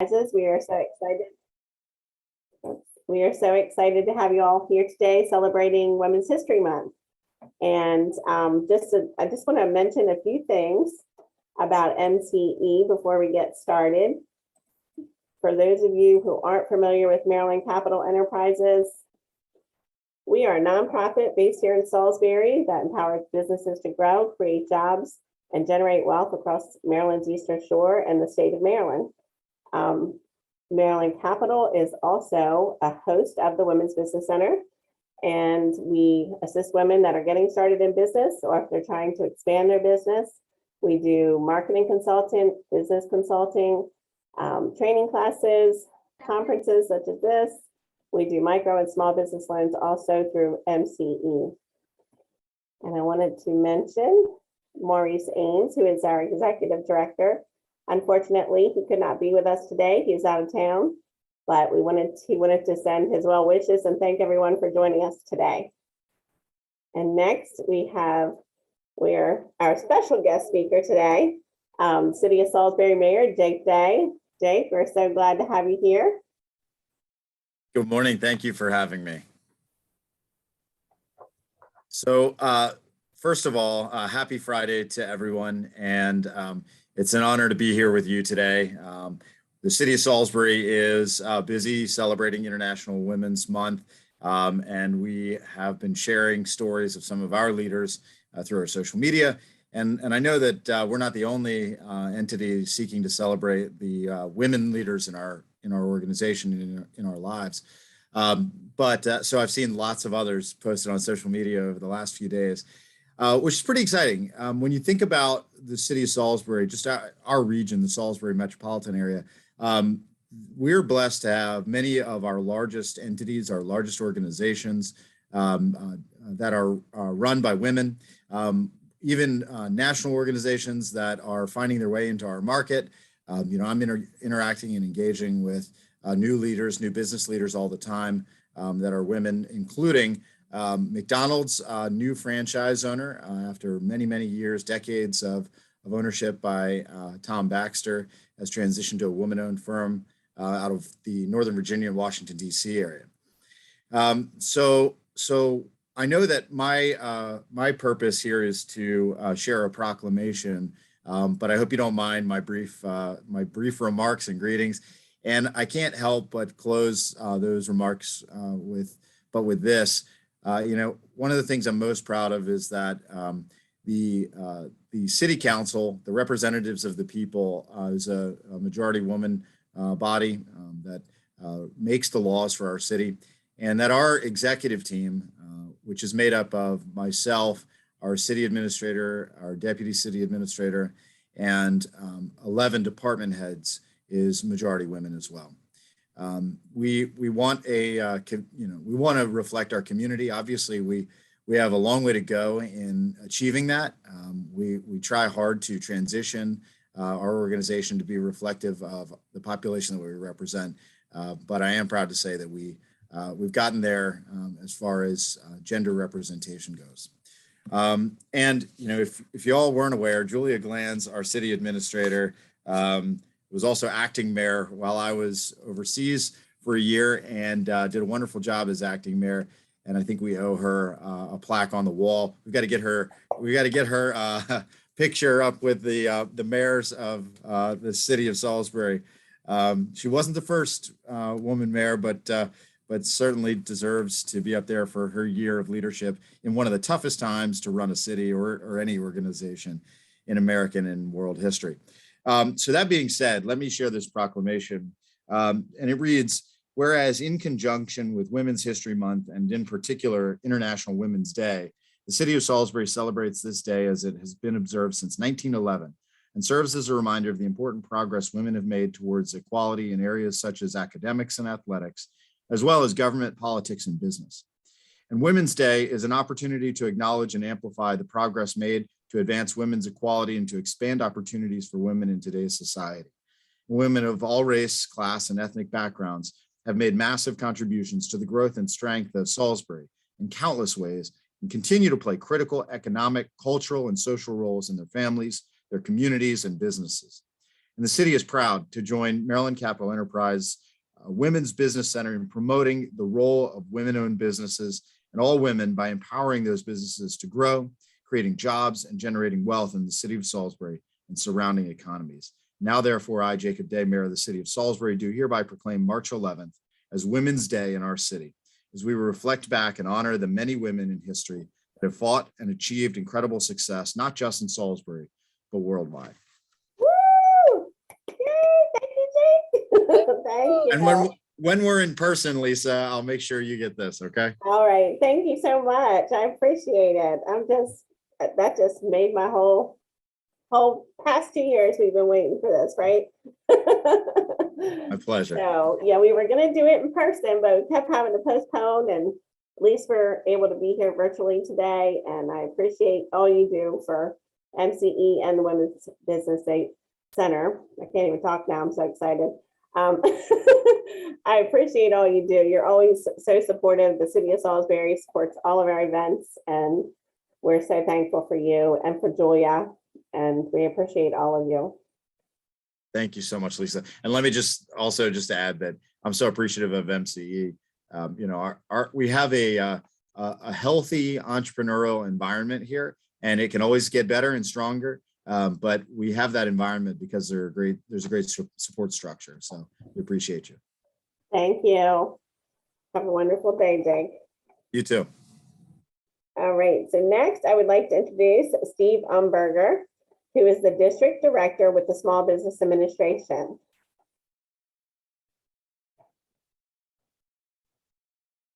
We are so excited. We are so excited to have you all here today celebrating Women's History Month. And I just want to mention a few things about MCE before we get started. For those of you who aren't familiar with Maryland Capital Enterprises, we are a nonprofit based here in Salisbury that empowers businesses to grow, create jobs, and generate wealth across Maryland's Eastern Shore and the state of Maryland. Maryland Capital is also a host of the Women's Business Center, and we assist women that are getting started in business or if they're trying to expand their business. We do marketing consulting, business consulting, training classes, conferences such as this. We do micro and small business loans also through MCE. And I wanted to mention Maurice Ains, who is our executive director. Unfortunately, he could not be with us today. He's out of town, but he wanted to send his well wishes and thank everyone for joining us today. And next we're our special guest speaker today, City of Salisbury Mayor Jake Day. Jake, we're so glad to have you here. Good morning. Thank you for having me. So first of all, happy Friday to everyone. And it's an honor to be here with you today. The City of Salisbury is busy celebrating International Women's Month. And we have been sharing stories of some of our leaders through our social media. And I know that we're not the only entity seeking to celebrate the women leaders in our organization, in our lives. So I've seen lots of others posted on social media over the last few days, which is pretty exciting. When you think about the City of Salisbury, just our region, the Salisbury metropolitan area, we're blessed to have many of our largest entities, our largest organizations that are run by women, even national organizations that are finding their way into our market. I'm interacting and engaging with new leaders, new business leaders all the time that are women, including McDonald's new franchise owner after many, many years, decades of ownership by Tom Baxter, has transitioned to a woman-owned firm out of the Northern Virginia and Washington, D.C. area. So I know that my purpose here is to share a proclamation, but I hope you don't mind my brief remarks and greetings. And I can't help but close those remarks with this. One of the things I'm most proud of is that the City Council, the representatives of the people, is a majority woman body that makes the laws for our city, and that our executive team, which is made up of myself, our city administrator, our deputy city administrator, and 11 department heads, is majority women as well. We want we want to reflect our community. Obviously, we have a long way to go in achieving that. We try hard to transition our organization to be reflective of the population that we represent. But I am proud to say that we've gotten there as far as gender representation goes. If you all weren't aware, Julia Glanz, our city administrator, was also acting mayor while I was overseas for a year, and did a wonderful job as acting mayor. And I think we owe her a plaque on the wall. We've got to get her picture up with the mayors of the city of Salisbury. She wasn't the first woman mayor, but certainly deserves to be up there for her year of leadership in one of the toughest times to run a city or any organization in American and world history. So that being said, let me share this proclamation. And it reads, whereas in conjunction with Women's History Month, and in particular International Women's Day, the City of Salisbury celebrates this day as it has been observed since 1911 and serves as a reminder of the important progress women have made towards equality in areas such as academics and athletics, as well as government, politics, and business. And Women's Day is an opportunity to acknowledge and amplify the progress made to advance women's equality and to expand opportunities for women in today's society. Women of all race, class, and ethnic backgrounds have made massive contributions to the growth and strength of Salisbury in countless ways and continue to play critical economic, cultural, and social roles in their families, their communities, and businesses. And the city is proud to join Maryland Capital Enterprise Women's Business Center in promoting the role of women-owned businesses and all women by empowering those businesses to grow, creating jobs, and generating wealth in the city of Salisbury and surrounding economies. Now, therefore, I, Jacob Day, Mayor of the city of Salisbury, do hereby proclaim March 11th as Women's Day in our city, as we reflect back and honor the many women in history that have fought and achieved incredible success, not just in Salisbury, but worldwide. Woo! Yay! Thank you, Jake. Thank you. And when we're in person, Lisa, I'll make sure you get this, okay? All right. Thank you so much. I appreciate it. That just made my whole past 2 years we've been waiting for this, right? My pleasure. So yeah, we were gonna do it in person, but we kept having to postpone, and at least we're able to be here virtually today. And I appreciate all you do for MCE and the Women's Business Center. I can't even talk now, I'm so excited. I appreciate all you do. You're always so supportive. The city of Salisbury supports all of our events, and we're so thankful for you and for Julia, and we appreciate all of you. Thank you so much, Lisa. And let me just add that I'm so appreciative of MCE. You know, we have a healthy entrepreneurial environment here, and it can always get better and stronger. But we have that environment because there's a great support structure. So we appreciate you. Thank you. Have a wonderful day, Jake. You too. All right. So next, I would like to introduce Steve Umberger, who is the District Director with the Small Business Administration.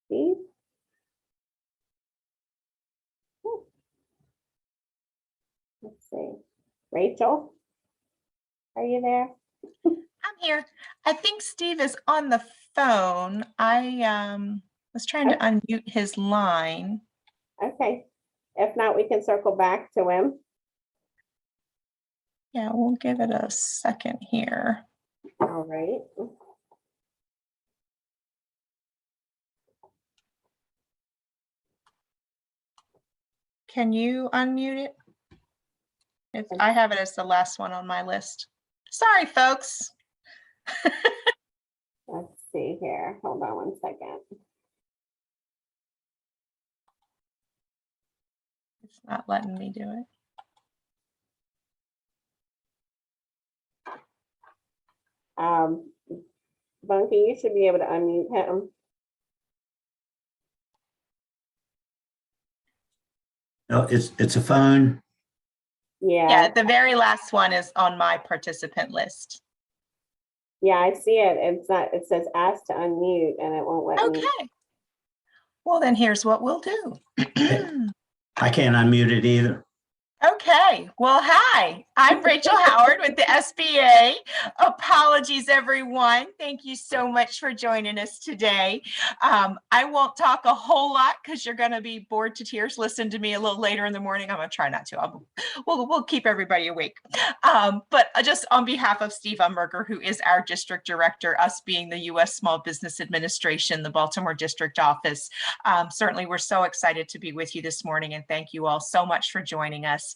Steve? Let's see. Rachel, are you there? I'm here. I think Steve is on the phone. I was trying to unmute his line. Okay. If not, we can circle back to him. Yeah, we'll give it a second here. All right. Can you unmute it? I have it as the last one on my list. Sorry, folks. Let's see here. Hold on one second. It's not letting me do it. Bunky, you should be able to unmute him. No, it's a phone. Yeah, the very last one is on my participant list. Yeah, I see it. It's not, it says ask to unmute and it won't let me. Okay. Well, then here's what we'll do. I can't unmute it either. Okay, well, hi, I'm Rachel Howard with the SBA. Apologies, everyone. Thank you so much for joining us today. I won't talk a whole lot because you're going to be bored to tears. Listen to me a little later in the morning. I'm going to try not to. We'll keep everybody awake. But just on behalf of Steve Umberger, who is our district director, us being the U.S. Small Business Administration, the Baltimore district office, certainly we're so excited to be with you this morning, and thank you all so much for joining us.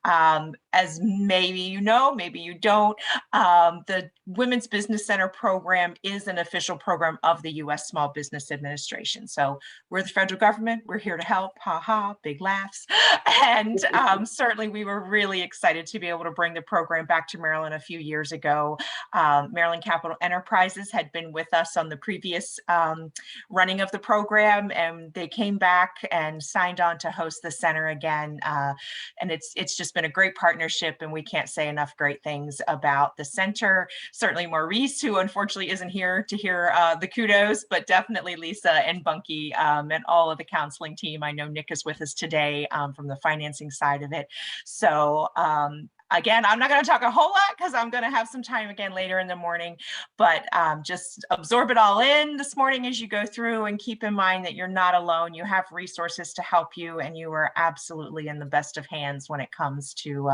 As maybe you know, maybe you don't, the Women's Business Center program is an official program of the U.S. Small Business Administration. So we're the federal government. We're here to help. Ha ha, big laughs. And certainly we were really excited to be able to bring the program back to Maryland a few years ago. Maryland Capital Enterprises had been with us on the previous running of the program, and they came back and signed on to host the center again. And it's just been a great partnership, and we can't say enough great things about the center. Certainly Maurice, who unfortunately isn't here to hear the kudos, but definitely Lisa and Bunky and all of the counseling team. I know Nick is with us today from the financing side of it. So again, I'm not going to talk a whole lot because I'm going to have some time again later in the morning, but just absorb it all in this morning as you go through, and keep in mind that you're not alone. You have resources to help you, and you are absolutely in the best of hands when it comes to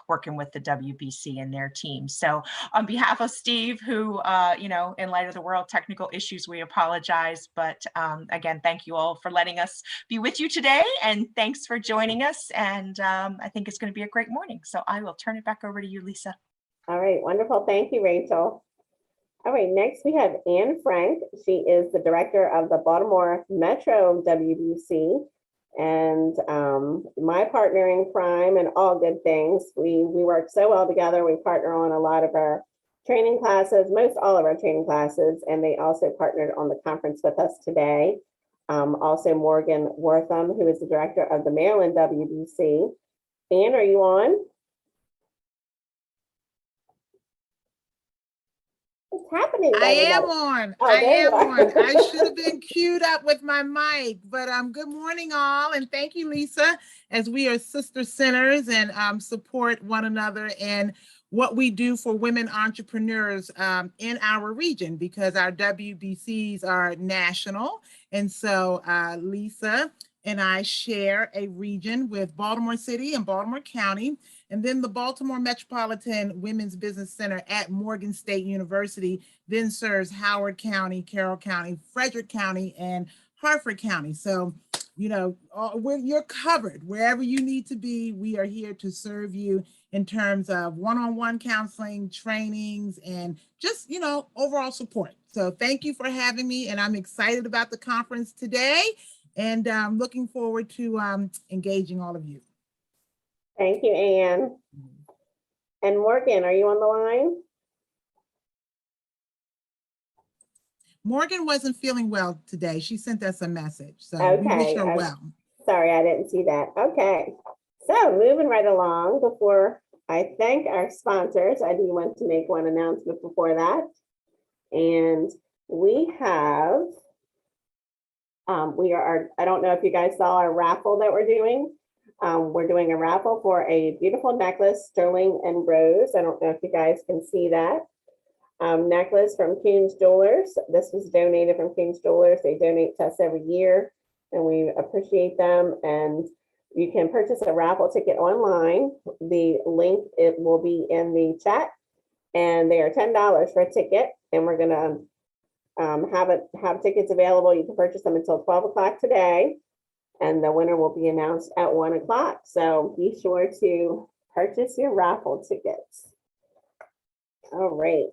working with the WBC and their team. So on behalf of Steve, who, you know, in light of the world technical issues, we apologize. But again, thank you all for letting us be with you today, and thanks for joining us. And I think it's going to be a great morning. So I will turn it back over to you, Lisa. All right, wonderful. Thank you, Rachel. All right, next we have Anne Frank. She is the director of the Baltimore Metro WBC and my partner in crime and all good things. We work so well together. We partner on a lot of our training classes, most all of our training classes, and they also partnered on the conference with us today. Also Morgan Wortham, who is the director of the Maryland WBC. Anne, are you on? What's happening? I am everybody? on. Oh, I there you am are. on. I should have been queued up with my mic, but good morning, all, and thank you, Lisa, as we are sister centers and support one another in what we do for women entrepreneurs in our region, because our WBCs are national, and so Lisa and I share a region with Baltimore City and Baltimore County, and then the Baltimore Metropolitan Women's Business Center at Morgan State University then serves Howard County, Carroll County, Frederick County, and Hartford County. So, you know, you're covered wherever you need to be. We are here to serve you in terms of one-on-one counseling, trainings, and just, you know, overall support. So thank you for having me, and I'm excited about the conference today, and looking forward to engaging all of you. Thank you, Anne. And Morgan, are you on the line? Morgan wasn't feeling well today. She sent us a message, so we wish Okay. her well. Sorry, I didn't see that. Okay. So moving right along, before I thank our sponsors, I do want to make one announcement before that. And we have, I don't know if you guys saw our raffle that we're doing. We're doing a raffle for a beautiful necklace, sterling and rose. I don't know if you guys can see that. Necklace from King's Jewelers. This was donated from King's Jewelers. They donate to us every year, and we appreciate them. And you can purchase a raffle ticket online. The link, it will be in the chat, and they are $10 for a ticket. And we're gonna have tickets available. You can purchase them until 12 o'clock today, and the winner will be announced at 1 o'clock. So be sure to purchase your raffle tickets. All right.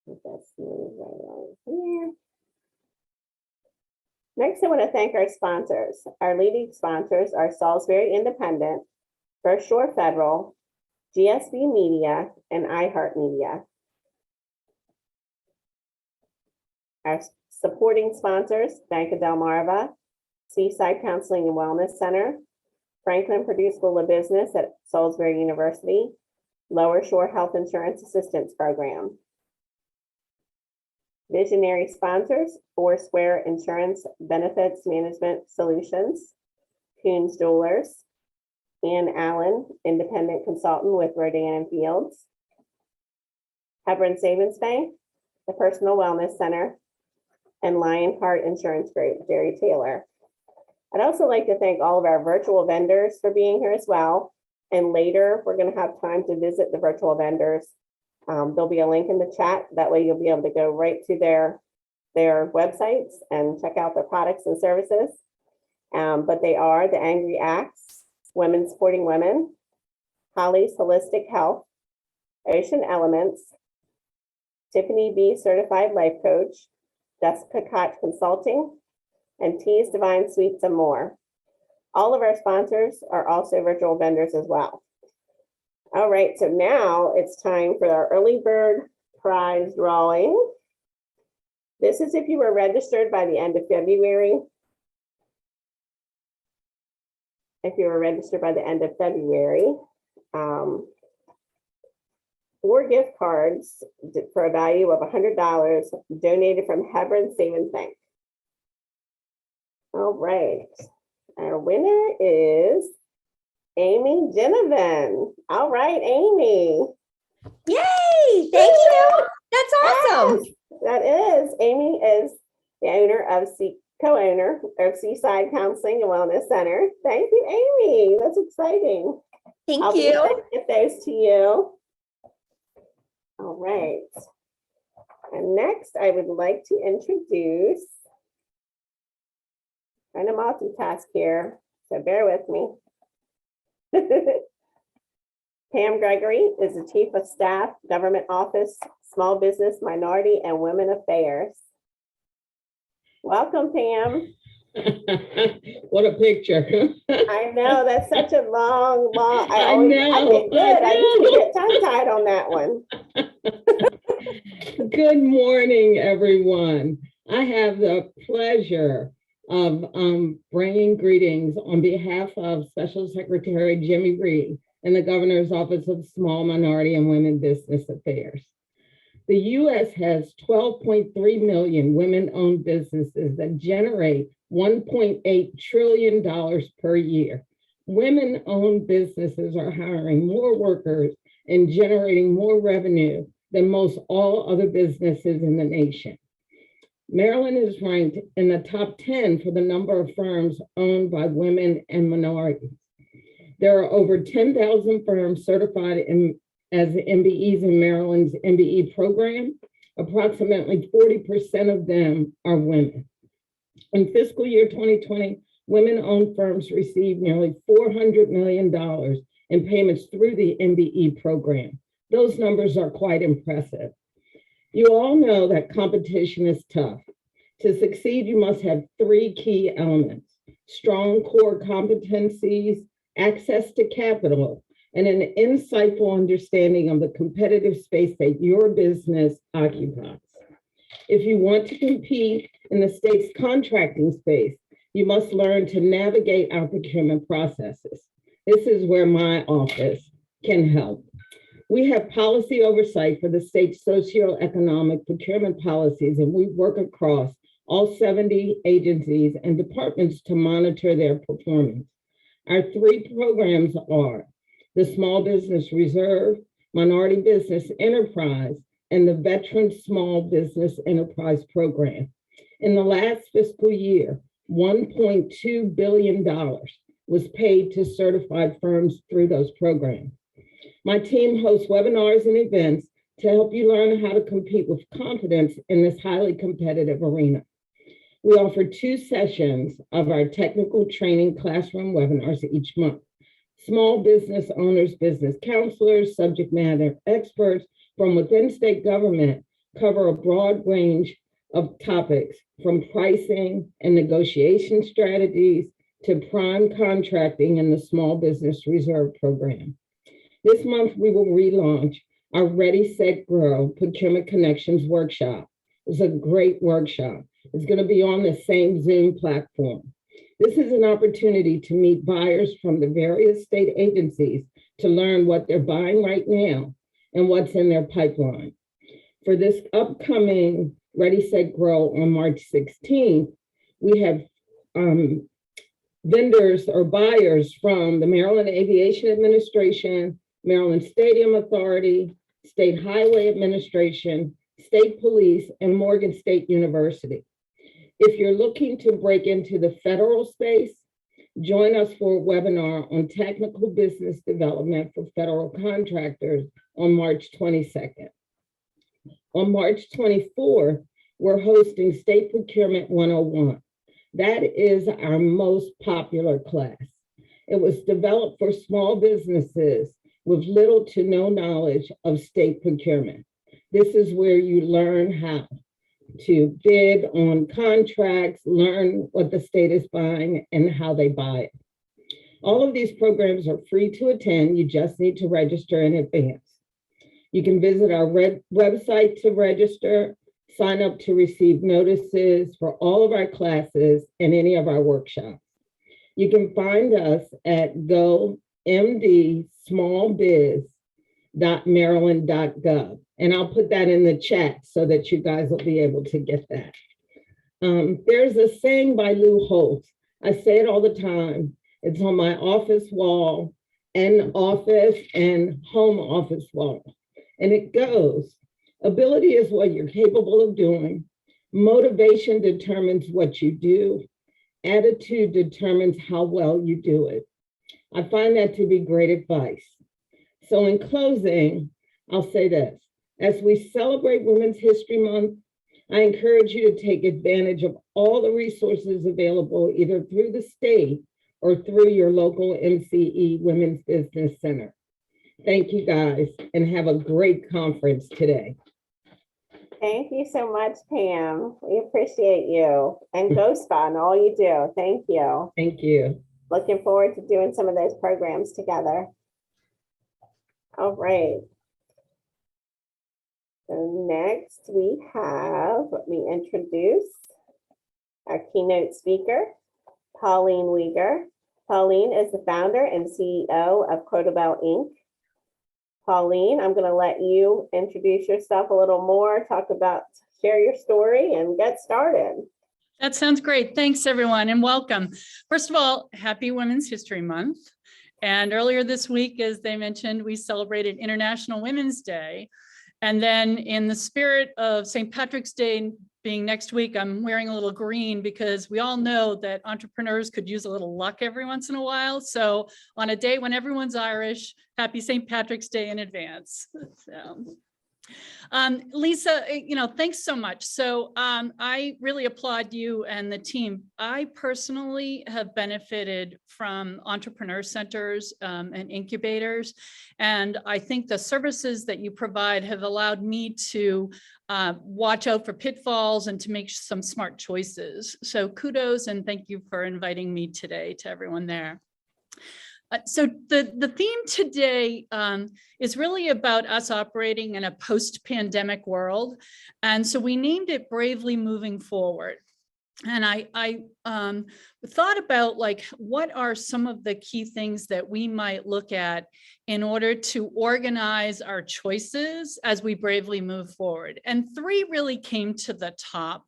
Let's move right on here. Next, I want to thank our sponsors. Our leading sponsors are Salisbury Independent, First Shore Federal, GSB Media, and iHeartMedia. Our supporting sponsors, Bank of Delmarva, Seaside Counseling and Wellness Center, Franklin Purdue School of Business at Salisbury University, Lower Shore Health Insurance Assistance Program. Visionary sponsors, Foursquare Insurance Benefits Management Solutions, Coons Jewelers, Ann Allen, Independent Consultant with Rodan and Fields, Hebron Savings Bank, the Personal Wellness Center, and Lionheart Insurance Group, Jerry Taylor. I'd also like to thank all of our virtual vendors for being here as well. And later, we're going to have time to visit the virtual vendors. There'll be a link in the chat. That way you'll be able to go right to their websites and check out their products and services. But they are the Angry Axe, Women Supporting Women, Holly's Holistic Health, Ocean Elements, Tiffany B Certified Life Coach, Jessica Koch Consulting, and T's Divine Sweets and more. All of our sponsors are also virtual vendors as well. All right, so now it's time for our early bird prize drawing. This is if you were registered by the end of February. If you were registered by the end of February, 4 gift cards for a value of $100 donated from Hebron Savings Bank. All right, our winner is Amy Genevan. All right, Amy. Yay! Thank you. That's awesome. Yes, that is. Amy is the owner of co-owner of Seaside Counseling and Wellness Center. Thank you, Amy. That's exciting. Thank I'll be you. sure to get those to you. All right. And next, I would like to introduce, trying to multitask here, so bear with me. Pam Gregory is the Chief of Staff, Government Office, Small Business, Minority, and Women Affairs. Welcome, Pam. What a picture. I know, that's such a long. I I know, get good. I used to get tongue-tied on that one. Good morning, everyone. I have the pleasure of bringing greetings on behalf of Special Secretary Jimmy Reed and the Governor's Office of Small, Minority, and Women Business Affairs. The U.S. has 12.3 million women-owned businesses that generate $1.8 trillion per year. Women-owned businesses are hiring more workers and generating more revenue than most all other businesses in the nation. Maryland is ranked in the top 10 for the number of firms owned by women and minorities. There are over 10,000 firms certified as MBEs in Maryland's MBE program. Approximately 40% of them are women. In fiscal year 2020, women-owned firms received nearly $400 million in payments through the MBE program. Those numbers are quite impressive. You all know that competition is tough. To succeed, you must have three key elements: strong core competencies, access to capital, and an insightful understanding of the competitive space that your business occupies. If you want to compete in the state's contracting space, you must learn to navigate our procurement processes. This is where my office can help. We have policy oversight for the state's socioeconomic procurement policies, and we work across all 70 agencies and departments to monitor their performance. Our three programs are the Small Business Reserve, Minority Business Enterprise, and the Veteran Small Business Enterprise Program. In the last fiscal year, $1.2 billion was paid to certified firms through those programs. My team hosts webinars and events to help you learn how to compete with confidence in this highly competitive arena. We offer 2 sessions of our technical training classroom webinars each month. Small business owners, business counselors, subject matter experts from within state government cover a broad range of topics, from pricing and negotiation strategies to prime contracting and the Small Business Reserve Program. This month, we will relaunch our Ready, Set, Grow Procurement Connections workshop. It's a great workshop. It's going to be on the same Zoom platform. This is an opportunity to meet buyers from the various state agencies to learn what they're buying right now and what's in their pipeline. For this upcoming Ready, Set, Grow on March 16th, we have vendors or buyers from the Maryland Aviation Administration, Maryland Stadium Authority, State Highway Administration, State Police, and Morgan State University. If you're looking to break into the federal space, join us for a webinar on technical business development for federal contractors on March 22nd. On March 24th, we're hosting State Procurement 101. That is our most popular class. It was developed for small businesses with little to no knowledge of state procurement. This is where you learn how to bid on contracts, learn what the state is buying and how they buy it. All of these programs are free to attend. You just need to register in advance. You can visit our website to register, sign up to receive notices for all of our classes and any of our workshops. You can find us at gomdsmallbiz.maryland.gov. And I'll put that in the chat so that you guys will be able to get that. There's a saying by Lou Holtz. I say it all the time. It's on my office wall and office and home office wall. And it goes, ability is what you're capable of doing. Motivation determines what you do. Attitude determines how well you do it. I find that to be great advice. So in closing, I'll say this. As we celebrate Women's History Month, I encourage you to take advantage of all the resources available either through the state or through your local MCE Women's Business Center. Thank you guys, and have a great conference today. Thank you so much, Pam. We appreciate you and Ghost on all you do. Thank you. Thank you. Looking forward to doing some of those programs together. All right. So next we have, let me introduce our keynote speaker, Pauline Weger. Pauline is the founder and CEO of Quotable Inc. Pauline, I'm going to let you introduce yourself a little more, share your story and get started. That sounds great. Thanks, everyone, and welcome. First of all, happy Women's History Month. And earlier this week, as they mentioned, we celebrated International Women's Day. And then in the spirit of St. Patrick's Day being next week, I'm wearing a little green because we all know that entrepreneurs could use a little luck every once in a while. So on a day when everyone's Irish, happy St. Patrick's Day in advance. Lisa, thanks so much. So I really applaud you and the team. I personally have benefited from entrepreneur centers and incubators. And I think the services that you provide have allowed me to watch out for pitfalls and to make some smart choices. So kudos and thank you for inviting me today to everyone there. So the theme today is really about us operating in a post-pandemic world. And so we named it Bravely Moving Forward. And I thought about what are some of the key things that we might look at in order to organize our choices as we bravely move forward. And three really came to the top,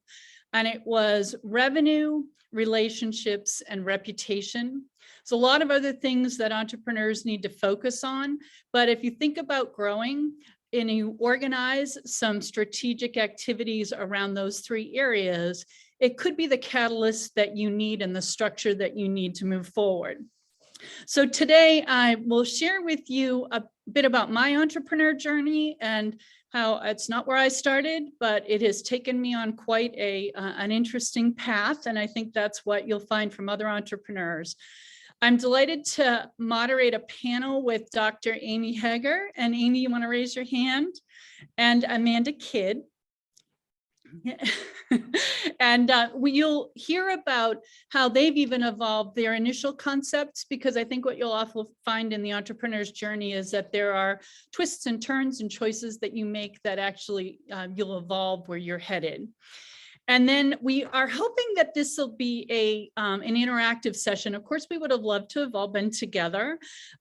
and it was revenue, relationships, and reputation. So a lot of other things that entrepreneurs need to focus on, but if you think about growing and you organize some strategic activities around those three areas, it could be the catalyst that you need and the structure that you need to move forward. So today I will share with you a bit about my entrepreneur journey and how it's not where I started, but it has taken me on quite an interesting path. And I think that's what you'll find from other entrepreneurs. I'm delighted to moderate a panel with Dr. Amy Hager. And Amy, you want to raise your hand? And Amanda Kidd. And you'll hear about how they've even evolved their initial concepts, because I think what you'll also find in the entrepreneur's journey is that there are twists and turns and choices that you make that actually you'll evolve where you're headed. And then we are hoping that this will be an interactive session. Of course, we would have loved to have all been together.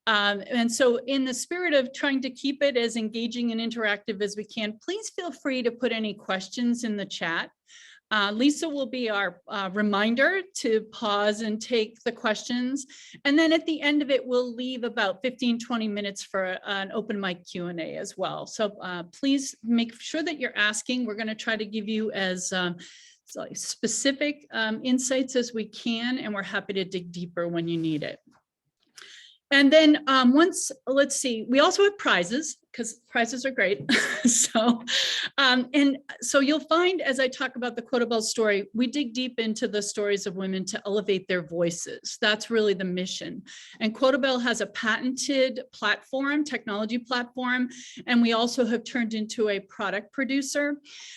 And so in the spirit of trying to keep it as engaging and interactive as we can, please feel free to put any questions in the chat. Lisa will be our reminder to pause and take the questions. And then at the end of it, we'll leave about 15-20 minutes for an open mic Q&A as well. So please make sure that you're asking. We're going to try to give you as specific insights as we can, and we're happy to dig deeper when you need it. And then let's see, we also have prizes, because prizes are great. So you'll find, as I talk about the Quotable story, we dig deep into the stories of women to elevate their voices. That's really the mission. And Quotable has a patented platform, technology platform, and we also have turned into a product producer.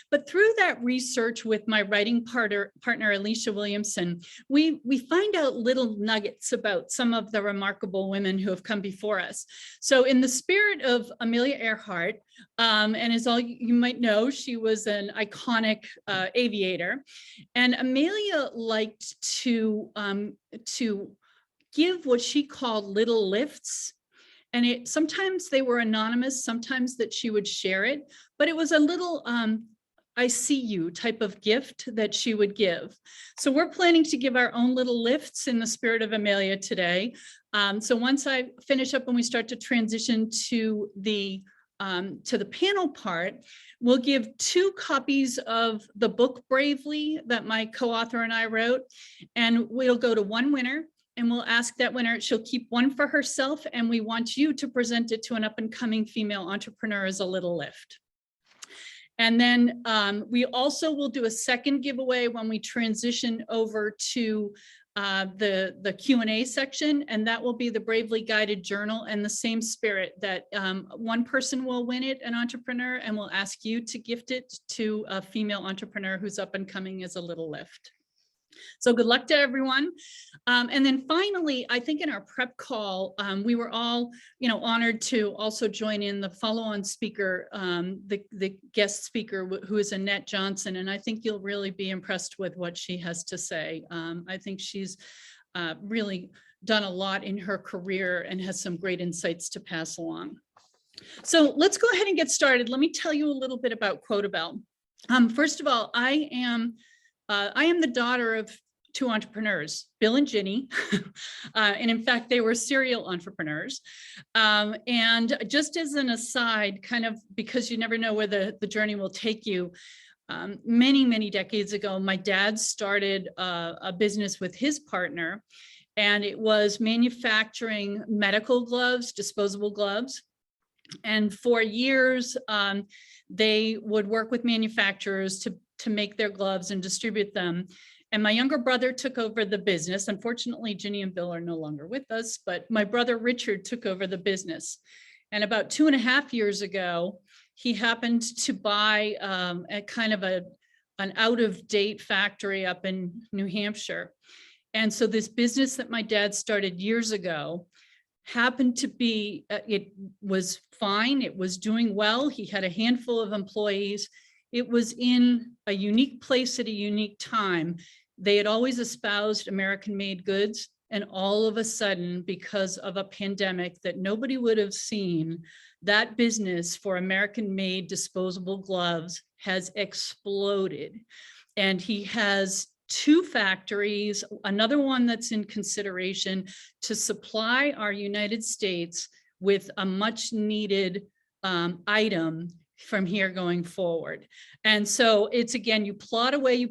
But through that research with my writing partner, Alicia Williamson, we find out little nuggets about some of the remarkable women who have come before us. So in the spirit of Amelia Earhart, and as all you might know, she was an iconic aviator, and Amelia liked to give what she called little lifts. And sometimes they were anonymous, sometimes that she would share it, but it was a little I see you type of gift that she would give. So we're planning to give our own little lifts in the spirit of Amelia today. So once I finish up and we start to transition to the panel part, we'll give 2 copies of the book Bravely that my co-author and I wrote, and we'll go to one winner. And we'll ask that winner, she'll keep one for herself, and we want you to present it to an up-and-coming female entrepreneur as a little lift. And then we also will do a second giveaway when we transition over to the Q&A section, and that will be the Bravely Guided Journal, and the same spirit that one person will win it, an entrepreneur, and we'll ask you to gift it to a female entrepreneur who's up and coming as a little lift. So good luck to everyone. And then finally, I think in our prep call, we were all, honored to also join in the follow-on speaker, the guest speaker, who is Annette Johnson. And I think you'll really be impressed with what she has to say. I think she's really done a lot in her career and has some great insights to pass along. So let's go ahead and get started. Let me tell you a little bit about Quotabelle. First of all, I am the daughter of two entrepreneurs, Bill and Ginny. And in fact, they were serial entrepreneurs. And just as an aside, kind of because you never know where the journey will take you, many, many decades ago, my dad started a business with his partner, and it was manufacturing medical gloves, disposable gloves. And for years, they would work with manufacturers to make their gloves and distribute them. And my younger brother took over the business. Unfortunately, Ginny and Bill are no longer with us, but my brother Richard took over the business. And about 2.5 years ago, he happened to buy a kind of an out-of-date factory up in New Hampshire. And so this business that my dad started years ago happened to be, it was fine, it was doing well. He had a handful of employees. It was in a unique place at a unique time. They had always espoused American-made goods, and all of a sudden, because of a pandemic that nobody would have seen, that business for American-made disposable gloves has exploded. And he has 2 factories, another one that's in consideration to supply our United States with a much needed item from here going forward. And so it's, again, you plot away,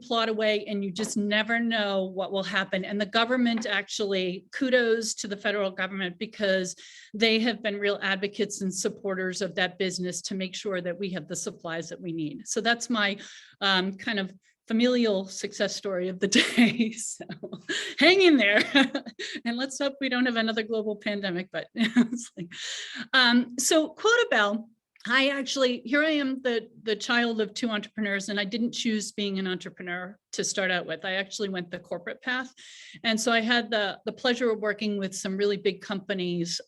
and you just never know what will happen. And the government, actually, kudos to the federal government, because they have been real advocates and supporters of that business to make sure that we have the supplies that we need. So that's my kind of familial success story of the day. So hang in there. And let's hope we don't have another global pandemic, but it's like, so Quotabelle, here I am the child of 2 entrepreneurs, and I didn't choose being an entrepreneur to start out with. I actually went the corporate path. And so I had the pleasure of working with some really big companies,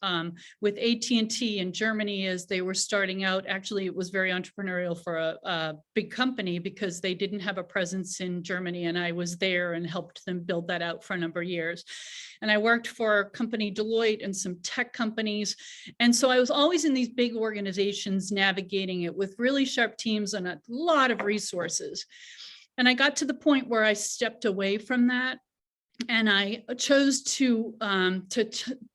with AT&T in Germany as they were starting out. Actually, it was very entrepreneurial for a big company because they didn't have a presence in Germany, and I was there and helped them build that out for a number of years. And I worked for company Deloitte and some tech companies. And so I was always in these big organizations navigating it with really sharp teams and a lot of resources. And I got to the point where I stepped away from that, and I chose to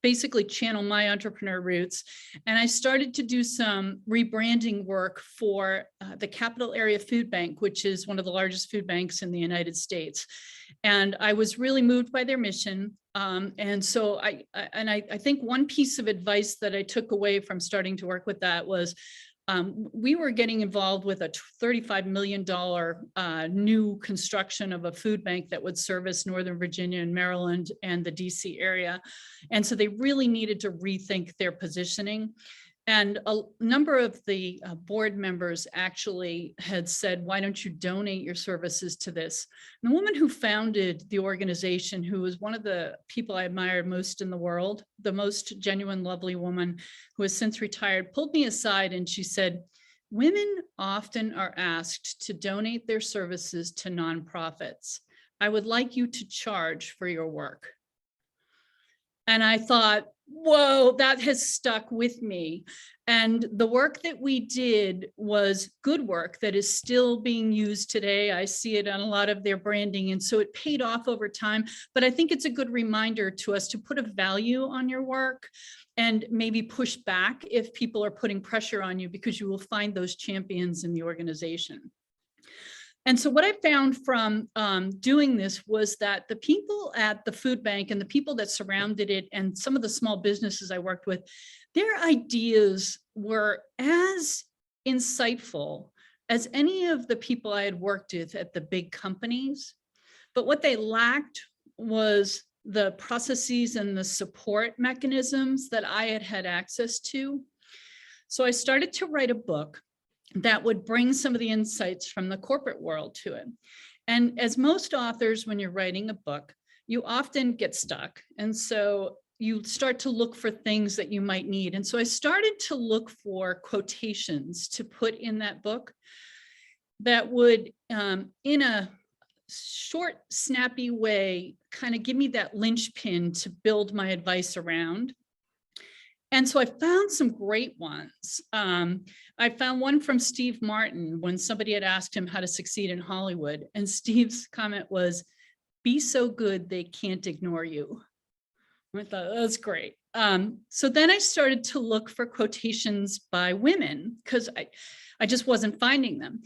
basically channel my entrepreneur roots. And I started to do some rebranding work for the Capital Area Food Bank, which is one of the largest food banks in the United States. And I was really moved by their mission. And so I think one piece of advice that I took away from starting to work with that was, we were getting involved with a $35 million new construction of a food bank that would service Northern Virginia and Maryland and the DC area. And so they really needed to rethink their positioning. And a number of the board members actually had said, why don't you donate your services to this? And the woman who founded the organization, who was one of the people I admired most in the world, the most genuine, lovely woman who has since retired, pulled me aside and she said, women often are asked to donate their services to nonprofits. I would like you to charge for your work. And I thought, whoa, that has stuck with me. And the work that we did was good work that is still being used today. I see it on a lot of their branding. And so it paid off over time. But I think it's a good reminder to us to put a value on your work and maybe push back if people are putting pressure on you, because you will find those champions in the organization. And so what I found from doing this was that the people at the food bank and the people that surrounded it and some of the small businesses I worked with, their ideas were as insightful as any of the people I had worked with at the big companies. But what they lacked was the processes and the support mechanisms that I had had access to. So I started to write a book that would bring some of the insights from the corporate world to it. And as most authors, when you're writing a book, you often get stuck. And so you start to look for things that you might need. And so I started to look for quotations to put in that book that would, in a short, snappy way, kind of give me that linchpin to build my advice around. And so I found some great ones. I found one from Steve Martin when somebody had asked him how to succeed in Hollywood. And Steve's comment was, "Be so good they can't ignore you." I thought, that's great. So then I started to look for quotations by women because I just wasn't finding them.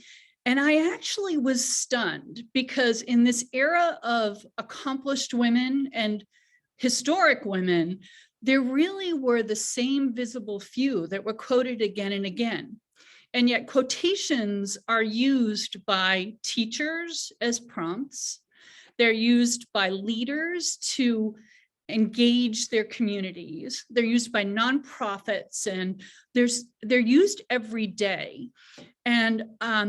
And I actually was stunned because in this era of accomplished women and historic women, there really were the same visible few that were quoted again and again. And yet quotations are used by teachers as prompts. They're used by leaders to engage their communities. They're used by nonprofits, and they're used every day. And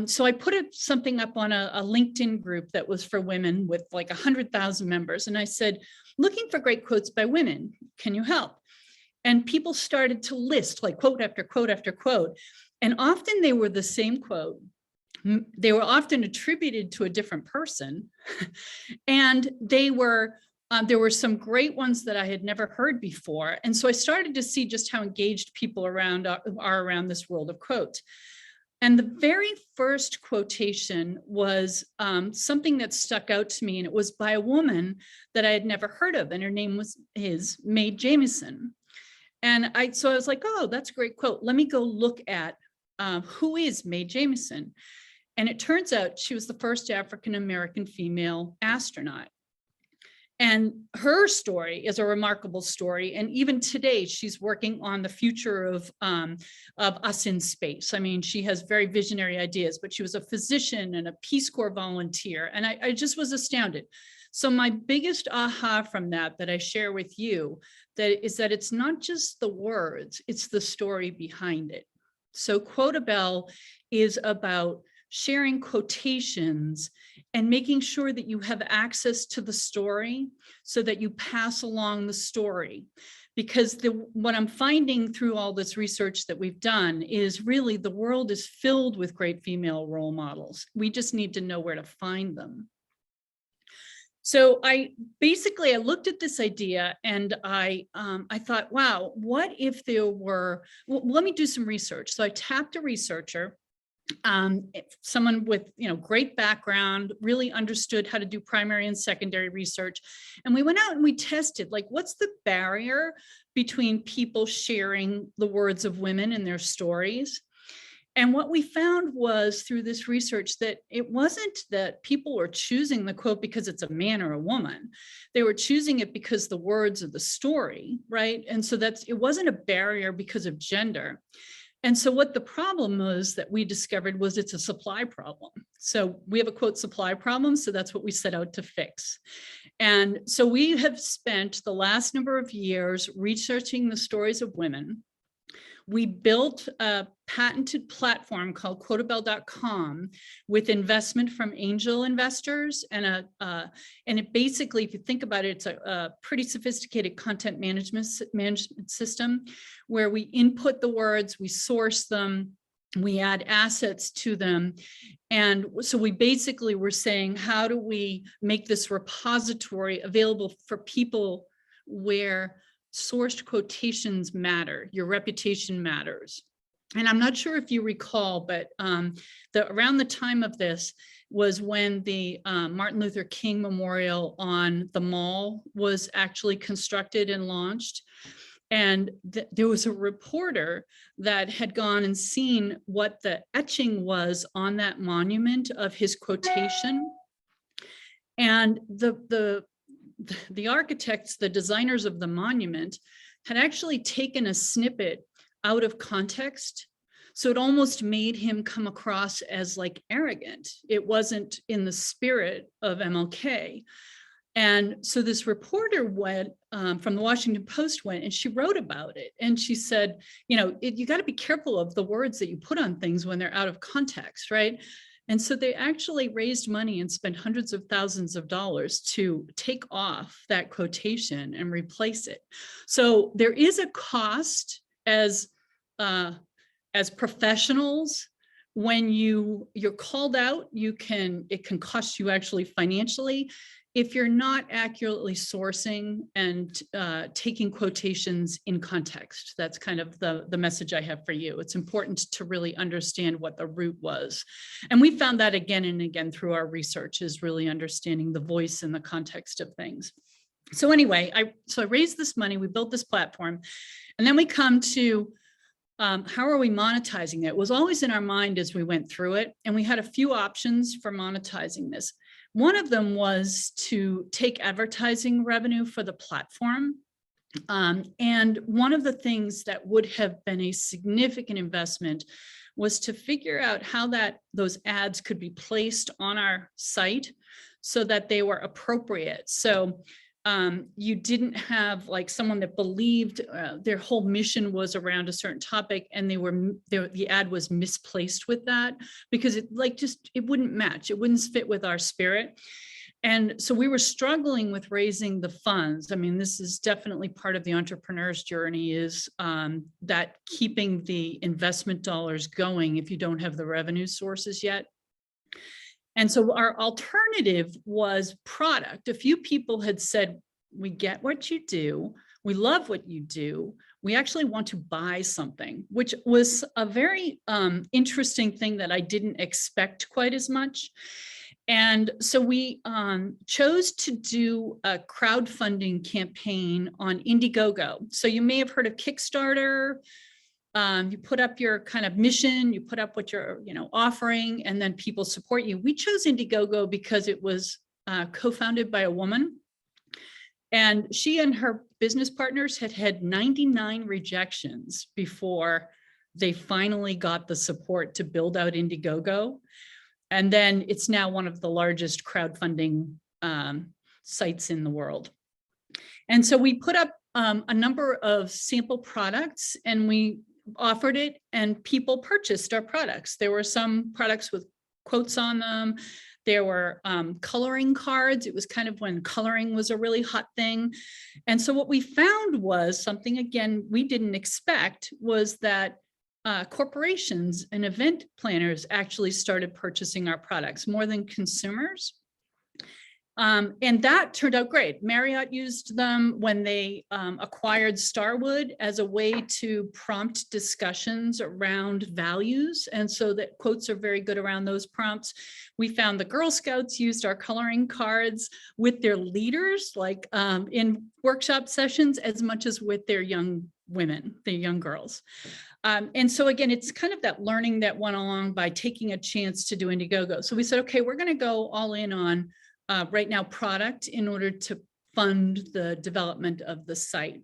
so I put something up on a LinkedIn group that was for women with like 100,000 members. And I said, looking for great quotes by women, can you help? And people started to list like quote after quote after quote. And often they were the same quote. They were often attributed to a different person. And they were there were some great ones that I had never heard before. And so I started to see just how engaged people are around this world of quotes. And the very first quotation was something that stuck out to me, and it was by a woman that I had never heard of, and her name was Mae Jemison. And so I was like, oh, that's a great quote. Let me go look at who is Mae Jemison. And it turns out she was the first African-American female astronaut. And her story is a remarkable story. And even today, she's working on the future of us in space. I mean, she has very visionary ideas, but she was a physician and a Peace Corps volunteer. And I just was astounded. So my biggest aha from that I share with you is that it's not just the words, it's the story behind it. So Quotabelle is about sharing quotations and making sure that you have access to the story so that you pass along the story. Because what I'm finding through all this research that we've done is really the world is filled with great female role models. We just need to know where to find them. So I looked at this idea and I thought, wow, what if there were, well, let me do some research. So I tapped a researcher, someone with great background, really understood how to do primary and secondary research. And we went out and we tested, like, what's the barrier between people sharing the words of women and their stories? And what we found was through this research that it wasn't that people were choosing the quote because it's a man or a woman. They were choosing it because the words of the story, right? And so it wasn't a barrier because of gender. And so what the problem was that we discovered was it's a supply problem. So we have a quote supply problem. So that's what we set out to fix. And so we have spent the last number of years researching the stories of women. We built a patented platform called Quotabelle.com with investment from angel investors. And it basically, if you think about it, it's a pretty sophisticated content management system where we input the words, we source them, we add assets to them. And so we basically were saying, how do we make this repository available for people where sourced quotations matter, your reputation matters. And I'm not sure if you recall, but around the time of this was when the Martin Luther King Memorial on the Mall was actually constructed and launched. And there was a reporter that had gone and seen what the etching was on that monument of his quotation. And the architects, the designers of the monument, had actually taken a snippet out of context. So it almost made him come across as like arrogant. It wasn't in the spirit of MLK. And so this reporter went from the Washington Post went and she wrote about it. And she said, you know, you got to be careful of the words that you put on things when they're out of context, right? And so they actually raised money and spent hundreds of thousands of dollars to take off that quotation and replace it. So there is a cost as professionals. When you're called out, it can cost you actually financially if you're not accurately sourcing and taking quotations in context. That's kind of the message I have for you. It's important to really understand what the root was. And we found that again and again through our research, is really understanding the voice and the context of things. So anyway, I raised this money, we built this platform, and then we come to how are we monetizing it? It was always in our mind as we went through it, and we had a few options for monetizing this. One of them was to take advertising revenue for the platform. And one of the things that would have been a significant investment was to figure out how those ads could be placed on our site so that they were appropriate. So you didn't have like someone that believed their whole mission was around a certain topic and the ad was misplaced with that, because it wouldn't match, it wouldn't fit with our spirit. And so we were struggling with raising the funds. I mean, this is definitely part of the entrepreneur's journey, is that keeping the investment dollars going if you don't have the revenue sources yet. And so our alternative was product. A few people had said, we get what you do, we love what you do, we actually want to buy something, which was a very interesting thing that I didn't expect quite as much. And so we chose to do a crowdfunding campaign on Indiegogo. So you may have heard of Kickstarter. You put up your kind of mission, you put up what you're offering, and then people support you. We chose Indiegogo because it was co-founded by a woman, and she and her business partners had 99 rejections before they finally got the support to build out Indiegogo. And then it's now one of the largest crowdfunding sites in the world. And so we put up a number of sample products and we offered it, and people purchased our products. There were some products with quotes on them. There were coloring cards. It was kind of when coloring was a really hot thing. And so what we found was something, again, we didn't expect, was that corporations and event planners actually started purchasing our products more than consumers. And that turned out great. Marriott used them when they acquired Starwood as a way to prompt discussions around values. And so that quotes are very good around those prompts. We found the Girl Scouts used our coloring cards with their leaders, like in workshop sessions, as much as with their young women, their young girls. And so again, it's kind of that learning that went along by taking a chance to do Indiegogo. So we said, okay, we're going to go all in on right now product in order to fund the development of the site.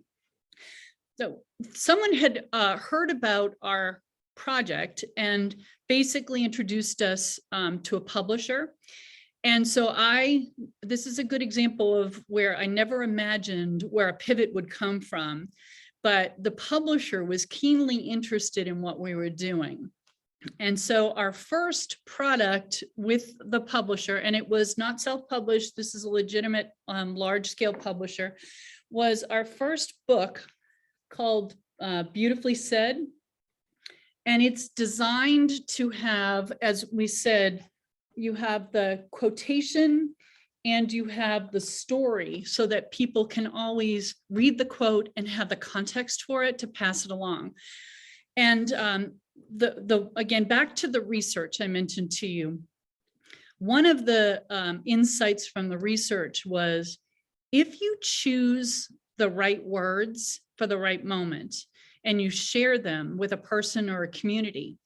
So someone had heard about our project and basically introduced us to a publisher. And so this is a good example of where I never imagined where a pivot would come from, but the publisher was keenly interested in what we were doing. And so our first product with the publisher, and it was not self-published, this is a legitimate large-scale publisher, was our first book called Beautifully Said. And it's designed to have, as we said, you have the quotation and you have the story so that people can always read the quote and have the context for it to pass it along. And again, back to the research I mentioned to you, one of the insights from the research was, if you choose the right words for the right moment and you share them with a person or a community,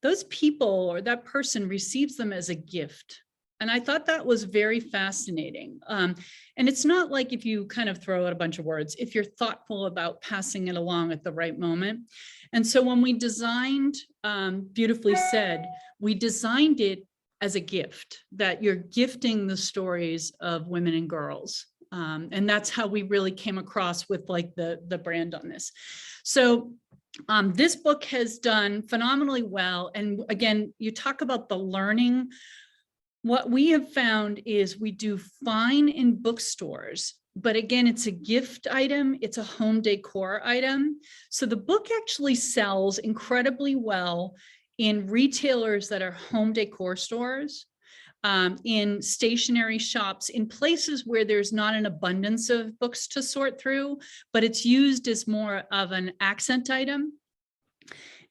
those people or that person receives them as a gift. And I thought that was very fascinating. And it's not like if you kind of throw out a bunch of words, if you're thoughtful about passing it along at the right moment. And so when we designed Beautifully Said, we designed it as a gift, that you're gifting the stories of women and girls. And that's how we really came across with like the brand on this. So this book has done phenomenally well. And again, you talk about the learning. What we have found is we do fine in bookstores, but again, it's a gift item. It's a home decor item. So the book actually sells incredibly well in retailers that are home decor stores, in stationery shops, in places where there's not an abundance of books to sort through, but it's used as more of an accent item.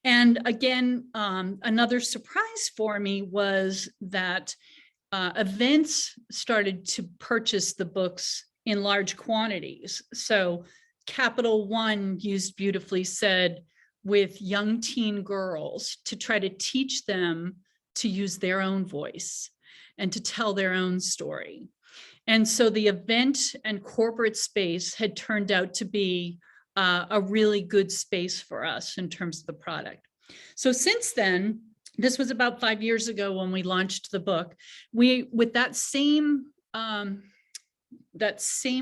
And again, another surprise for me was that events started to purchase the books in large quantities. So Capital One used Beautifully Said with young teen girls to try to teach them to use their own voice and to tell their own story. And so the event and corporate space had turned out to be a really good space for us in terms of the product. So since then, this was about 5 years ago when we launched the book, with that same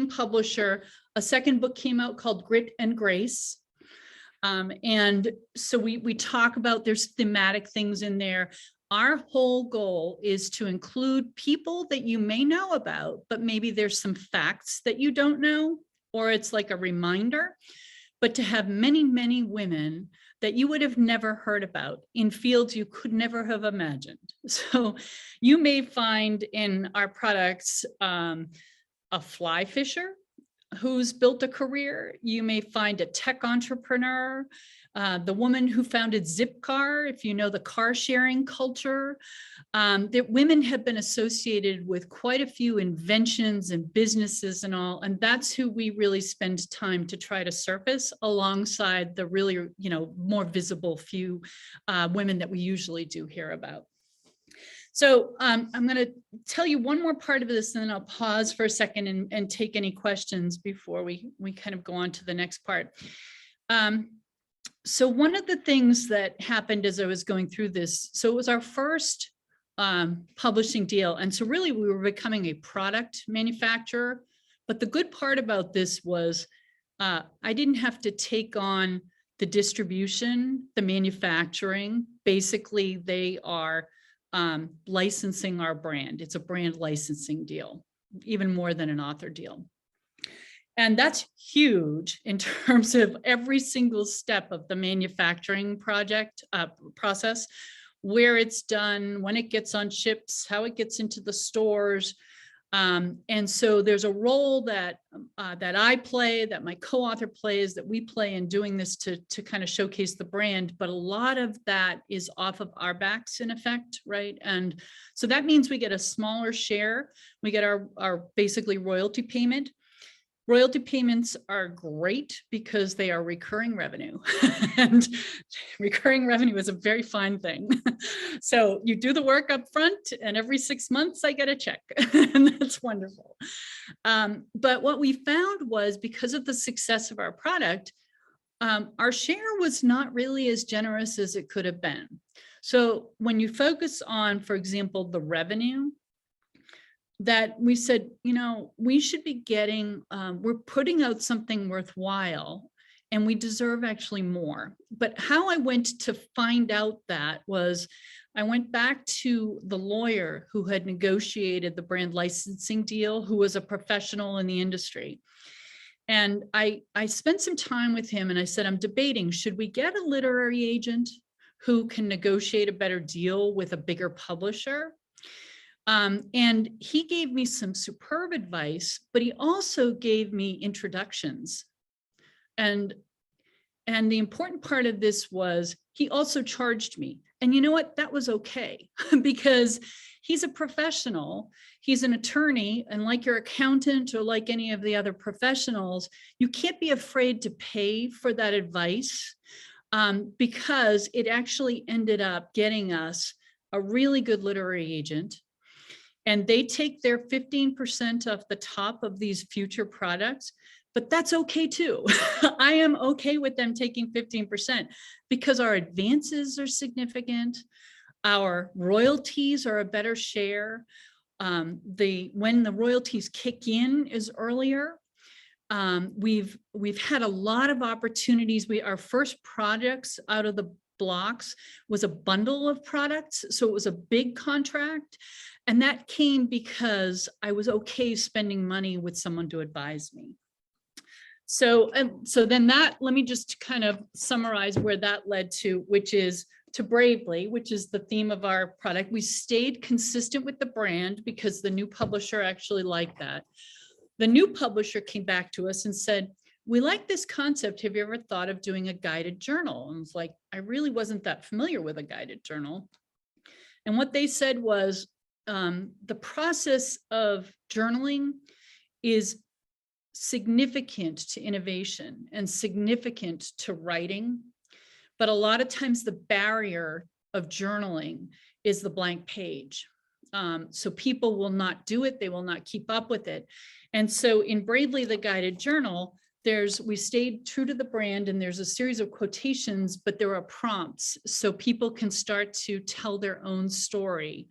publisher, a second book came out called Grit and Grace. And so we talk about, there's thematic things in there. Our whole goal is to include people that you may know about, but maybe there's some facts that you don't know, or it's like a reminder, but to have many, many women that you would have never heard about in fields you could never have imagined. So you may find in our products a fly fisher who's built a career. You may find a tech entrepreneur, the woman who founded Zipcar, if you know the car sharing culture. That women have been associated with quite a few inventions and businesses and all, and that's who we really spend time to try to surface alongside the really, more visible few women that we usually do hear about. So I'm going to tell you one more part of this, and then I'll pause for a second and take any questions before we kind of go on to the next part. So one of the things that happened as I was going through this, so it was our first publishing deal. And so really we were becoming a product manufacturer. But the good part about this was I didn't have to take on the distribution, the manufacturing. Basically, they are licensing our brand. It's a brand licensing deal, even more than an author deal. And that's huge in terms of every single step of the manufacturing process, where it's done, when it gets on ships, how it gets into the stores. And so there's a role that I play, that my co-author plays, that we play in doing this to kind of showcase the brand. But a lot of that is off of our backs in effect, right? And so that means we get a smaller share. We get our basically royalty payment. Royalty payments are great because they are recurring revenue, and recurring revenue is a very fine thing. So you do the work up front, and every 6 months I get a check, and that's wonderful. But what we found was, because of the success of our product, our share was not really as generous as it could have been. So when you focus on, for example, the revenue, that we said, we should be getting, we're putting out something worthwhile and we deserve actually more. But how I went to find out that was, I went back to the lawyer who had negotiated the brand licensing deal, who was a professional in the industry. And I spent some time with him and I said, I'm debating, should we get a literary agent who can negotiate a better deal with a bigger publisher? And he gave me some superb advice, but he also gave me introductions. And the important part of this was he also charged me. And you know what? That was okay, because he's a professional. He's an attorney, and like your accountant or like any of the other professionals, you can't be afraid to pay for that advice, because it actually ended up getting us a really good literary agent. And they take their 15% off the top of these future products, but that's okay too. I am okay with them taking 15% because our advances are significant. Our royalties are a better share. When the royalties kick in is earlier. We've had a lot of opportunities. Our first projects out of the blocks was a bundle of products. So it was a big contract. And that came because I was okay spending money with someone to advise me. So then let me just kind of summarize where that led to, which is to Bravely, which is the theme of our product. We stayed consistent with the brand because the new publisher actually liked that. The new publisher came back to us and said, we like this concept. Have you ever thought of doing a guided journal? And I was like, I really wasn't that familiar with a guided journal. And what they said was, the process of journaling is significant to innovation and significant to writing. But a lot of times the barrier of journaling is the blank page. So people will not do it. They will not keep up with it. And so in Bravely, the guided journal, we stayed true to the brand, and there's a series of quotations, but there are prompts so people can start to tell their own story.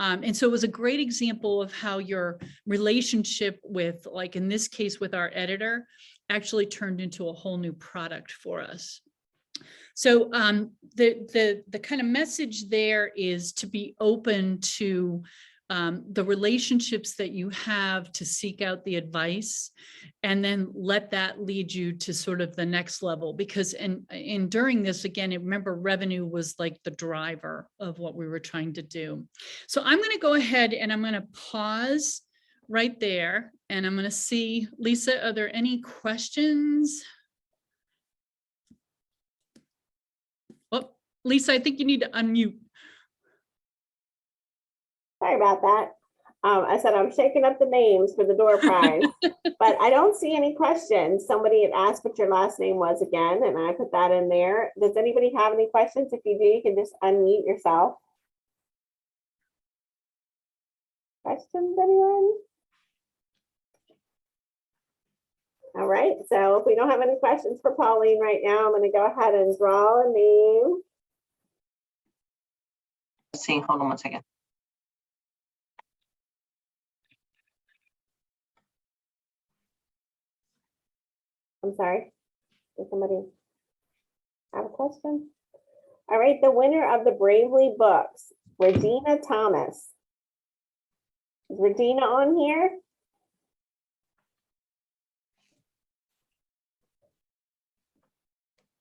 And so it was a great example of how your relationship with, like in this case, with our editor, actually turned into a whole new product for us. So the kind of message there is to be open to the relationships that you have, to seek out the advice, and then let that lead you to sort of the next level. Because during this, again, remember, revenue was like the driver of what we were trying to do. So I'm going to go ahead and I'm going to pause right there, and I'm going to see, Lisa, are there any questions? Oh, Lisa, I think you need to unmute. Sorry about that. I said I'm shaking up the names for the door prize, but I don't see any questions. Somebody had asked what your last name was again, and I put that in there. Does anybody have any questions? If you do, you can just unmute yourself. Questions, anyone? All right, so if we don't have any questions for Pauline right now, I'm going to go ahead and draw a name. See, hold on one second. I'm sorry. Does somebody have a question? All right, the winner of the Bravely books, Regina Thomas. Is Regina on here?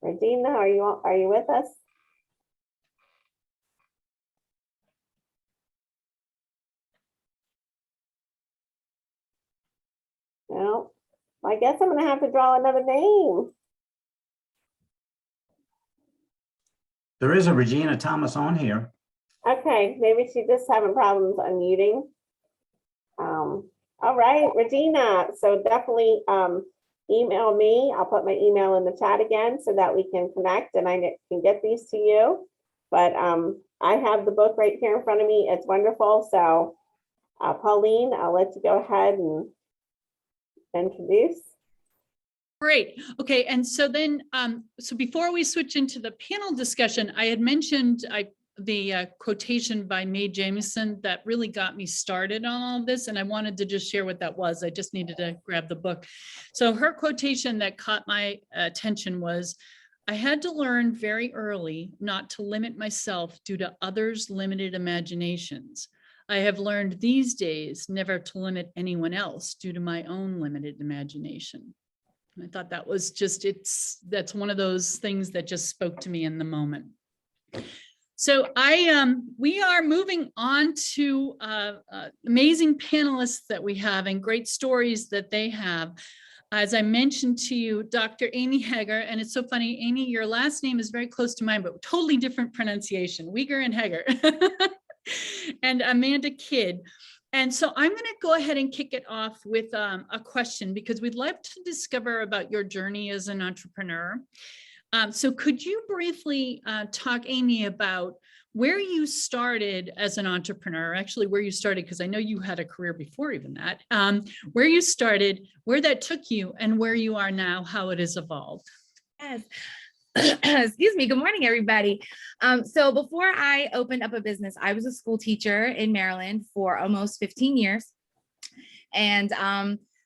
Regina, are you with us? No. Well, I guess I'm going to have to draw another name. There is a Regina Thomas on here. Okay, maybe she's just having problems unmuting. All right, Regina. So definitely email me. I'll put my email in the chat again so that we can connect and I can get these to you. But I have the book right here in front of me. It's wonderful. So Pauline, I'll let you go ahead and introduce. Great. Okay. And so then, so before we switch into the panel discussion, I had mentioned the quotation by Mae Jemison that really got me started on all of this. And I wanted to just share what that was. I just needed to grab the book. So her quotation that caught my attention was, I had to learn very early not to limit myself due to others' limited imaginations. I have learned these days never to limit anyone else due to my own limited imagination. And I thought that was just, that's one of those things that just spoke to me in the moment. So we are moving on to amazing panelists that we have and great stories that they have. As I mentioned to you, Dr. Amy Hager, and it's so funny, Amy, your last name is very close to mine, but totally different pronunciation, Uyghur and Hager, and Amanda Kidd. And so I'm going to go ahead and kick it off with a question, because we'd love to discover about your journey as an entrepreneur. So could you briefly talk, Amy, about where you started as an entrepreneur, actually where you started, because I know you had a career before even that, where you started, where that took you, and where you are now, how it has evolved. Yes. Excuse me. Good morning, everybody. So before I opened up a business, I was a school teacher in Maryland for almost 15 years, and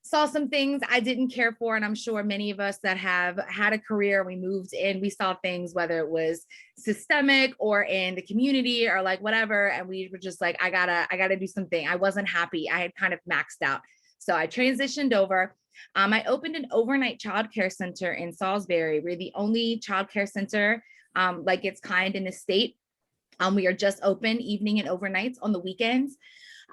saw some things I didn't care for. And I'm sure many of us that have had a career, we moved in, we saw things, whether it was systemic or in the community or like whatever. And we were just like, I gotta do something. I wasn't happy. I had kind of maxed out. So I transitioned over. I opened an overnight childcare center in Salisbury. We're the only childcare center like its kind in the state. We are just open evening and overnights on the weekends.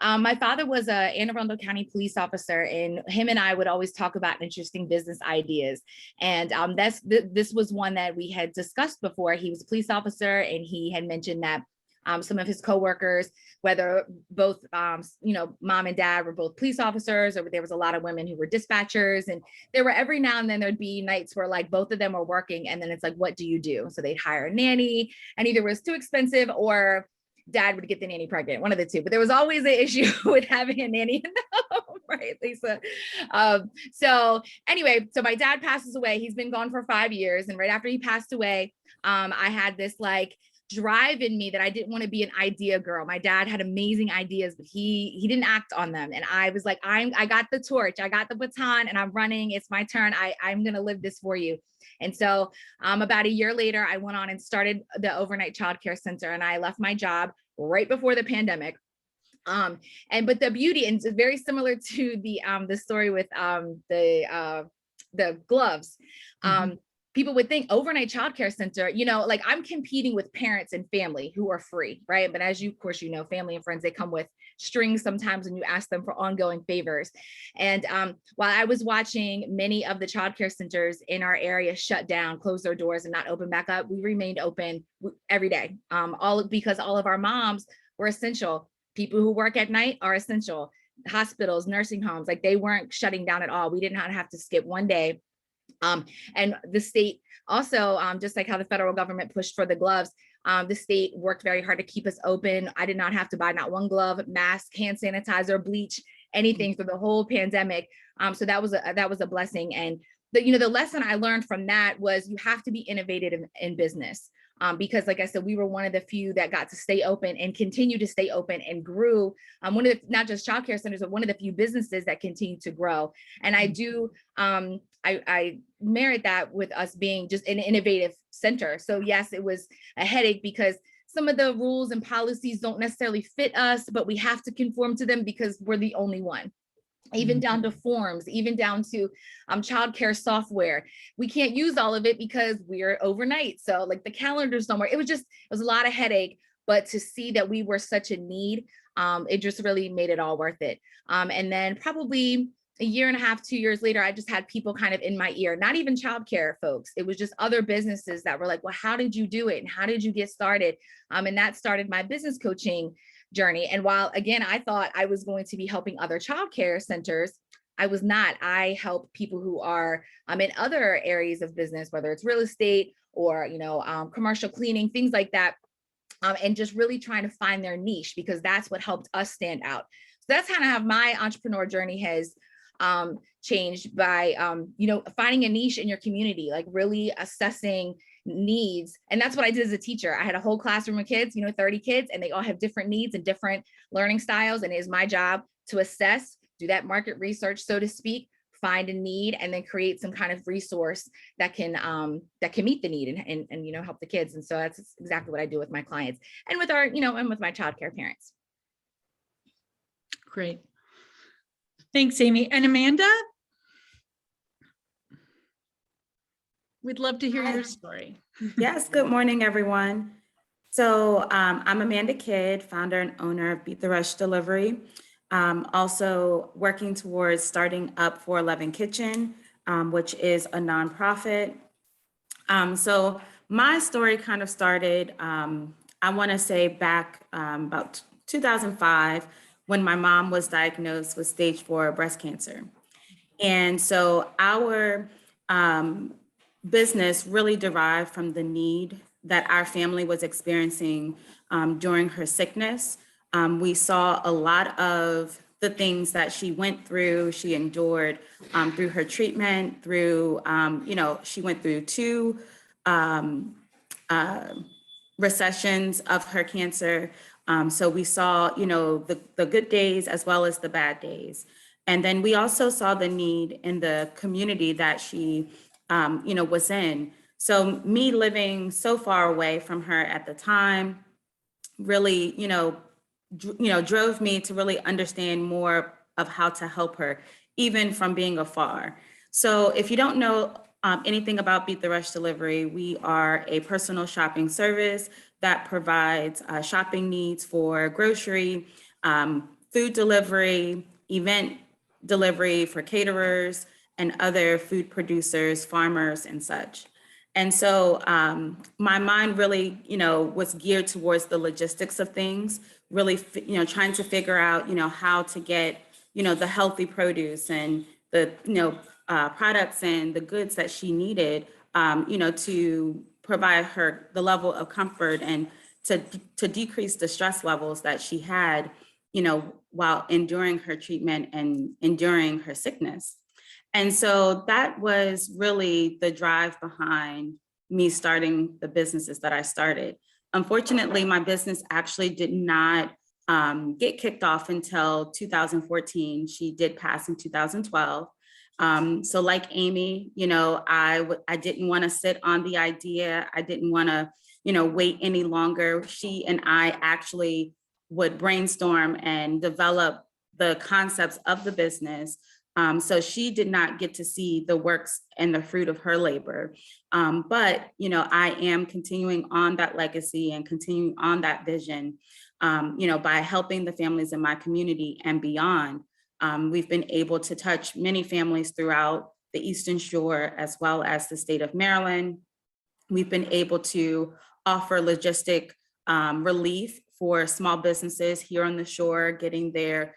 My father was a Anne Arundel County police officer, and him and I would always talk about interesting business ideas. And this was one that we had discussed before. He was a police officer, and he had mentioned that some of his coworkers, whether both, mom and dad were both police officers, or there was a lot of women who were dispatchers, and there were every now and then there'd be nights where like both of them were working, and then it's like, what do you do? So they'd hire a nanny, and either it was too expensive or dad would get the nanny pregnant, one of the two. But there was always an issue with having a nanny in the home, right, Lisa? So anyway, so my dad passes away. He's been gone for 5 years. And right after he passed away, I had this like drive in me that I didn't want to be an idea girl. My dad had amazing ideas, but he didn't act on them. And I was like, I got the torch, I got the baton, and I'm running. It's my turn. I'm going to live this for you. And so about a year later, I went on and started the overnight childcare center, and I left my job right before the pandemic. But the beauty, and it's very similar to the story with the gloves. People would think overnight childcare center, like I'm competing with parents and family who are free, right? But as you, of course, family and friends, they come with strings sometimes when you ask them for ongoing favors. And while I was watching many of the childcare centers in our area shut down, close their doors, and not open back up, we remained open every day, because all of our moms were essential. People who work at night are essential. Hospitals, nursing homes, like they weren't shutting down at all. We did not have to skip one day. And the state also, just like how the federal government pushed for the gloves, the state worked very hard to keep us open. I did not have to buy not one glove, mask, hand sanitizer, bleach, anything for the whole pandemic. So that was a blessing. And the lesson I learned from that was you have to be innovative in business. Because like I said, we were one of the few that got to stay open and continue to stay open and grew. One of the, not just childcare centers, but one of the few businesses that continue to grow. And I do, I merit that with us being just an innovative center. So yes, it was a headache because some of the rules and policies don't necessarily fit us, but we have to conform to them because we're the only one. Even down to forms, even down to childcare software. We can't use all of it because we're overnight. So like the calendars don't work. It was a lot of headache, but to see that we were such a need, it just really made it all worth it. And then probably a year and a half, 2 years later, I just had people kind of in my ear, not even childcare folks. It was just other businesses that were like, well, how did you do it? And how did you get started? And that started my business coaching journey. And while again, I thought I was going to be helping other childcare centers, I was not. I help people who are in other areas of business, whether it's real estate or commercial cleaning, things like that, and just really trying to find their niche because that's what helped us stand out. So that's kind of how my entrepreneur journey has changed by finding a niche in your community, like really assessing needs. And that's what I did as a teacher. I had a whole classroom of kids, 30 kids, and they all have different needs and different learning styles. And it is my job to assess, do that market research, so to speak, find a need, and then create some kind of resource that can meet the need and help the kids. And so that's exactly what I do with my clients and with our, and with my childcare parents. Great. Thanks, Amy. And Amanda? We'd love to hear your story. Yes, good morning, everyone. So I'm Amanda Kidd, founder and owner of Beat the Rush Delivery. Also working towards starting up 411 Kitchen, which is a nonprofit. So my story kind of started, I want to say back about 2005, when my mom was diagnosed with stage 4 breast cancer. And so our business really derived from the need that our family was experiencing during her sickness. We saw a lot of the things that she went through, she endured through her treatment, through, she went through 2 recessions of her cancer. So we saw, the good days as well as the bad days. And then we also saw the need in the community that she, was in. So me living so far away from her at the time really, drove me to really understand more of how to help her, even from being afar. So if you don't know anything about Beat the Rush Delivery, we are a personal shopping service that provides shopping needs for grocery, food delivery, event delivery for caterers and other food producers, farmers and such. And so my mind really, was geared towards the logistics of things, really, trying to figure out, how to get, the healthy produce and the, products and the goods that she needed, to provide her the level of comfort and to decrease the stress levels that she had, while enduring her treatment and enduring her sickness. And so that was really the drive behind me starting the businesses that I started. Unfortunately, my business actually did not get kicked off until 2014. She did pass in 2012. So like Amy, I didn't want to sit on the idea. I didn't want to, wait any longer. She and I actually would brainstorm and develop the concepts of the business. So she did not get to see the works and the fruit of her labor. But, I am continuing on that legacy and continuing on that vision, by helping the families in my community and beyond. We've been able to touch many families throughout the Eastern Shore, as well as the state of Maryland. We've been able to offer logistic relief for small businesses here on the shore, getting their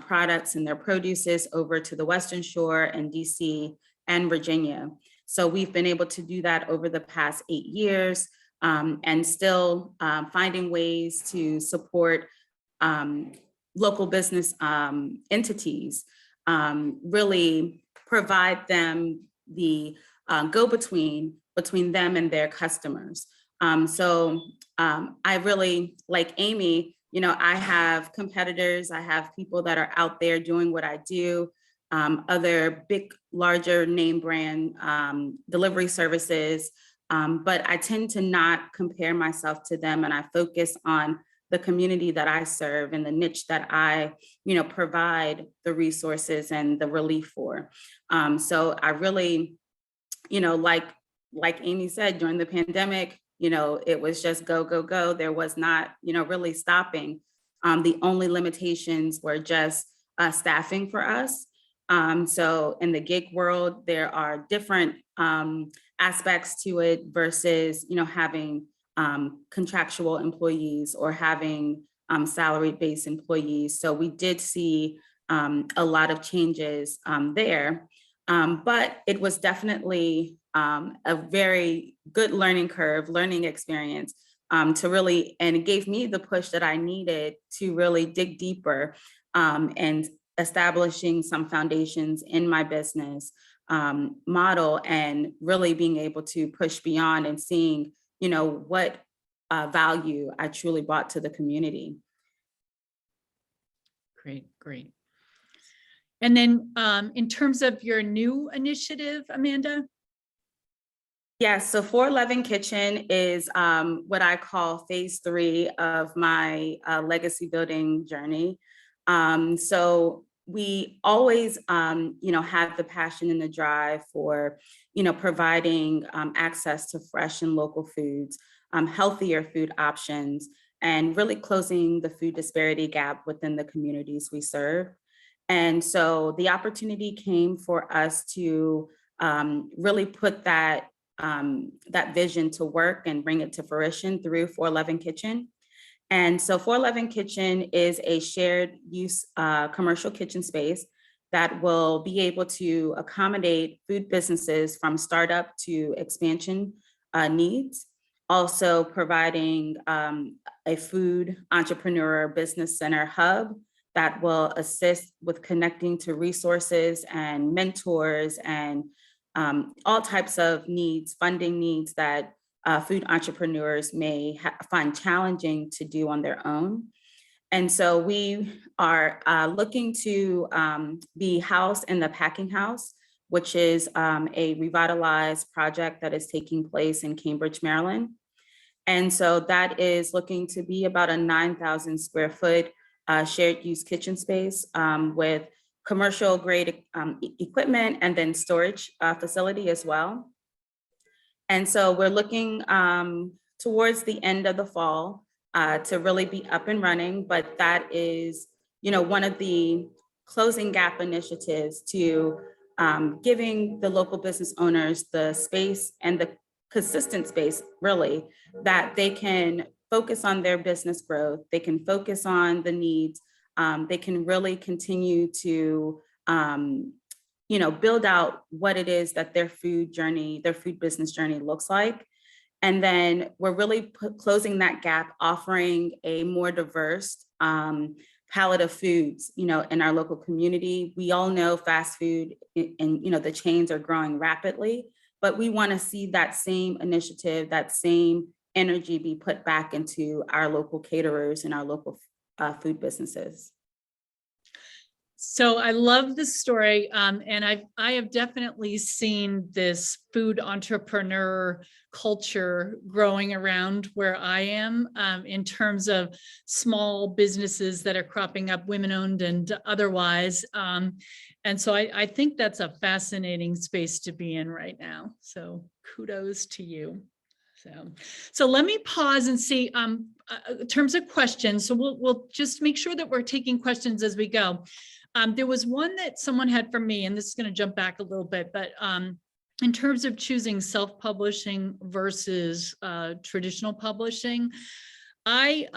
products and their produces over to the Western Shore and DC and Virginia. So we've been able to do that over the past 8 years and still finding ways to support local business entities, really provide them the go-between between them and their customers. So I really, like Amy, I have competitors, I have people that are out there doing what I do, other big, larger name brand delivery services, but I tend to not compare myself to them, and I focus on the community that I serve and the niche that I, provide the resources and the relief for. So I really, like Amy said, during the pandemic, it was just go, go, go. There was not, really stopping. The only limitations were just staffing for us. So in the gig world, there are different aspects to it versus, having contractual employees or having salary-based employees. So we did see a lot of changes there, but it was definitely a very good learning experience to really, and it gave me the push that I needed to really dig deeper and establishing some foundations in my business model and really being able to push beyond and seeing, what value I truly brought to the community. Great, great. And then in terms of your new initiative, Amanda? Yes, so 411 Kitchen is what I call phase 3 of my legacy building journey. So we always, have the passion and the drive for, providing access to fresh and local foods, healthier food options, and really closing the food disparity gap within the communities we serve. And so the opportunity came for us to really put that vision to work and bring it to fruition through 411 Kitchen. And so 411 Kitchen is a shared use commercial kitchen space that will be able to accommodate food businesses from startup to expansion needs. Also providing a food entrepreneur business center hub that will assist with connecting to resources and mentors and all types of needs, funding needs that food entrepreneurs may find challenging to do on their own. And so we are looking to be housed in the Packing House, which is a revitalized project that is taking place in Cambridge, Maryland. And so that is looking to be about a 9,000 square foot shared use kitchen space with commercial grade equipment and then storage facility as well. And so we're looking towards the end of the fall to really be up and running, but that is, one of the closing gap initiatives to giving the local business owners the space and the consistent space, really, that they can focus on their business growth, they can focus on the needs, they can really continue to build out what it is that their food journey, their food business journey looks like. And then we're really closing that gap, offering a more diverse palette of foods, in our local community. We all know fast food and, the chains are growing rapidly, but we want to see that same initiative, that same energy be put back into our local caterers and our local food businesses. So I love this story, and I have definitely seen this food entrepreneur culture growing around where I am in terms of small businesses that are cropping up, women-owned and otherwise. And so I think that's a fascinating space to be in right now. So kudos to you. So let me pause and see in terms of questions. So we'll just make sure that we're taking questions as we go. There was one that someone had for me, and this is going to jump back a little bit, but in terms of choosing self-publishing versus traditional publishing, I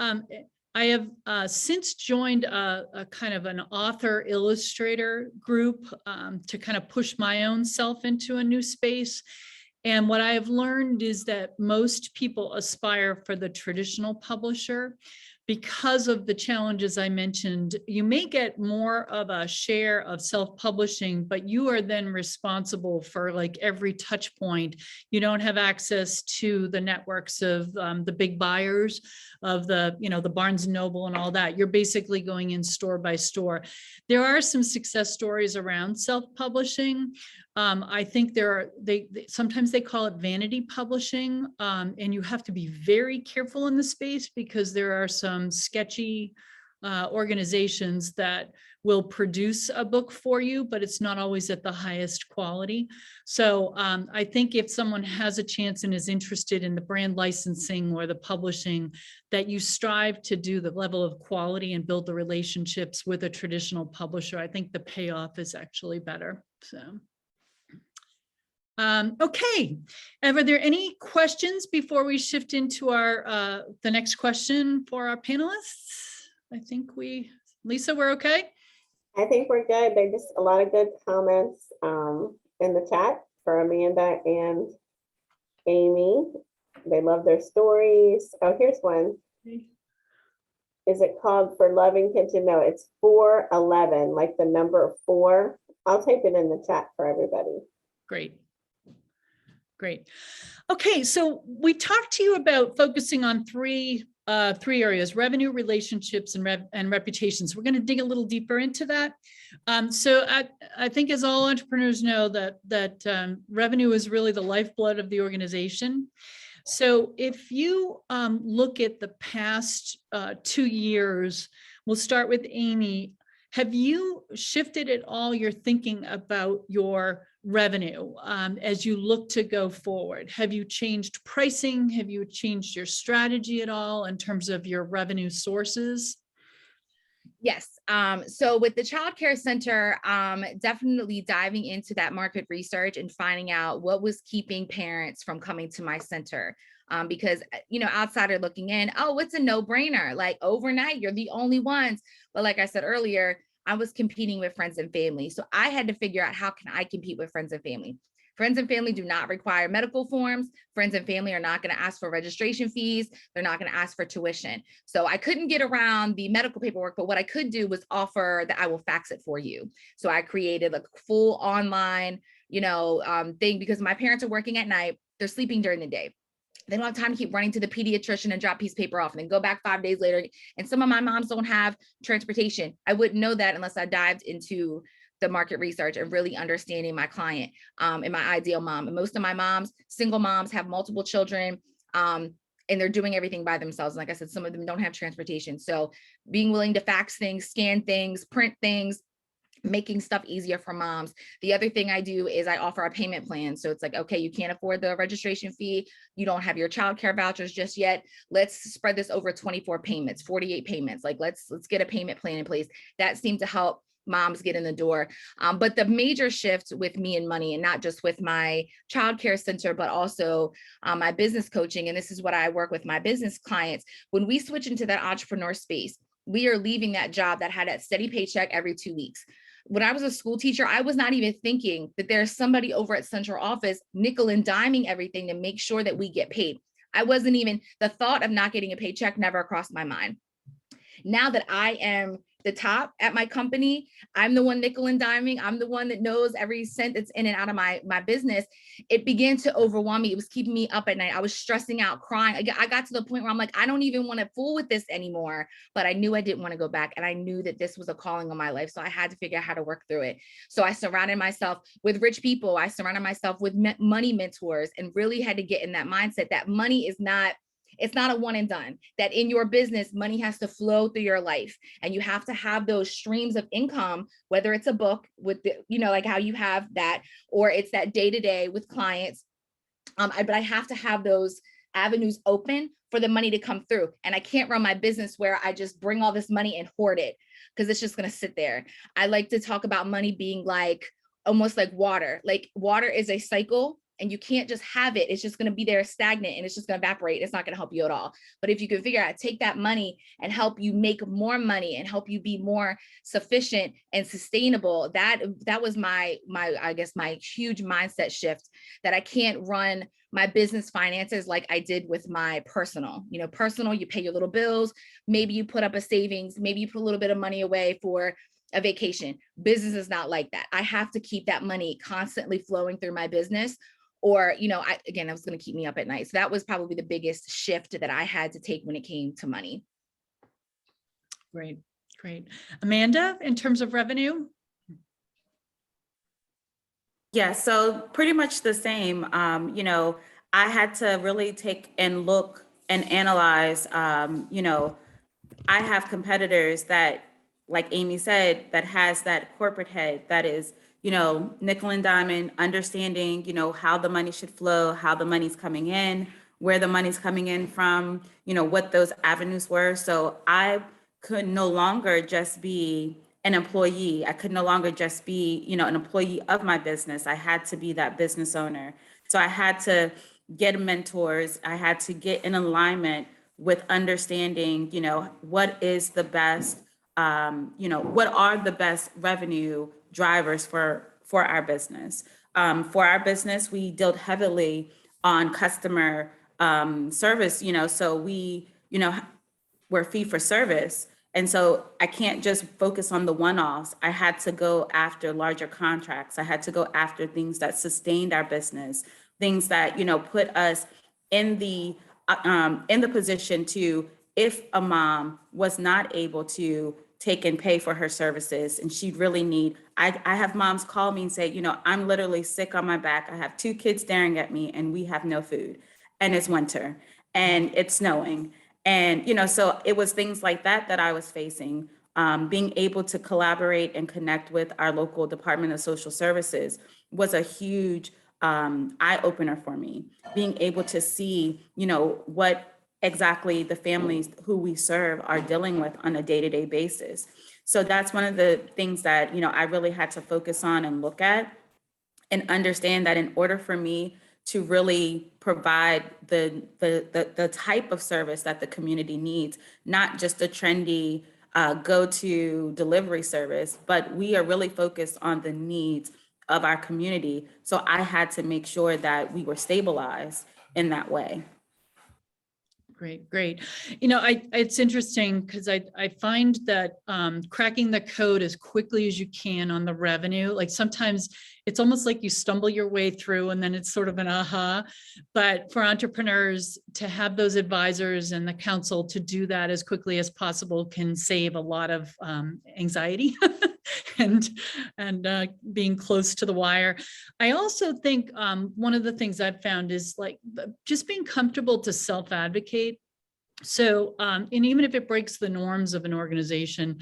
have since joined a kind of an author illustrator group to kind of push my own self into a new space. And what I have learned is that most people aspire for the traditional publisher. Because of the challenges I mentioned, you may get more of a share of self-publishing, but you are then responsible for like every touch point. You don't have access to the networks of the big buyers of the Barnes and Noble and all that. You're basically going in store by store. There are some success stories around self-publishing. I think sometimes they call it vanity publishing, and you have to be very careful in the space because there are some sketchy organizations that will produce a book for you, but it's not always at the highest quality. So I think if someone has a chance and is interested in the brand licensing or the publishing, that you strive to do the level of quality and build the relationships with a traditional publisher, I think the payoff is actually better. So. Okay, are there any questions before we shift into our the next question for our panelists? I think Lisa, we're okay? I think we're good. There's just a lot of good comments in the chat for Amanda and Amy. They love their stories. Oh, here's one. Is it called For Loving Kitchen? No, it's 411, like the number 4. I'll type it in the chat for everybody. Great. Great. Okay, so we talked to you about focusing on three areas: revenue, relationships, and reputations. We're going to dig a little deeper into that. So I think, as all entrepreneurs know, that revenue is really the lifeblood of the organization. So if you look at the past 2 years, we'll start with Amy. Have you shifted at all your thinking about your revenue as you look to go forward? Have you changed pricing? Have you changed your strategy at all in terms of your revenue sources? Yes. So with the Child Care Center, definitely diving into that market research and finding out what was keeping parents from coming to my center. Because, outsider looking in, oh, it's a no-brainer. Like overnight, you're the only ones. But like I said earlier, I was competing with friends and family. So I had to figure out, how can I compete with friends and family? Friends and family do not require medical forms. Friends and family are not going to ask for registration fees. They're not going to ask for tuition. So I couldn't get around the medical paperwork, but what I could do was offer that I will fax it for you. So I created a full online, thing, because my parents are working at night. They're sleeping during the day. They don't have time to keep running to the pediatrician and drop piece of paper off and then go back 5 days later. And some of my moms don't have transportation. I wouldn't know that unless I dived into the market research and really understanding my client and my ideal mom. And most of my moms, single moms, have multiple children, and they're doing everything by themselves. And like I said, some of them don't have transportation. So being willing to fax things, scan things, print things, making stuff easier for moms. The other thing I do is I offer a payment plan. So it's like, okay, you can't afford the registration fee. You don't have your childcare vouchers just yet. Let's spread this over 24 payments, 48 payments. Like let's get a payment plan in place. That seemed to help moms get in the door. But the major shift with me and money, and not just with my childcare center, but also my business coaching. And this is what I work with my business clients. When we switch into that entrepreneur space, we are leaving that job that had a steady paycheck every 2 weeks. When I was a school teacher, I was not even thinking that there's somebody over at central office nickel and diming everything to make sure that we get paid. I wasn't even, the thought of not getting a paycheck never crossed my mind. Now that I am the top at my company, I'm the one nickel and diming, I'm the one that knows every cent that's in and out of my business. It began to overwhelm me. It was keeping me up at night. I was stressing out, crying. I got to the point where I'm like, I don't even want to fool with this anymore. But I knew I didn't want to go back. And I knew that this was a calling on my life. So I had to figure out how to work through it. So I surrounded myself with rich people. I surrounded myself with money mentors, and really had to get in that mindset that money is not, it's not a one and done, that in your business, money has to flow through your life, and you have to have those streams of income, whether it's a book with the, like how you have that, or it's that day-to-day with clients. But I have to have those avenues open for the money to come through. And I can't run my business where I just bring all this money and hoard it, because it's just going to sit there. I like to talk about money being like, almost like water. Like water is a cycle, and you can't just have it. It's just going to be there stagnant, and it's just going to evaporate. It's not going to help you at all. But if you can figure out, take that money and help you make more money and help you be more sufficient and sustainable, that was my I guess my huge mindset shift, that I can't run my business finances like I did with my personal. Personal, you pay your little bills, maybe you put up a savings, maybe you put a little bit of money away for a vacation. Business is not like that. I have to keep that money constantly flowing through my business, or, it was going to keep me up at night. So that was probably the biggest shift that I had to take when it came to money. Great, great. Amanda, in terms of revenue? Yeah, so pretty much the same. I had to really take and look and analyze, I have competitors that, like Amy said, that has that corporate head that is, nickel and diamond, understanding, how the money should flow, how the money's coming in, where the money's coming in from, what those avenues were. So I could no longer just be an employee. I could no longer just be, an employee of my business. I had to be that business owner. So I had to get mentors. I had to get in alignment with understanding, what is the best, what are the best revenue drivers for our business. For our business, we dealt heavily on customer service, so we, we're fee for service. And so I can't just focus on the one-offs. I had to go after larger contracts. I had to go after things that sustained our business, things that, put us in the position to, if a mom was not able to take and pay for her services and she'd really need, I have moms call me and say, I'm literally sick on my back. I have 2 kids staring at me and we have no food, and it's winter and it's snowing. And, so it was things like that I was facing. Being able to collaborate and connect with our local Department of Social Services was a huge eye opener for me. Being able to see, what exactly the families who we serve are dealing with on a day-to-day basis. So that's one of the things that, I really had to focus on and look at, and understand that in order for me to really provide the type of service that the community needs, not just a trendy go-to delivery service, but we are really focused on the needs of our community. So I had to make sure that we were stabilized in that way. Great, great. You know, it's interesting because I find that cracking the code as quickly as you can on the revenue, like sometimes it's almost like you stumble your way through and then it's sort of an aha. But for entrepreneurs to have those advisors and the counsel to do that as quickly as possible can save a lot of anxiety and being close to the wire. I also think one of the things I've found is like just being comfortable to self-advocate. So, and even if it breaks the norms of an organization,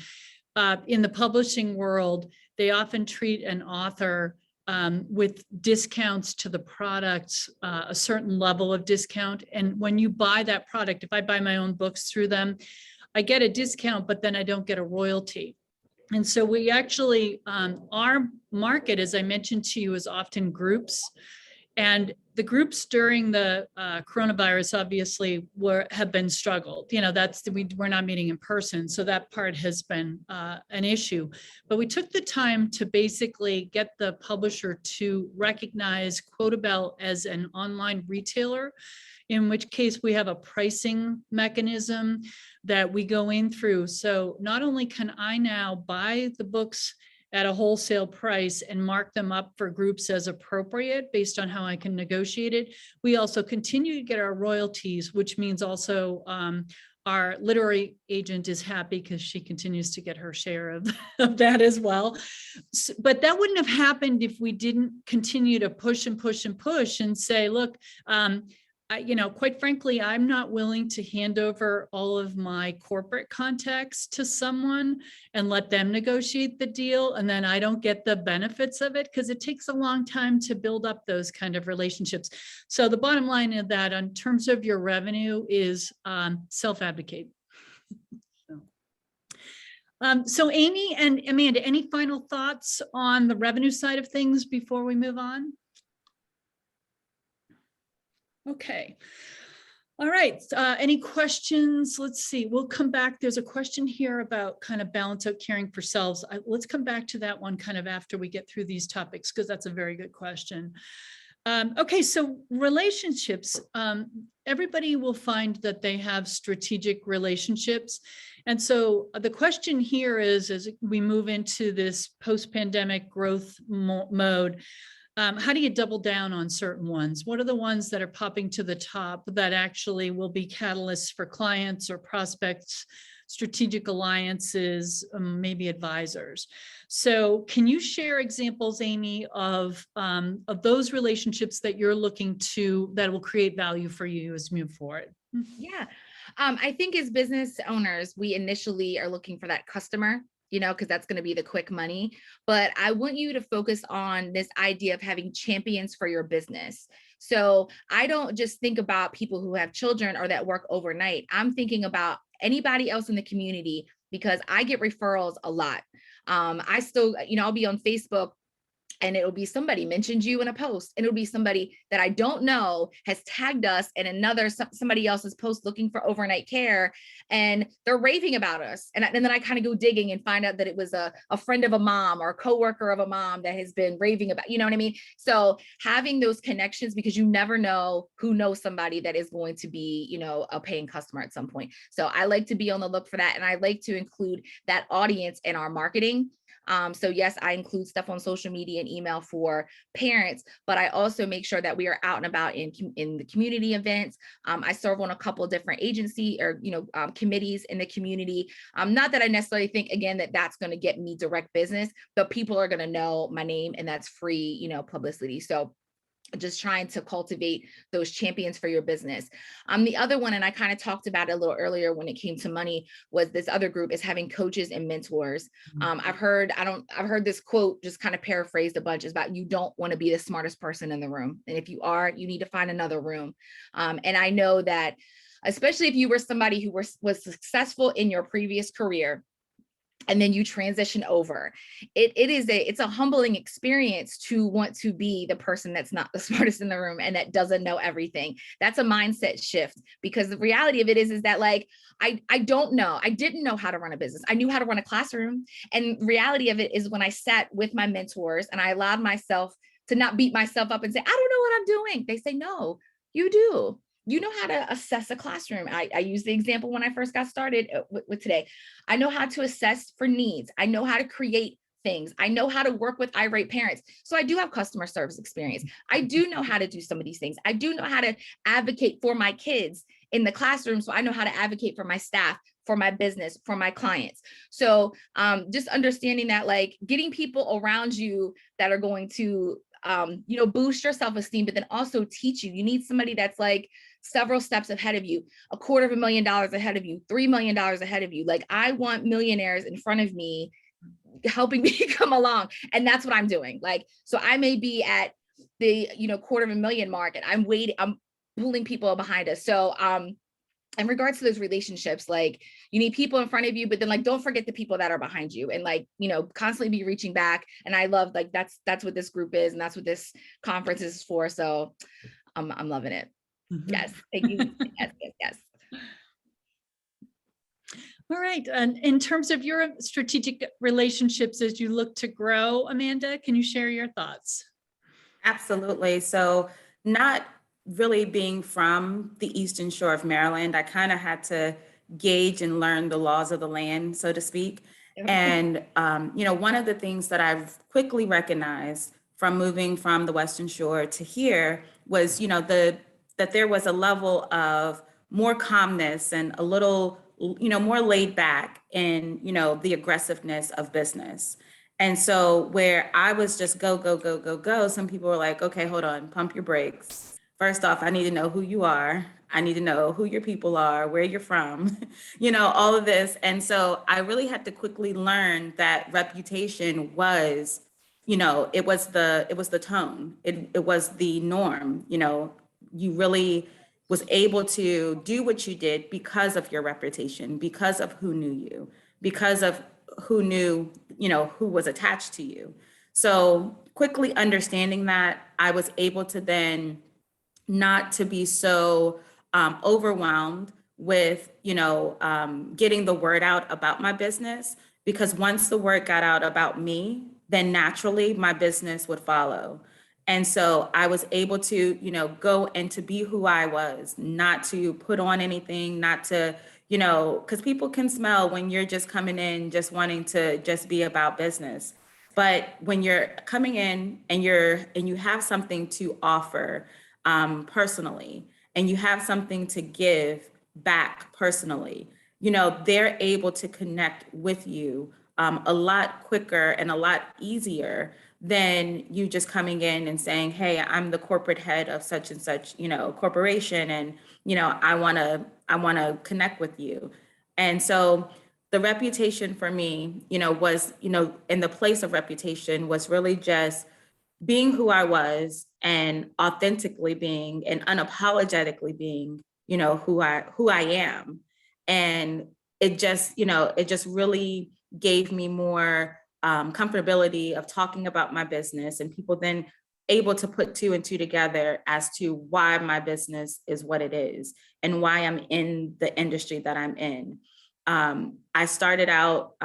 in the publishing world, they often treat an author with discounts to the products, a certain level of discount. And when you buy that product, if I buy my own books through them, I get a discount, but then I don't get a royalty. And so we actually, our market, as I mentioned to you, is often groups. And the groups during the coronavirus obviously have been struggled. You know, we're not meeting in person. So that part has been an issue. But we took the time to basically get the publisher to recognize Quotabelle as an online retailer, in which case we have a pricing mechanism that we go in through. So not only can I now buy the books at a wholesale price and mark them up for groups as appropriate based on how I can negotiate it, we also continue to get our royalties, which means also our literary agent is happy because she continues to get her share of that as well. But that wouldn't have happened if we didn't continue to push and push and push and say, look, you know, quite frankly, I'm not willing to hand over all of my corporate contacts to someone and let them negotiate the deal. And then I don't get the benefits of it because it takes a long time to build up those kind of relationships. So the bottom line of that in terms of your revenue is self-advocate. So Amy and Amanda, any final thoughts on the revenue side of things before we move on? Okay. All right. Any questions? Let's see. We'll come back. There's a question here about kind of balance out caring for selves. Let's come back to that one kind of after we get through these topics, because that's a very good question. Okay, so relationships. Everybody will find that they have strategic relationships. And so the question here is, as we move into this post-pandemic growth mode, how do you double down on certain ones? What are the ones that are popping to the top that actually will be catalysts for clients or prospects, strategic alliances, maybe advisors? So can you share examples, Amy, of those relationships that you're looking to, that will create value for you as you move forward? Yeah. I think as business owners, we initially are looking for that customer, you know, because that's going to be the quick money. But I want you to focus on this idea of having champions for your business. So I don't just think about people who have children or that work overnight. I'm thinking about anybody else in the community, because I get referrals a lot. I still, you know, I'll be on Facebook and it'll be somebody mentioned you in a post, and it'll be somebody that I don't know has tagged us in somebody else's post looking for overnight care, and they're raving about us. And then I kind of go digging and find out that it was a friend of a mom or a coworker of a mom that has been raving about, you know what I mean? So having those connections, because you never know who knows somebody that is going to be, you know, a paying customer at some point. So I like to be on the look for that. And I like to include that audience in our marketing. So yes, I include stuff on social media and email for parents, but I also make sure that we are out and about in the community events. I serve on a couple of different agency or, you know, committees in the community. Not that I necessarily think, again, that that's going to get me direct business, but people are going to know my name, and that's free, you know, publicity. So just trying to cultivate those champions for your business. The other one, and I kind of talked about it a little earlier when it came to money, was this other group is having coaches and mentors. I've heard this quote just kind of paraphrased a bunch, is about, you don't want to be the smartest person in the room. And if you are, you need to find another room. And I know that, especially if you were somebody who was successful in your previous career, and then you transition over. It's a humbling experience to want to be the person that's not the smartest in the room and that doesn't know everything. That's a mindset shift, because the reality of it is that like, I didn't know how to run a business. I knew how to run a classroom. And reality of it is when I sat with my mentors and I allowed myself to not beat myself up and say, I don't know what I'm doing. They say, no, you do. You know how to assess a classroom. I use the example when I first got started with today. I know how to assess for needs. I know how to create things. I know how to work with irate parents. So I do have customer service experience. I do know how to do some of these things. I do know how to advocate for my kids in the classroom. So I know how to advocate for my staff, for my business, for my clients. So just understanding that, like, getting people around you that are going to boost your self-esteem, but then also teach you. You need somebody that's like several steps ahead of you, $250,000 ahead of you, $3 million ahead of you. Like, I want millionaires in front of me helping me come along. And that's what I'm doing. Like, so I may be at the, $250,000 mark, and I'm pulling people behind us. So, in regards to those relationships, like, you need people in front of you, but then, like, don't forget the people that are behind you, and, like, constantly be reaching back. And I love, like, that's what this group is, and that's what this conference is for. So I'm loving it. Yes. Thank you. Yes. All right. And in terms of your strategic relationships as you look to grow, Amanda, can you share your thoughts? Absolutely. So, not really being from the Eastern Shore of Maryland, I kind of had to gauge and learn the laws of the land, so to speak. And, one of the things that I've quickly recognized from moving from the Western Shore to here was, that there was a level of more calmness and a little, more laid back in, the aggressiveness of business. And so where I was just go, go, go, go, go, some people were like, okay, hold on, pump your brakes. First off, I need to know who you are. I need to know who your people are, where you're from, all of this. And so I really had to quickly learn that reputation was, it was the tone. It was the norm. You really was able to do what you did because of your reputation, because of who knew you, because of who knew, who was attached to you. So quickly understanding that, I was able to then not to be so overwhelmed with, getting the word out about my business, because once the word got out about me, then naturally my business would follow. And so I was able to, go and to be who I was, not to put on anything, not to, because people can smell when you're just coming in, just wanting to just be about business. But when you're coming in and you have something to offer personally, and you have something to give back personally, they're able to connect with you a lot quicker and a lot easier than you just coming in and saying, hey, I'm the corporate head of such and such, corporation, and, I want to connect with you. And so the reputation for me, was, in the place of reputation was really just being who I was, and authentically being and unapologetically being, who I am. And it just really gave me more comfortability of talking about my business, and people then able to put two and two together as to why my business is what it is and why I'm in the industry that I'm in. I started out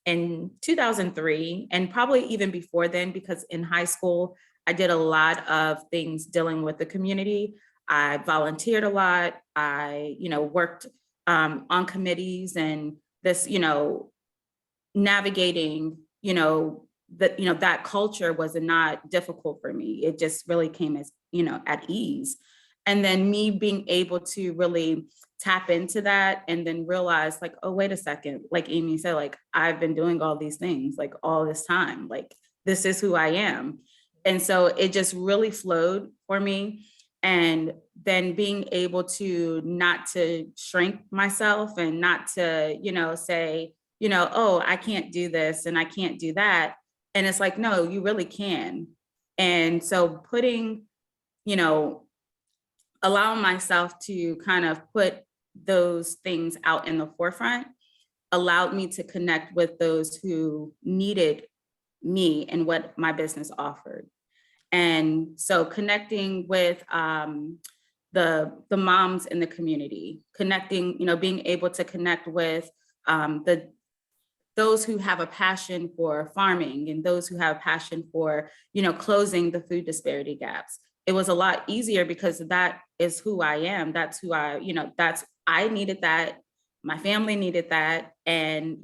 in 2003, and probably even before then, because in high school, I did a lot of things dealing with the community. I volunteered a lot. I, worked on committees, and this, navigating, that culture was not difficult for me. It just really came as, at ease. And then me being able to really tap into that, and then realize, like, oh, wait a second, like Amy said, like, I've been doing all these things, like, all this time, like, this is who I am. And so it just really flowed for me. And then being able to not to shrink myself, and not to, say, oh, I can't do this and I can't do that. And it's like, no, you really can. And so putting, allowing myself to kind of put those things out in the forefront allowed me to connect with those who needed me and what my business offered. And so connecting with the moms in the community, connecting, being able to connect with those who have a passion for farming and those who have a passion for, closing the food disparity gaps. It was a lot easier because that is who I am. That's who I needed that. My family needed that. And,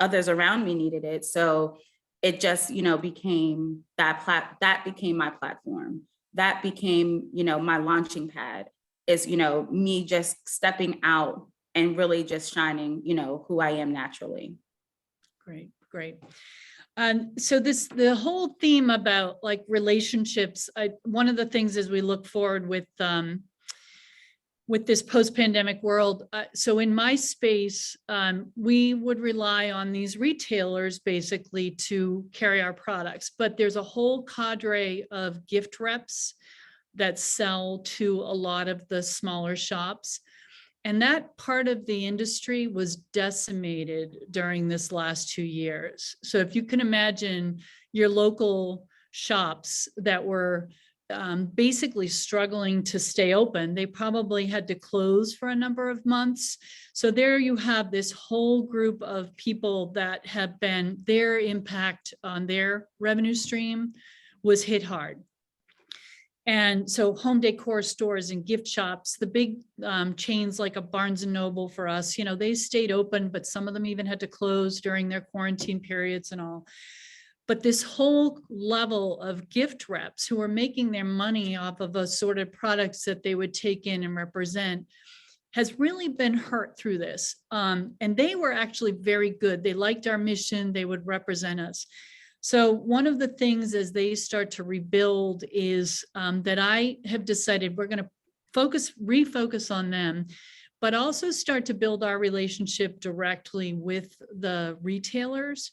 others around me needed it. So it just, became that became my platform. That became, my launching pad is, me just stepping out and really just shining, who I am naturally. Great, great. So the whole theme about like relationships, one of the things as we look forward with this post-pandemic world, so in my space, we would rely on these retailers basically to carry our products, but there's a whole cadre of gift reps that sell to a lot of the smaller shops. And that part of the industry was decimated during this last 2 years. So if you can imagine your local shops that were basically struggling to stay open, they probably had to close for a number of months. So there you have this whole group of people that have been, their impact on their revenue stream was hit hard. And so home decor stores and gift shops, the big chains like a Barnes and Noble for us, they stayed open, but some of them even had to close during their quarantine periods and all. But this whole level of gift reps who are making their money off of assorted products that they would take in and represent has really been hurt through this. And they were actually very good. They liked our mission. They would represent us. So one of the things as they start to rebuild is that I have decided we're going to refocus on them, but also start to build our relationship directly with the retailers.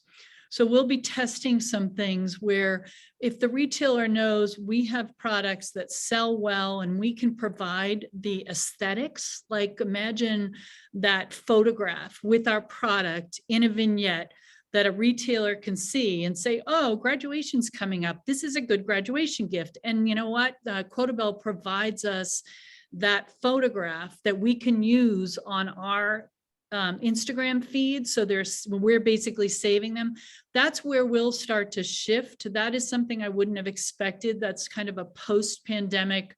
So we'll be testing some things where if the retailer knows we have products that sell well and we can provide the aesthetics, like imagine that photograph with our product in a vignette that a retailer can see and say, oh, graduation's coming up. This is a good graduation gift. And you know what? Quotabelle provides us that photograph that we can use on our Instagram feed. So we're basically saving them. That's where we'll start to shift. That is something I wouldn't have expected. That's kind of a post-pandemic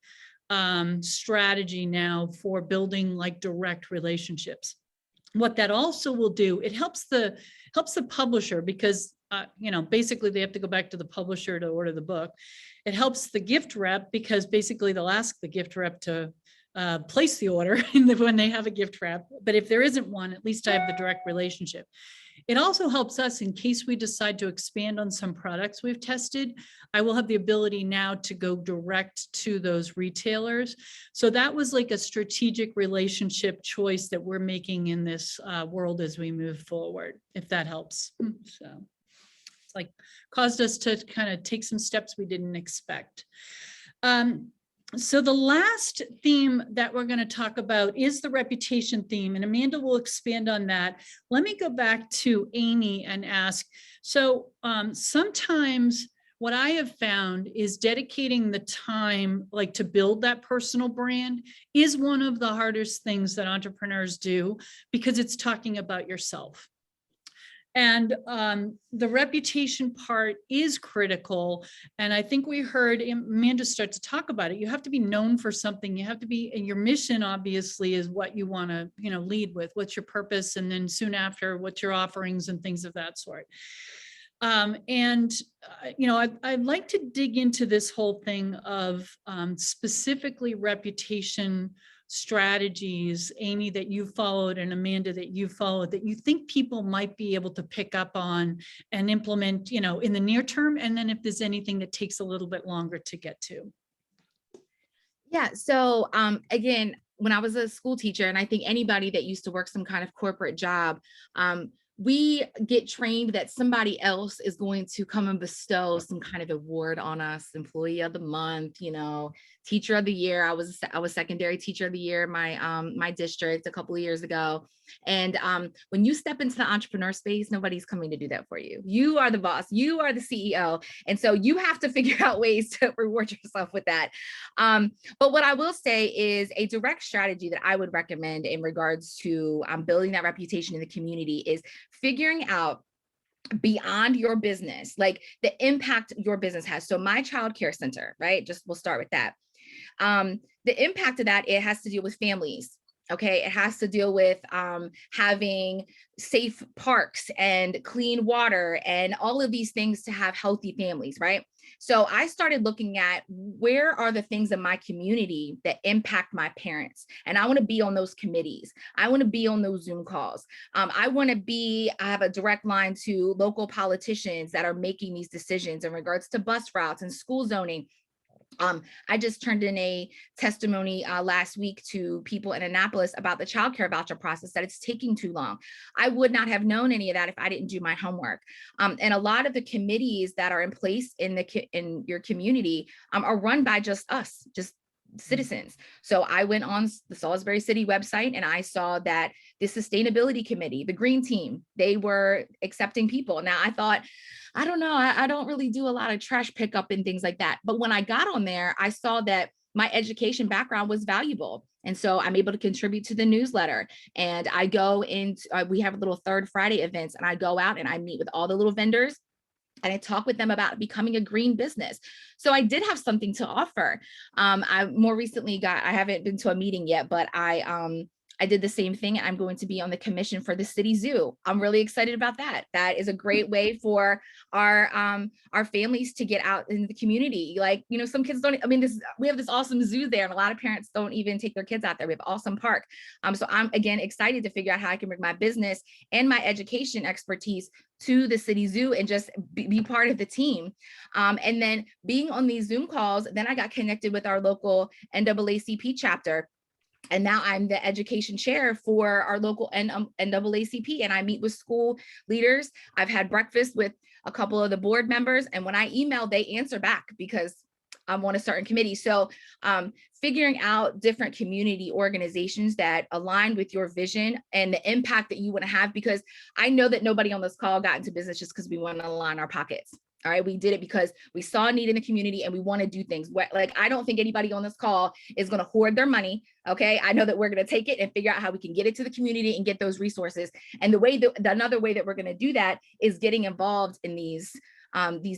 strategy now for building like direct relationships. What that also will do, it helps the publisher because, basically they have to go back to the publisher to order the book. It helps the gift rep because basically they'll ask the gift rep to place the order when they have a gift wrap. But if there isn't one, at least I have the direct relationship. It also helps us in case we decide to expand on some products we've tested. I will have the ability now to go direct to those retailers. So that was like a strategic relationship choice that we're making in this world as we move forward, if that helps. So it's like caused us to kind of take some steps we didn't expect. So the last theme that we're going to talk about is the reputation theme, and Amanda will expand on that. Let me go back to Amy and ask, so sometimes what I have found is dedicating the time like to build that personal brand is one of the hardest things that entrepreneurs do because it's talking about yourself. And the reputation part is critical. And I think we heard Amanda start to talk about it. You have to be known for something. You have to be, and your mission obviously is what you want to, lead with. What's your purpose? And then soon after, what's your offerings and things of that sort. I'd like to dig into this whole thing of specifically reputation strategies, Amy, that you followed, and Amanda, that you followed, that you think people might be able to pick up on and implement, in the near term, and then if there's anything that takes a little bit longer to get to. Yeah, so again, when I was a school teacher, and I think anybody that used to work some kind of corporate job, we get trained that somebody else is going to come and bestow some kind of award on us, employee of the month, you know, teacher of the year. I was secondary teacher of the year in my district a couple of years ago. And when you step into the entrepreneur space, nobody's coming to do that for you. You are the boss, you are the CEO. And so you have to figure out ways to reward yourself with that. But what I will say is a direct strategy that I would recommend in regards to building that reputation in the community is figuring out beyond your business, like the impact your business has. So my child care center, right? We'll start with that. The impact of that, it has to deal with families. Okay, it has to deal with having safe parks and clean water and all of these things to have healthy families, right? So I started looking at where are the things in my community that impact my parents. And I want to be on those committees. I want to be on those Zoom calls. I have a direct line to local politicians that are making these decisions in regards to bus routes and school zoning. I just turned in a testimony last week to people in Annapolis about the child care voucher process, that it's taking too long. I would not have known any of that if I didn't do my homework. And a lot of the committees that are in place in your community are run by just us, just citizens. So I went on the Salisbury City website and I saw that the sustainability committee, the green team, they were accepting people. Now I thought, I don't know, I don't really do a lot of trash pickup and things like that. But when I got on there, I saw that my education background was valuable. And so I'm able to contribute to the newsletter. And I go into, we have little Third Friday events, and I go out and I meet with all the little vendors and I talk with them about becoming a green business. So I did have something to offer. I more recently I haven't been to a meeting yet, but I did the same thing. I'm going to be on the commission for the city zoo. I'm really excited about that. That is a great way for our families to get out in the community. Like, you know, some kids don't, we have this awesome zoo there and a lot of parents don't even take their kids out there. We have an awesome park. So I'm again excited to figure out how I can bring my business and my education expertise to the city zoo and just be part of the team. And then being on these Zoom calls, then I got connected with our local NAACP chapter. And now I'm the education chair for our local NAACP, and I meet with school leaders. I've had breakfast with a couple of the board members, and when I email, they answer back because I'm on a certain committee. So figuring out different community organizations that align with your vision and the impact that you want to have, because I know that nobody on this call got into business just because we want to line our pockets. All right, we did it because we saw a need in the community and we want to do things. Like, I don't think anybody on this call is going to hoard their money. Okay, I know that we're going to take it and figure out how we can get it to the community and get those resources. And another way that we're going to do that is getting involved in these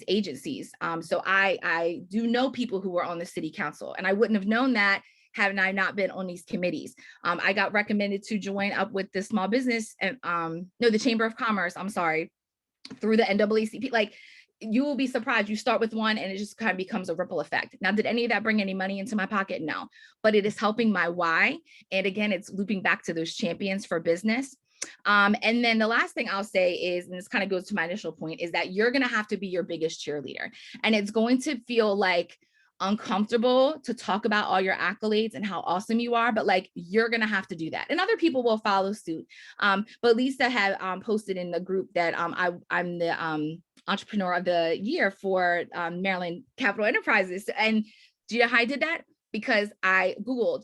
agencies. So I do know people who were on the city council, and I wouldn't have known that had I not been on these committees. I got recommended to join up with the small business and the Chamber of Commerce, through the NAACP. Like, you will be surprised. You start with one and it just kind of becomes a ripple effect. Now, did any of that bring any money into my pocket? No, but it is helping my why. And again, it's looping back to those champions for business. And then the last thing I'll say is, and this kind of goes to my initial point, is that you're going to have to be your biggest cheerleader. And it's going to feel like uncomfortable to talk about all your accolades and how awesome you are, but like, you're gonna have to do that, and other people will follow suit. But Lisa had posted in the group that I'm the entrepreneur of the year for Maryland Capital Enterprises. And do you know how I did that? Because I Googled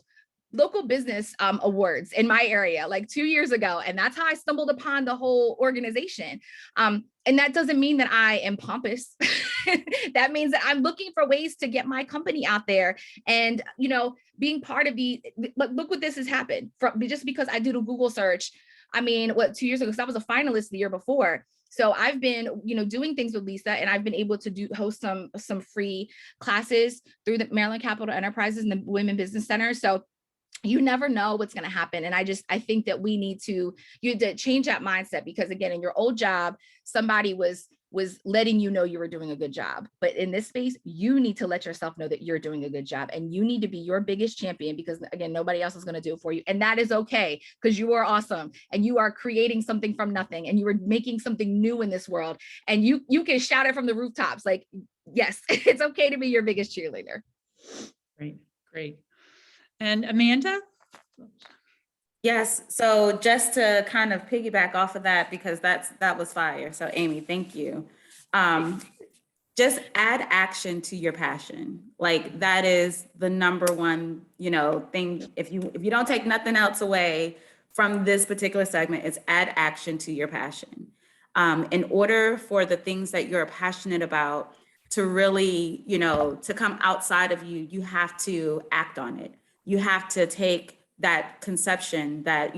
local business awards in my area like 2 years ago. And that's how I stumbled upon the whole organization. And that doesn't mean that I am pompous. That means that I'm looking for ways to get my company out there. And, you know, being part of look what this has happened just because I did a Google search. 2 years ago, because I was a finalist the year before. So I've been, doing things with Lisa, and I've been able to host some free classes through the Maryland Capital Enterprises and the Women Business Center. So you never know what's going to happen. And I think that you need to change that mindset, because again, in your old job, somebody was letting you know you were doing a good job. But in this space, you need to let yourself know that you're doing a good job, and you need to be your biggest champion, because again, nobody else is going to do it for you. And that is okay, because you are awesome and you are creating something from nothing, and you are making something new in this world, and you can shout it from the rooftops. Like, yes, it's okay to be your biggest cheerleader. Great. And Amanda? Yes, so just to kind of piggyback off of that, because that was fire. So Amy, thank you. Just add action to your passion. Like that is the number one, thing. If you don't take nothing else away from this particular segment, it's add action to your passion. In order for the things that you're passionate about to really, to come outside of you, you have to act on it. You have to take that conception, that,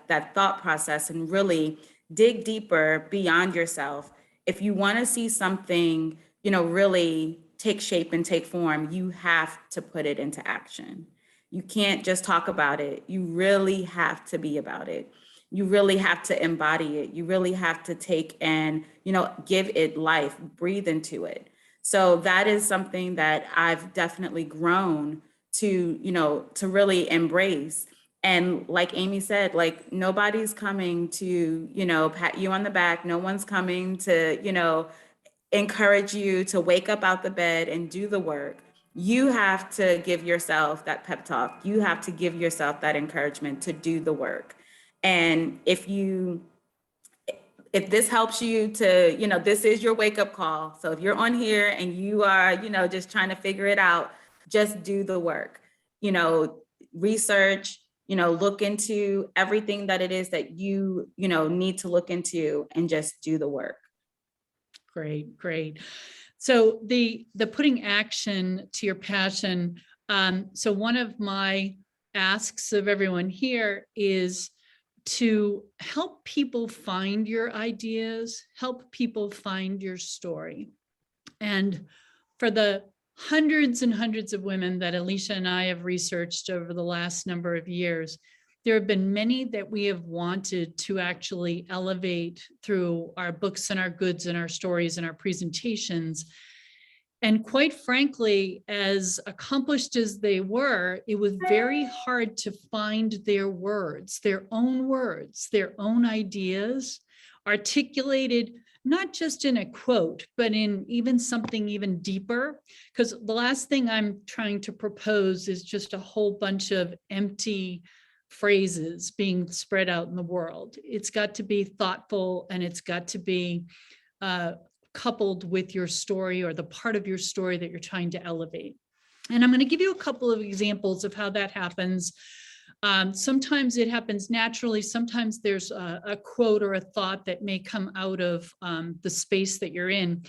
that thought process and really dig deeper beyond yourself. If you want to see something, really take shape and take form, you have to put it into action. You can't just talk about it. You really have to be about it. You really have to embody it. You really have to take and, give it life, breathe into it. So that is something that I've definitely grown to, to really embrace. And like Amy said, like nobody's coming to, pat you on the back. No one's coming to, encourage you to wake up out the bed and do the work. You have to give yourself that pep talk. You have to give yourself that encouragement to do the work. And if this helps you to, this is your wake up call. So if you're on here and you are, just trying to figure it out, just do the work, research, look into everything that it is that you need to look into and just do the work. Great, great. So the putting action to your passion. So one of my asks of everyone here is to help people find your ideas, help people find your story. And for the hundreds and hundreds of women that Alicia and I have researched over the last number of years, there have been many that we have wanted to actually elevate through our books and our goods and our stories and our presentations. And quite frankly, as accomplished as they were, it was very hard to find their words, their own ideas, articulated not just in a quote, but in even something even deeper. Because the last thing I'm trying to propose is just a whole bunch of empty phrases being spread out in the world. It's got to be thoughtful, and it's got to be coupled with your story or the part of your story that you're trying to elevate. And I'm going to give you a couple of examples of how that happens. Sometimes it happens naturally. Sometimes there's a quote or a thought that may come out of the space that you're in.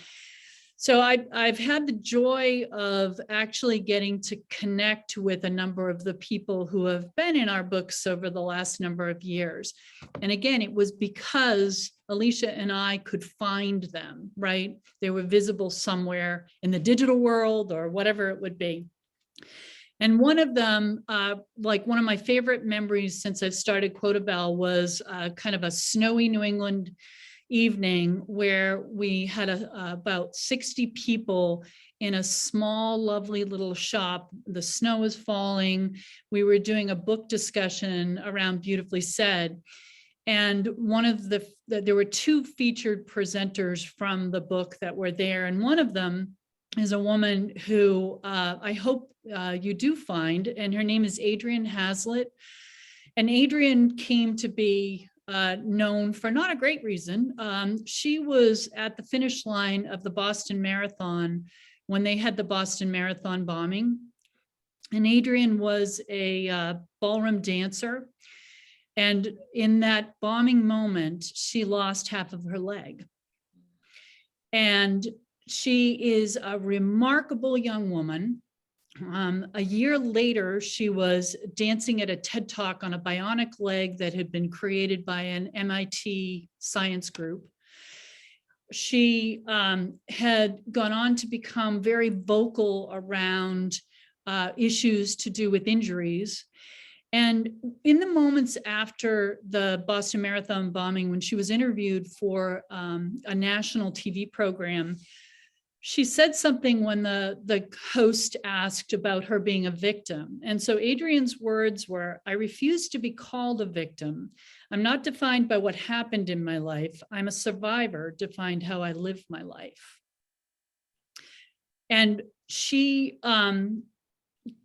So I've had the joy of actually getting to connect with a number of the people who have been in our books over the last number of years. And again, it was because Alicia and I could find them, right? They were visible somewhere in the digital world or whatever it would be. And one of them, like one of my favorite memories since I've started Quotabelle, was kind of a snowy New England evening where we had about 60 people in a small, lovely little shop. The snow was falling. We were doing a book discussion around Beautifully Said. And one of there were two featured presenters from the book that were there. And one of them is a woman who I hope you do find, and her name is Adrienne Hazlitt. And Adrienne came to be known for not a great reason. She was at the finish line of the Boston Marathon when they had the Boston Marathon bombing. And Adrienne was a ballroom dancer. And in that bombing moment, she lost half of her leg. And she is a remarkable young woman. A year later, she was dancing at a TED Talk on a bionic leg that had been created by an MIT science group. She had gone on to become very vocal around issues to do with injuries. And in the moments after the Boston Marathon bombing, when she was interviewed for a national TV program, she said something when the host asked about her being a victim. And so Adrienne's words were, "I refuse to be called a victim. I'm not defined by what happened in my life. I'm a survivor defined how I live my life." And she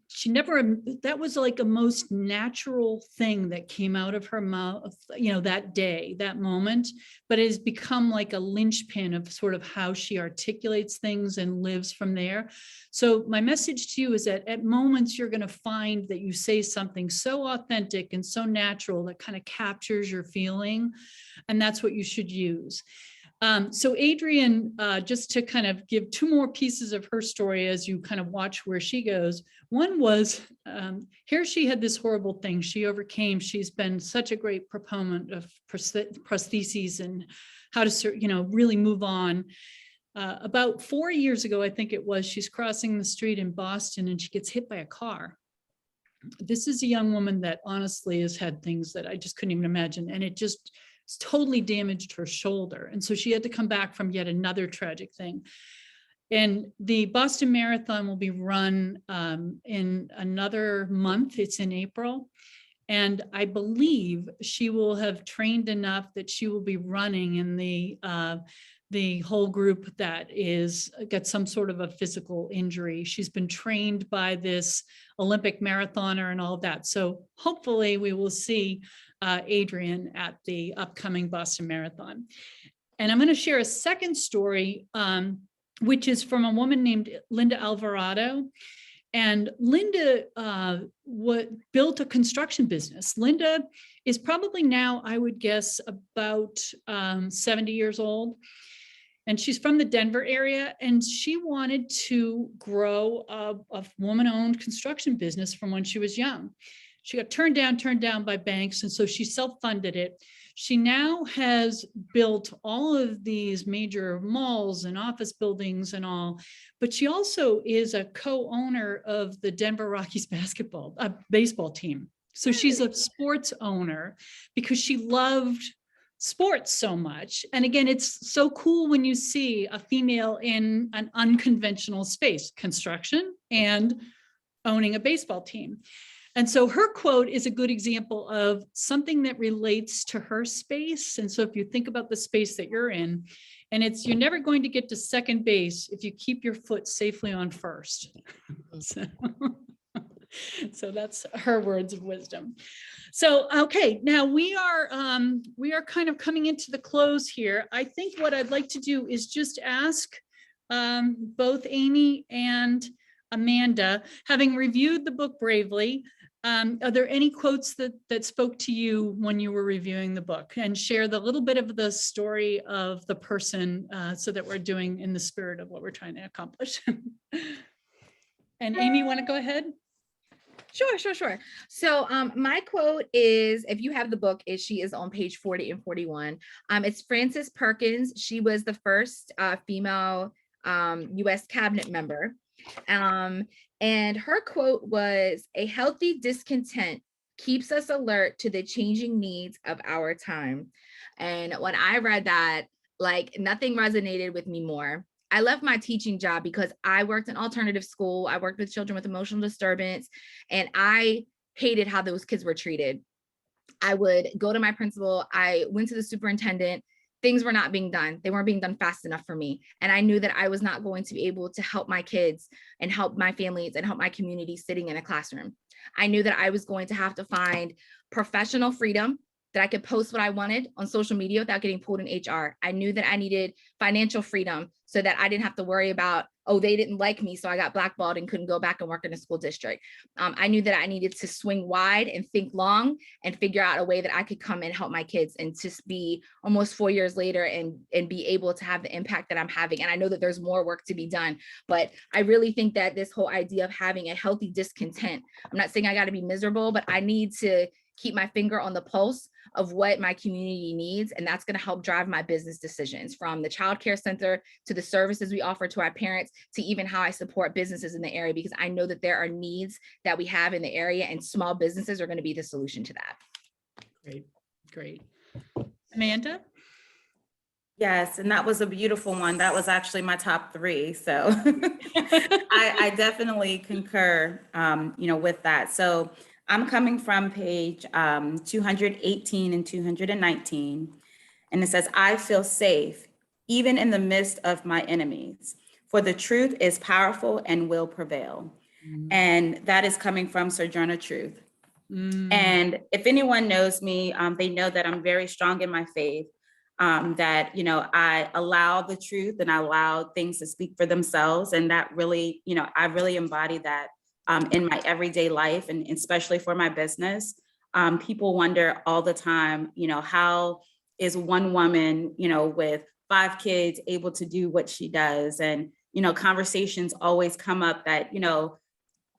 she never, that was like a most natural thing that came out of her mouth, you know, that day, that moment, but it has become like a linchpin of sort of how she articulates things and lives from there. So my message to you is that at moments you're going to find that you say something so authentic and so natural that kind of captures your feeling, and that's what you should use. So Adrienne, just to kind of give two more pieces of her story as you kind of watch where she goes. One was, here she had this horrible thing she overcame. She's been such a great proponent of prostheses and how to, you know, really move on. About 4 years ago, I think it was, she's crossing the street in Boston and she gets hit by a car. This is a young woman that honestly has had things that I just couldn't even imagine. And it just totally damaged her shoulder. And so she had to come back from yet another tragic thing. And the Boston Marathon will be run in another month. It's in April. And I believe she will have trained enough that she will be running in the whole group that is got some sort of a physical injury. She's been trained by this Olympic marathoner and all of that. So hopefully we will see Adrienne at the upcoming Boston Marathon. And I'm going to share a second story, which is from a woman named Linda Alvarado. And Linda built a construction business. Linda is probably now, I would guess, about 70 years old. And she's from the Denver area, and she wanted to grow a woman-owned construction business from when she was young. She got turned down by banks, and so she self-funded it. She now has built all of these major malls and office buildings and all, but she also is a co-owner of the Denver Rockies baseball team. So she's a sports owner because she loved sports so much. And again, it's so cool when you see a female in an unconventional space, construction and owning a baseball team. And so her quote is a good example of something that relates to her space. And so if you think about the space that you're in, and it's, you're never going to get to second base if you keep your foot safely on first. So that's her words of wisdom. So, okay, now we are kind of coming into the close here. I think what I'd like to do is just ask both Amy and Amanda, having reviewed the book Bravely, are there any quotes that spoke to you when you were reviewing the book, and share the little bit of the story of the person so that we're doing in the spirit of what we're trying to accomplish. And Amy, want to go ahead? Sure. So my quote is, if you have the book, she is on page 40 and 41. It's Frances Perkins. She was the first female US cabinet member. And her quote was, "A healthy discontent keeps us alert to the changing needs of our time." And when I read that, like, nothing resonated with me more. I left my teaching job because I worked in alternative school. I worked with children with emotional disturbance, and I hated how those kids were treated. I would go to my principal. I went to the superintendent. Things were not being done. They weren't being done fast enough for me. And I knew that I was not going to be able to help my kids and help my families and help my community sitting in a classroom. I knew that I was going to have to find professional freedom, that I could post what I wanted on social media without getting pulled in HR. I knew that I needed financial freedom so that I didn't have to worry about, oh, they didn't like me, so I got blackballed and couldn't go back and work in a school district. I knew that I needed to swing wide and think long and figure out a way that I could come and help my kids, and just be almost 4 years later and be able to have the impact that I'm having. And I know that there's more work to be done, but I really think that this whole idea of having a healthy discontent, I'm not saying I got to be miserable, but I need to keep my finger on the pulse of what my community needs. And that's going to help drive my business decisions, from the child care center to the services we offer to our parents, to even how I support businesses in the area, because I know that there are needs that we have in the area, and small businesses are going to be the solution to that. Great. Amanda? Yes, and that was a beautiful one. That was actually my top 3. So I definitely concur, with that. So I'm coming from page 218 and 219, and it says, "I feel safe even in the midst of my enemies, for the truth is powerful and will prevail. And that is coming from Sojourner Truth. Mm. And if anyone knows me, they know that I'm very strong in my faith, that, you know, I allow the truth and I allow things to speak for themselves. And that really, you know, I really embody that in my everyday life, and especially for my business. People wonder all the time, you know, how is one woman, you know, with 5 kids able to do what she does? And, you know, conversations always come up that, you know,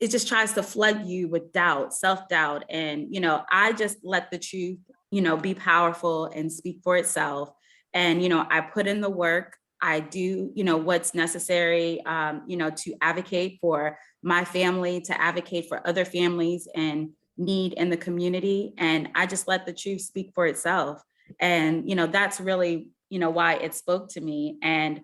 it just tries to flood you with doubt, self-doubt. And, you know, I just let the truth, you know, be powerful and speak for itself. And, you know, I put in the work. I do, you know, what's necessary, you know, to advocate for my family, to advocate for other families and need in the community. And I just let the truth speak for itself. And, you know, that's really, you know, why it spoke to me. And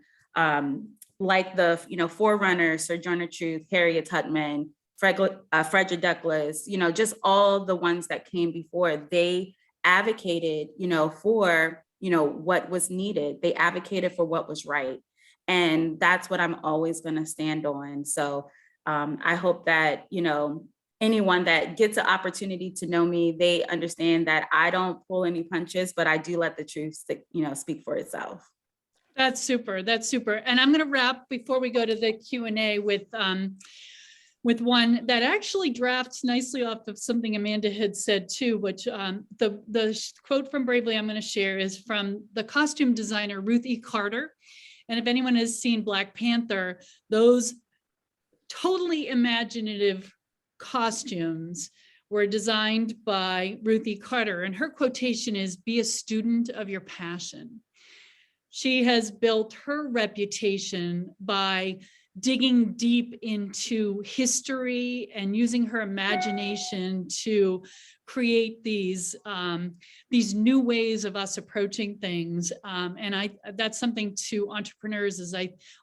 like the, you know, forerunners, Sojourner Truth, Harriet Tubman, Frederick Douglass, you know, just all the ones that came before, they advocated, you know, for, you know, what was needed. They advocated for what was right. And that's what I'm always going to stand on. So I hope that, you know, anyone that gets an opportunity to know me, they understand that I don't pull any punches, but I do let the truth, you know, speak for itself. That's super. That's super. And I'm going to wrap before we go to the Q&A with one that actually drafts nicely off of something Amanda had said too, which the quote from Bravely I'm going to share is from the costume designer Ruth E. Carter. And if anyone has seen Black Panther, those totally imaginative costumes were designed by Ruth E. Carter. And her quotation is, "Be a student of your passion." She has built her reputation by digging deep into history and using her imagination to create these new ways of us approaching things. And that's something to entrepreneurs is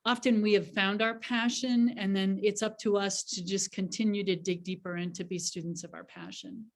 often we have found our passion, and then it's up to us to just continue to dig deeper and to be students of our passion.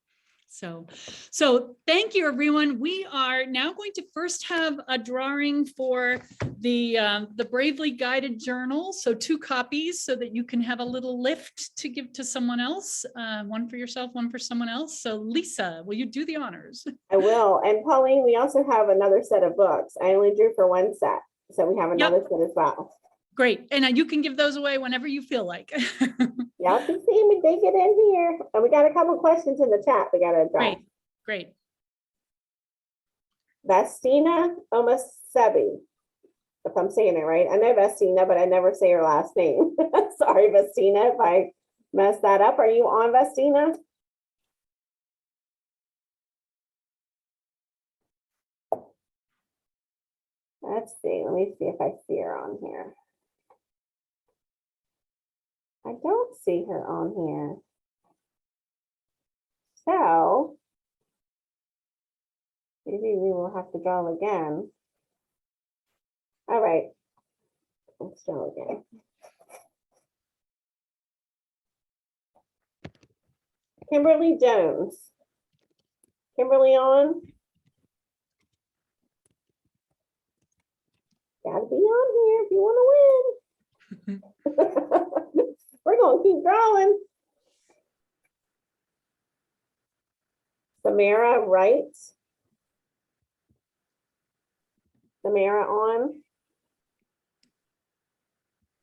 So thank you, everyone. We are now going to first have a drawing for the Bravely Guided Journal. So 2 copies so that you can have a little lift to give to someone else. One for yourself, one for someone else. So Lisa, will you do the honors? I will. And Pauline, we also have another set of books. I only drew for 1 set, so we have another set as well. Great. And you can give those away whenever you feel like. Y'all can see me dig it in here. And we got a couple questions in the chat we got to address. Great. Vestina Omasebi, if I'm saying it right. I know Vestina, but I never say her last name. Sorry, Vestina, if I messed that up. Are you on, Vestina? Let's see. Let me see if I see her on here. I don't see her on here. So maybe we will have to draw again. All right. Let's draw again. Kimberly Jones. Kimberly on? Gotta be on here if you want to win. We're gonna keep drawing. Samara Wright. Samara on.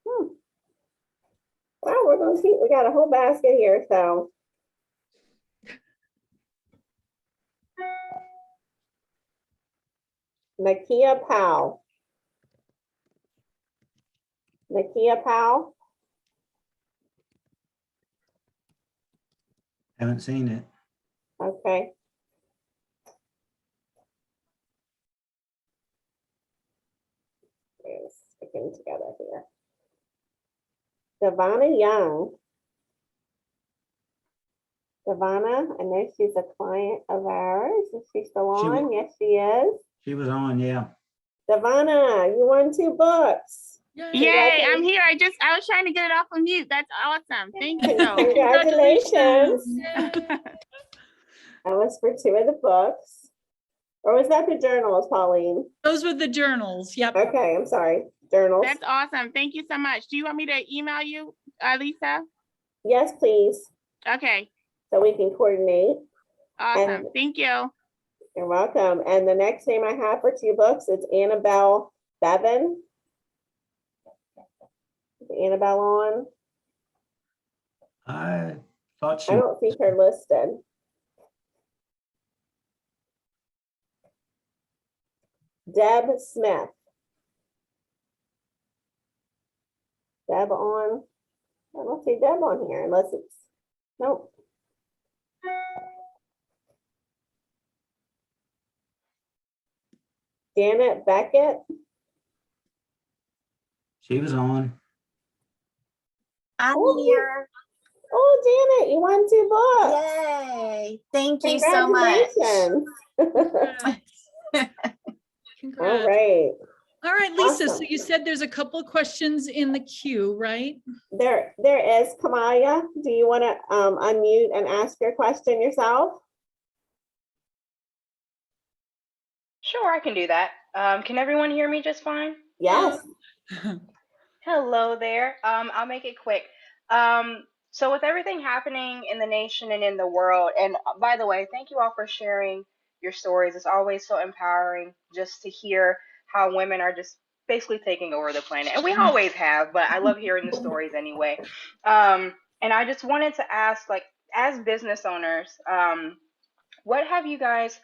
Well, we're gonna keep, we got a whole basket here, so. Nakia Powell. Nakia Powell. Haven't seen it. Okay. It's sticking together here. Savannah Young. Savannah, I know she's a client of ours. Is she still on? Yes, she is. She was on, yeah. Savannah, you won 2 books. Yay, I'm here. I was trying to get it off of mute. That's awesome. Thank you. Congratulations. That was for 2 of the books. Or was that the journals, Pauline? Those were the journals. Yep. Okay, I'm sorry. Journals. That's awesome. Thank you so much. Do you want me to email you, Lisa? Yes, please, Okay, so we can coordinate. awesome. And- Thank you. You're welcome. And the next name I have for 2 books, it's Annabelle Bevan. Is Annabelle on? I thought I she, don't see her listed. Deb Smith. Deb on? I don't see Deb on here unless it's, nope. Janet Beckett. she was on. I'm Oh, here. Oh, Janet, you won 2 books. Yay. Thank you so much. Congratulations. All Congrats. right. All right, Lisa, so Awesome. you said there's a couple of questions in the queue, right? There is Kamaya. Do you want to unmute and ask your question yourself? Sure, I can do that. Can everyone hear me just fine? Yes. Hello there. I'll make it quick. So with everything happening in the nation and in the world, and by the way, thank you all for sharing your stories. It's always so empowering just to hear how women are just basically taking over the planet. And we always have, but I love hearing the stories anyway. And I just wanted to ask, like, as business owners, what have you guys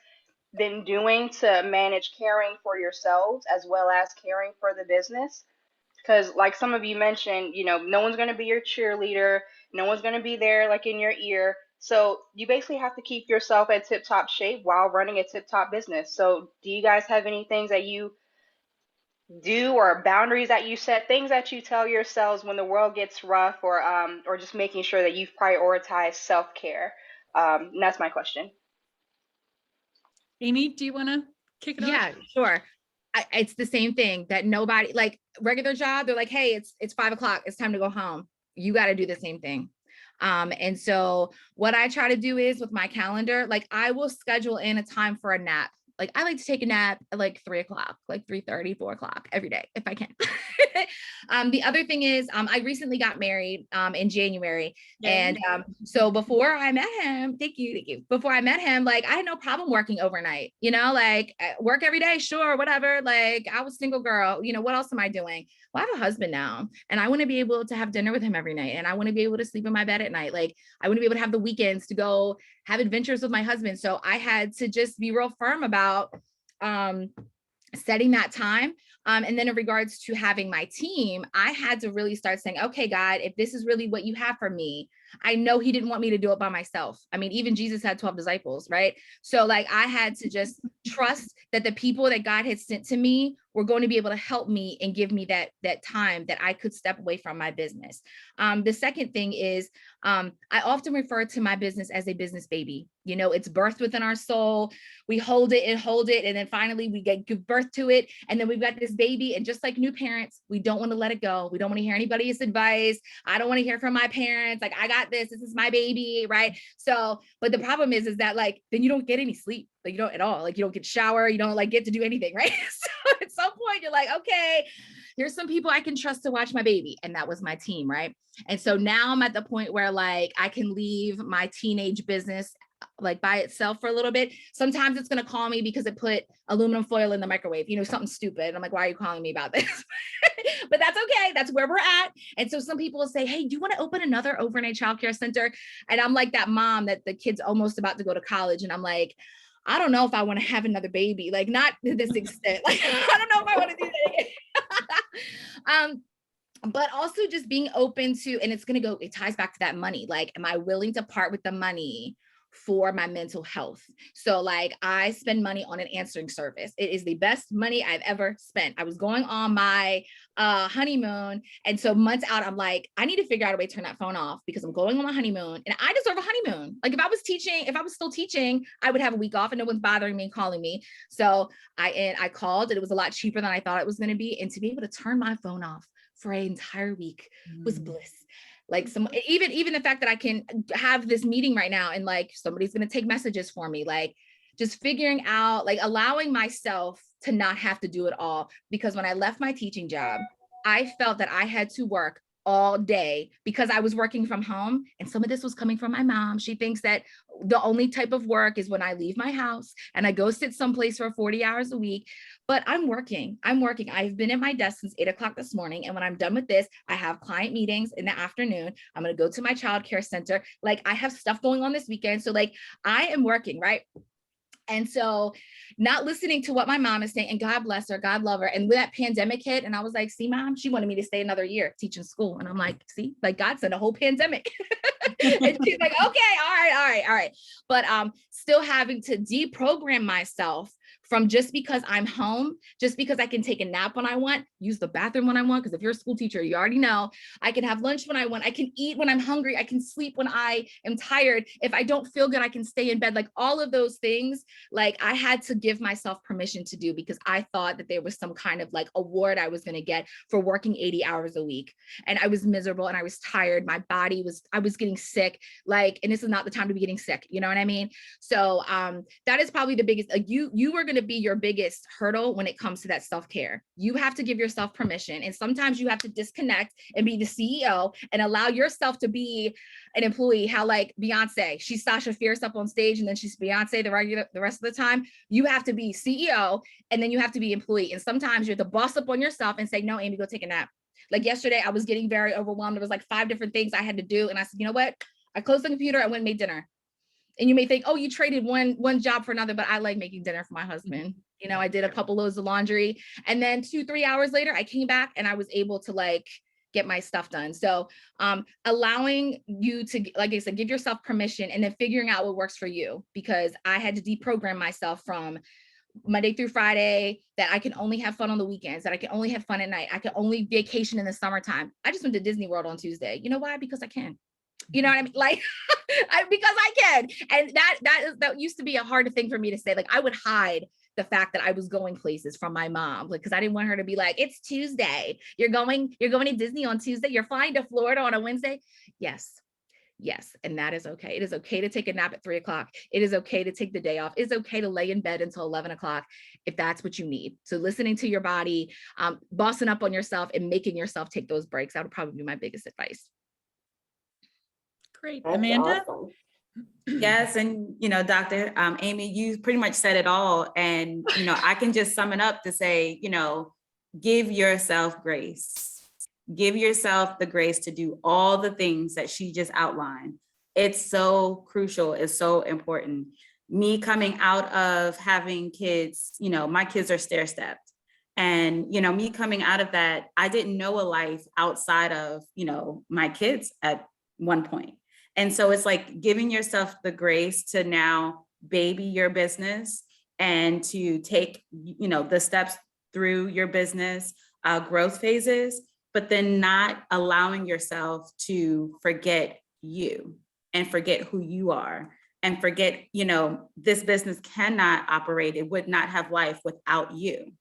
been doing to manage caring for yourselves as well as caring for the business? Because like some of you mentioned, you know, no one's going to be your cheerleader. No one's going to be there like in your ear. So you basically have to keep yourself at tip-top shape while running a tip-top business. So do you guys have any things that you do or boundaries that you set, things that you tell yourselves when the world gets rough, or just making sure that you've prioritized self-care? And that's my question. Amy, do you want to kick it off? Yeah, sure. It's the same thing that nobody, like regular job, they're like, hey, it's 5 o'clock, it's time to go home. You got to do the same thing. And so what I try to do is with my calendar, like I will schedule in a time for a nap. Like I like to take a nap at like 3 o'clock, like 3:30, 4 o'clock every day, if I can. The other thing is, I recently got married in January. And so before I met him, thank you. Before I met him, like I had no problem working overnight, you know, like work every day, sure, whatever. Like I was a single girl, you know, what else am I doing? Well, I have a husband now, and I want to be able to have dinner with him every night. And I want to be able to sleep in my bed at night. Like I want to be able to have the weekends to go have adventures with my husband. So I had to just be real firm about setting that time. And then in regards to having my team, I had to really start saying, okay, God, if this is really what you have for me, I know he didn't want me to do it by myself. I mean, even Jesus had 12 disciples, right? So like I had to just trust that the people that God had sent to me were going to be able to help me and give me that time that I could step away from my business. The second thing is I often refer to my business as a business baby. You know, it's birthed within our soul. We hold it, and then finally we give birth to it. And then we've got this baby. And just like new parents, we don't want to let it go. We don't want to hear anybody's advice. I don't want to hear from my parents. Like, I got this is my baby, right? So, but the problem is that like, then you don't get any sleep. Like you don't at all, like you don't get shower, you don't like get to do anything, right? So at some point you're like, okay, here's some people I can trust to watch my baby. And that was my team, right? And so now I'm at the point where like, I can leave my teenage business like by itself for a little bit. Sometimes it's going to call me because it put aluminum foil in the microwave, you know, something stupid. I'm like, why are you calling me about this? But that's okay. That's where we're at. And so some people will say, hey, do you want to open another overnight childcare center? And I'm like that mom that the kid's almost about to go to college. And I'm like, I don't know if I want to have another baby, like not to this extent. Like, I don't know if I want to do that again. But also just being open to, and it ties back to that money. Like, am I willing to part with the money for my mental health? So like I spend money on an answering service. It is the best money I've ever spent. I was going on my honeymoon. And so months out, I'm like, I need to figure out a way to turn that phone off because I'm going on my honeymoon and I deserve a honeymoon. Like if I was still teaching, I would have a week off and no one's bothering me and calling me. So I called and it was a lot cheaper than I thought it was going to be. And to be able to turn my phone off for an entire week was bliss. Like even the fact that I can have this meeting right now and like somebody's going to take messages for me, like just figuring out, like allowing myself to not have to do it all. Because when I left my teaching job, I felt that I had to work all day because I was working from home. And some of this was coming from my mom. She thinks that the only type of work is when I leave my house and I go sit someplace for 40 hours a week. But I'm working. I've been at my desk since 8 o'clock this morning. And when I'm done with this, I have client meetings in the afternoon. I'm going to go to my childcare center. Like, I have stuff going on this weekend. So like, I am working, right? And so not listening to what my mom is saying, and God bless her, God love her. And when that pandemic hit, and I was like, see, mom, she wanted me to stay another year teaching school. And I'm like, see, like God sent a whole pandemic. And she's like, okay, all right. But still having to deprogram myself from just because I'm home, just because I can take a nap when I want, use the bathroom when I want, because if you're a school teacher, you already know, I can have lunch when I want, I can eat when I'm hungry, I can sleep when I am tired. If I don't feel good, I can stay in bed. Like all of those things, like I had to give myself permission to do because I thought that there was some kind of like award I was going to get for working 80 hours a week. And I was miserable and I was tired. My body was, I was getting sick, like, and this is not the time to be getting sick. You know what I mean? So that is probably the biggest, like you are going to be your biggest hurdle when it comes to that self-care. You have to give yourself permission. And sometimes you have to disconnect and be the CEO and allow yourself to be an employee. How like Beyonce, she's Sasha Fierce up on stage and then she's Beyonce the rest of the time. You have to be CEO and then you have to be employee. And sometimes you have to boss up on yourself and say, no, Amy, go take a nap. Like yesterday, I was getting very overwhelmed. There was like 5 different things I had to do. And I said, you know what? I closed the computer, I went and made dinner. And you may think, oh, you traded one job for another, but I like making dinner for my husband. You know, I did a couple loads of laundry. And then 2-3 hours later, I came back and I was able to like get my stuff done. So allowing you to, like I said, give yourself permission and then figuring out what works for you, because I had to deprogram myself from Monday through Friday, that I can only have fun on the weekends, that I can only have fun at night. I can only vacation in the summertime. I just went to Disney World on Tuesday. You know why? Because I can. You know what I mean? Like, because I can. And that used to be a hard thing for me to say. Like, I would hide the fact that I was going places from my mom, like, because I didn't want her to be like, it's Tuesday. You're going to Disney on Tuesday. You're flying to Florida on a Wednesday. Yes. And that is okay. It is okay to take a nap at 3 o'clock. It is okay to take the day off. It's okay to lay in bed until 11 o'clock if that's what you need. So listening to your body, bossing up on yourself and making yourself take those breaks. That would probably be my biggest advice. Great. That's Amanda? awesome. Yes, and Dr. Amy, you pretty much said it all. And I can just sum it up to say, give yourself grace. Give yourself the grace to do all the things that she just outlined. It's so crucial. It's so important. Me coming out of having kids, my kids are stair-stepped. And, me coming out of that, I didn't know a life outside of, my kids at one point. And so it's like giving yourself the grace to now baby your business and to take, the steps through your business growth phases, but then not allowing yourself to forget you and forget who you are and forget, this business cannot operate. It would not have life without you.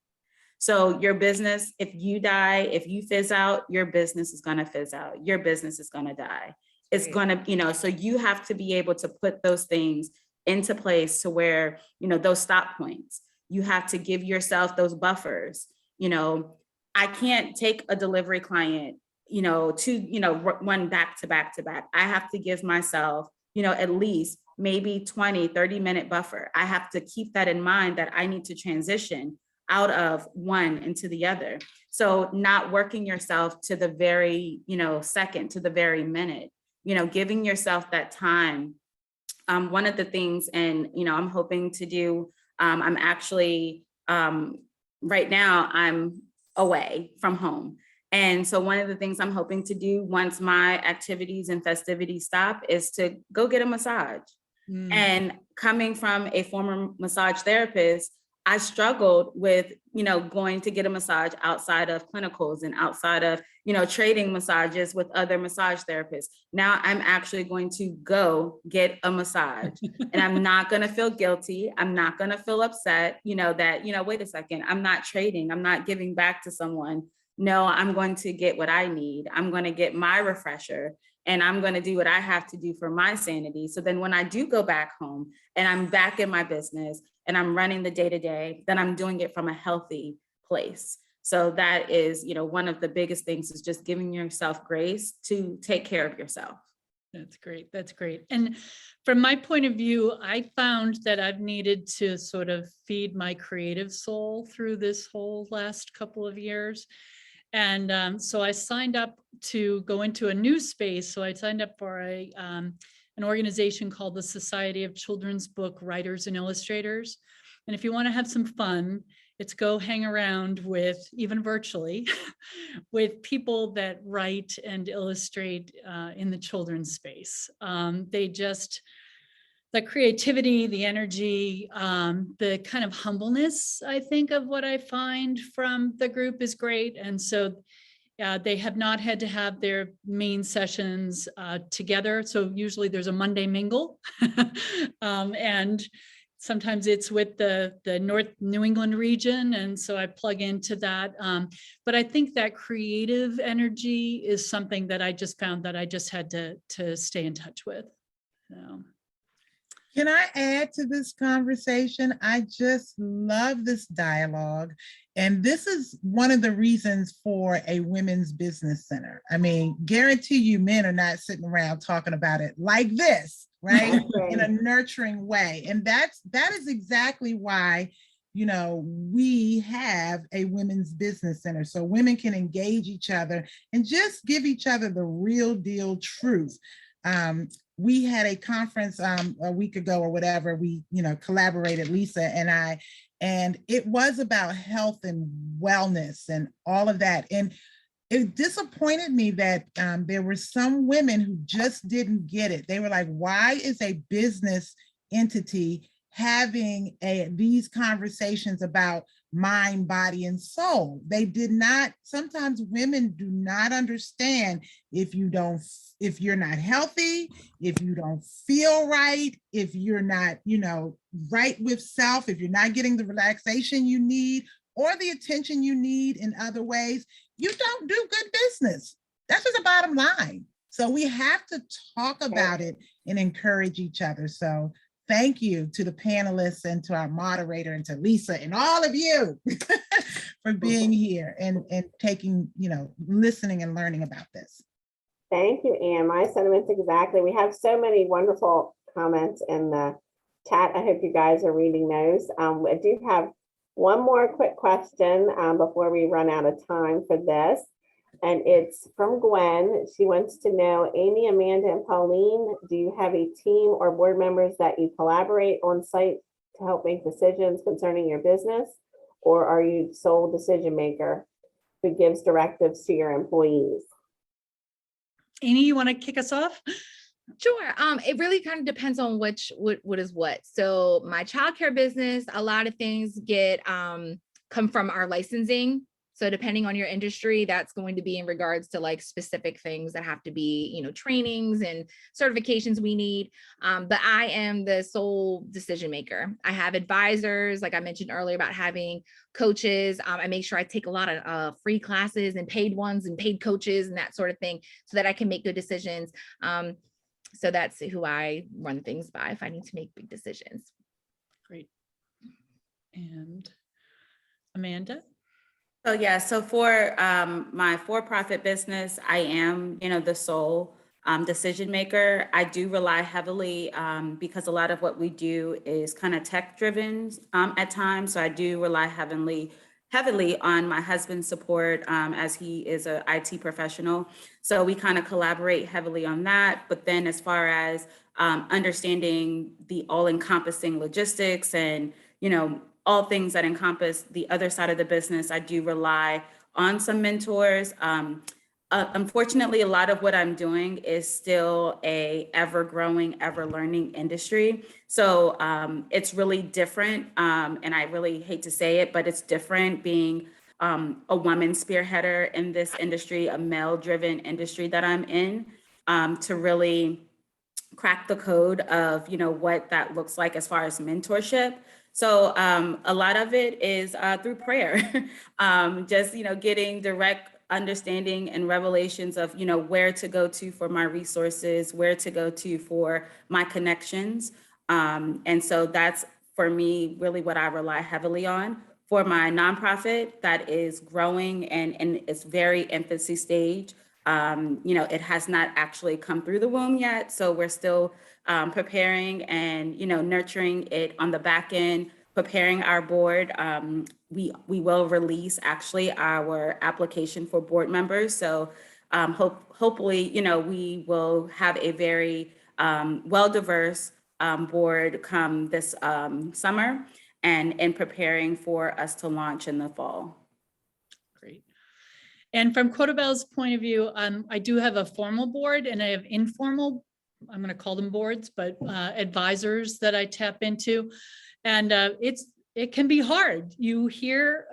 So your business, if you die, if you fizz out, your business is going to fizz out. Your business is going to die. It's going to, so you have to be able to put those things into place to where, those stop points, you have to give yourself those buffers. I can't take a delivery client, one back to back to back. I have to give myself, at least maybe 20-30-minute buffer. I have to keep that in mind that I need to transition out of one into the other. So not working yourself to the very, second, to the very minute. Giving yourself that time. One of the things, and, I'm hoping to do, I'm actually, right now I'm away from home. And so one of the things I'm hoping to do once my activities and festivities stop is to go get a massage. And coming from a former massage therapist, I struggled with, going to get a massage outside of clinicals and outside of, trading massages with other massage therapists. Now I'm actually going to go get a massage and I'm not going to feel guilty. I'm not going to feel upset, that, wait a second, I'm not trading. I'm not giving back to someone. No, I'm going to get what I need. I'm going to get my refresher and I'm going to do what I have to do for my sanity. So then when I do go back home and I'm back in my business and I'm running the day-to-day, then I'm doing it from a healthy place. So that is, one of the biggest things is just giving yourself grace to take care of yourself. That's great. That's great. And from my point of view, I found that I've needed to sort of feed my creative soul through this whole last couple of years. And so I signed up to go into a new space. So I signed up for an organization called the Society of Children's Book Writers and Illustrators. And if you want to have some fun, it's go hang around with, even virtually, with people that write and illustrate in the children's space. The creativity, the energy, the kind of humbleness, I think, of what I find from the group is great. And so they have not had to have their main sessions together. So usually there's a Monday mingle. And sometimes it's with the North New England region. And so I plug into that. But I think that creative energy is something that I just found that I just had to stay in touch with. So. Can I add to this conversation? I just love this dialogue. And this is one of the reasons for a women's business center. I mean, guarantee you men are not sitting around talking about it like this, right? In a nurturing way. And that is exactly why, we have a women's business center. So women can engage each other and just give each other the real deal truth. We had a conference a week ago or whatever, we, collaborated, Lisa and I, and it was about health and wellness and all of that. And it disappointed me that there were some women who just didn't get it. They were like, why is a business entity having these conversations about mind, body, and soul? They did not, sometimes women do not understand if you're not healthy, if you don't feel right, if you're not, right with self, if you're not getting the relaxation you need or the attention you need in other ways, you don't do good business. That's just the bottom line. So we have to talk about it and encourage each other. So thank you to the panelists and to our moderator and to Lisa and all of you for being here and taking, listening and learning about this. Thank you, Anne. My sentiments exactly. We have so many wonderful comments in the chat. I hope you guys are reading those. I do have one more quick question before we run out of time for this. And it's from Gwen. She wants to know, Amy, Amanda, and Pauline, do you have a team or board members that you collaborate on site to help make decisions concerning your business? Or are you sole decision maker who gives directives to your employees? Amy, you want to kick us off? Sure. It really kind of depends on what is what. So my childcare business, a lot of things come from our licensing. So depending on your industry, that's going to be in regards to like specific things that have to be, trainings and certifications we need. But I am the sole decision maker. I have advisors, like I mentioned earlier about having coaches. I make sure I take a lot of free classes and paid ones and paid coaches and that sort of thing so that I can make good decisions. So that's who I run things by if I need to make big decisions. Great. And Amanda? So yeah, so for my for-profit business, I am, the sole decision maker. I do rely heavily because a lot of what we do is kind of tech driven at times. So I do rely heavily on my husband's support as he is an IT professional. So we kind of collaborate heavily on that. But then as far as understanding the all-encompassing logistics and, all things that encompass the other side of the business, I do rely on some mentors. Unfortunately, a lot of what I'm doing is still a ever-growing, ever-learning industry. So it's really different, and I really hate to say it, but it's different being a woman spearheader in this industry, a male-driven industry that I'm in, to really crack the code of, what that looks like as far as mentorship. So a lot of it is through prayer, just, getting direct understanding and revelations of, where to go to for my resources, where to go to for my connections. And so that's, for me, really what I rely heavily on. for my nonprofit that is growing and in its very infancy stage. It has not actually come through the womb yet, so we're still preparing and nurturing it on the back end, preparing our board. We will release actually our application for board members. So hopefully, we will have a very well-diverse board come this summer and in preparing for us to launch in the fall. Great. And from Quotabell's point of view, I do have a formal board and I have informal, I'm going to call them boards, but advisors that I tap into. And it can be hard. You hear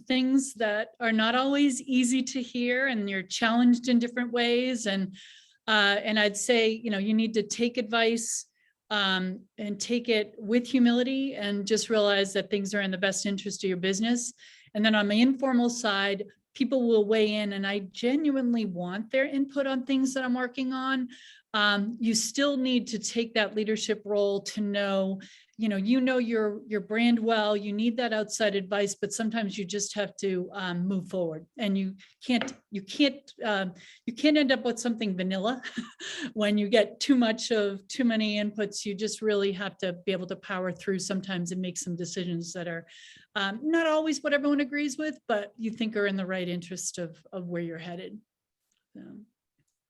things that are not always easy to hear, and you're challenged in different ways. And I'd say, you need to take advice and take it with humility and just realize that things are in the best interest of your business. And then on the informal side, people will weigh in, and I genuinely want their input on things that I'm working on. You still need to take that leadership role to know, your brand well. You need that outside advice, but sometimes you just have to move forward, and you can't end up with something vanilla when you get too many inputs. You just really have to be able to power through sometimes and make some decisions that are not always what everyone agrees with, but you think are in the right interest of where you're headed. So.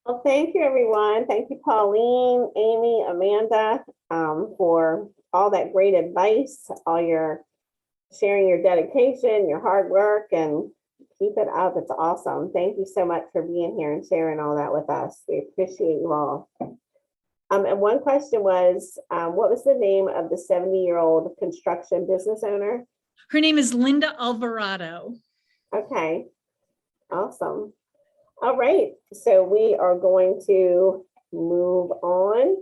Well, thank you, everyone. Thank you, Pauline, Amy, Amanda, for all that great advice, all your sharing, your dedication, your hard work, and keep it up. It's awesome. Thank you so much for being here and sharing all that with us. We appreciate you all. And one question was, what was the name of the 70-year-old construction business owner? Her name is Linda Alvarado. Okay, awesome. All right, so we are going to move on.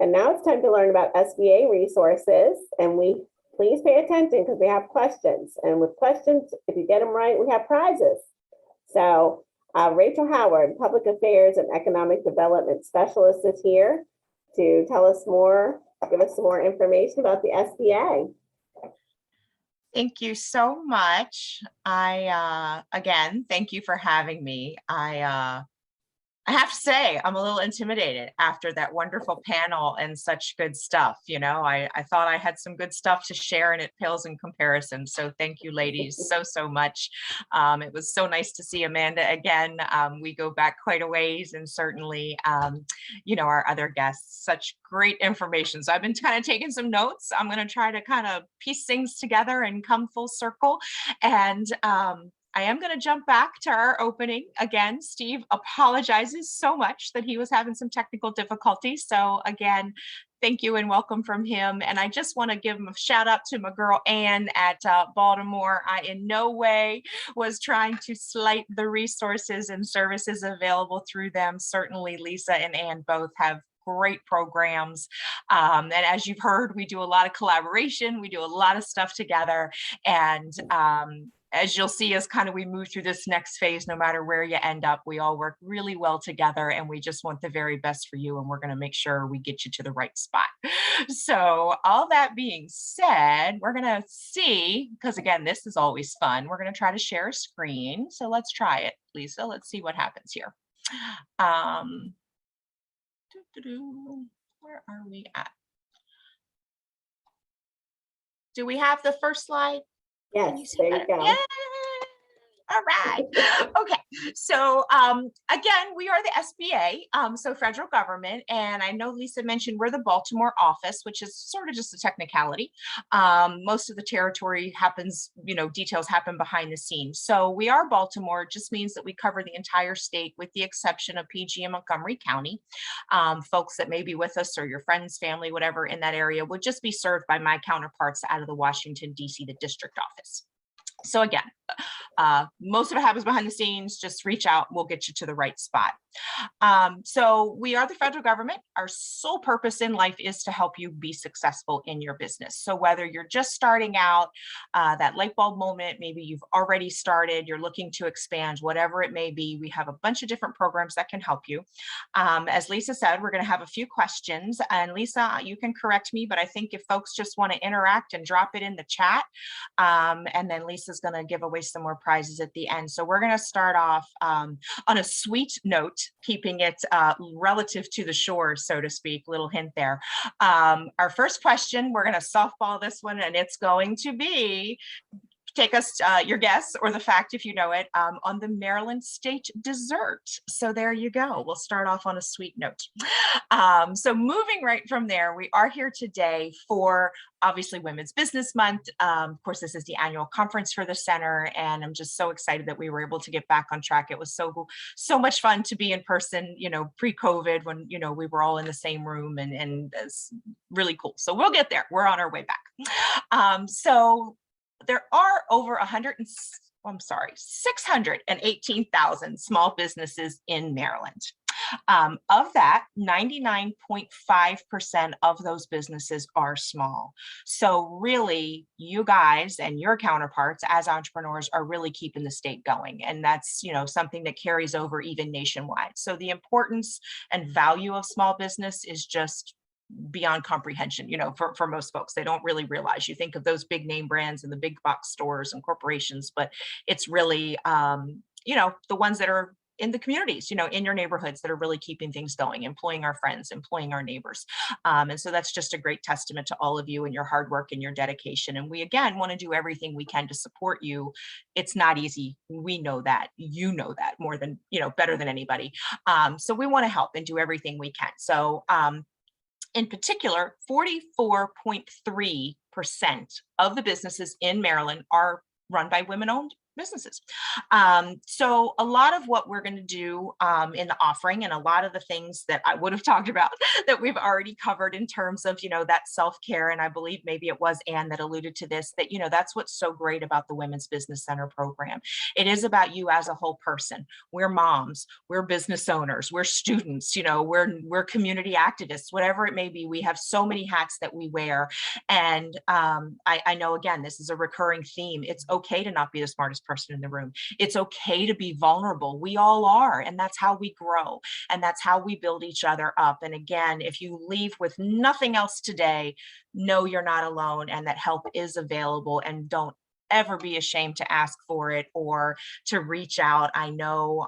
And now it's time to learn about SBA resources. And please pay attention because we have questions. And with questions, if you get them right, we have prizes. So Rachel Howard, Public Affairs and Economic Development Specialist, is here to tell us more, give us some more information about the SBA. Thank you so much. Again, thank you for having me. I have to say, I'm a little intimidated after that wonderful panel and such good stuff. I thought I had some good stuff to share, and it pales in comparison. So thank you, ladies, so much. It was so nice to see Amanda again. We go back quite a ways, and certainly, our other guests, such great information. So I've been kind of taking some notes. I'm going to try to kind of piece things together and come full circle. And I am going to jump back to our opening. Again, Steve apologizes so much that he was having some technical difficulties. So again, thank you and welcome from him. And I just want to give him a shout out to my girl Ann at Baltimore. I in no way was trying to slight the resources and services available through them. Certainly Lisa and Ann both have great programs. And as you've heard, we do a lot of collaboration. We do a lot of stuff together. And as you'll see, as kind of we move through this next phase, no matter where you end up, we all work really well together, and we just want the very best for you, and we're going to make sure we get you to the right spot. So all that being said, we're going to see, because again, this is always fun, we're going to try to share a screen. So let's try it, Lisa. Let's see what happens here. Where are we at? Do we have the first slide? Yes, there you go. Yay! All right. Okay. So again, we are the SBA, so federal government. And I know Lisa mentioned we're the Baltimore office, which is sort of just a technicality. Most of the territory happens, details happen behind the scenes. So we are Baltimore, just means that we cover the entire state with the exception of PG and Montgomery County. Folks that may be with us or your friends, family, whatever in that area would just be served by my counterparts out of the Washington, D.C., the district office. So again, Most of it happens behind the scenes. Just reach out, we'll get you to the right spot. So we are the federal government. Our sole purpose in life is to help you be successful in your business. So whether you're just starting out, that light bulb moment, maybe you've already started, you're looking to expand, whatever it may be, we have a bunch of different programs that can help you. As Lisa said, we're going to have a few questions, and Lisa, you can correct me, but I think if folks just want to interact and drop it in the chat, and then Lisa's going to give away some more prizes at the end. So we're going to start off on a sweet note, keeping it relative to the shore, so to speak, little hint there. Our first question, we're going to softball this one, and it's going to be, take us your guess or the fact, if you know it, on the Maryland state dessert. So there you go. We'll start off on a sweet note. So moving right from there, we are here today for obviously Women's Business Month. Of course, this is the annual conference for the center, and I'm just so excited that we were able to get back on track. It was so much fun to be in person, you know, pre-COVID, when, you know, we were all in the same room, and it's really cool. So we'll get there. We're on our way back. So there are over 618,000 small businesses in Maryland. Of that, 99.5% of those businesses are small. So really, you guys and your counterparts as entrepreneurs are really keeping the state going. And that's, you know, something that carries over even nationwide. So the importance and value of small business is just beyond comprehension, you know, for most folks. They don't really realize. You think of those big name brands and the big box stores and corporations, but it's really, you know, the ones that are in the communities, you know, in your neighborhoods, that are really keeping things going, employing our friends, employing our neighbors. And so that's just a great testament to all of you and your hard work and your dedication. And we, again, want to do everything we can to support you. It's not easy. We know that. You know that more than, you know, better than anybody. So we want to help and do everything we can. So, in particular, 44.3% of the businesses in Maryland are run by women-owned businesses. So a lot of what we're going to do in the offering, and a lot of the things that I would have talked about that we've already covered in terms of, you know, that self-care. And I believe maybe it was Anne that alluded to this, that, you know, that's what's so great about the Women's Business Center program. It is about you as a whole person. We're moms, we're business owners, we're students, you know, we're community activists, whatever it may be. We have so many hats that we wear. And I know, again, this is a recurring theme. It's okay to not be the smartest person in the room. It's okay to be vulnerable. We all are, and that's how we grow, and that's how we build each other up. And again, if you leave with nothing else today, know you're not alone, and that help is available, and don't ever be ashamed to ask for it or to reach out. I know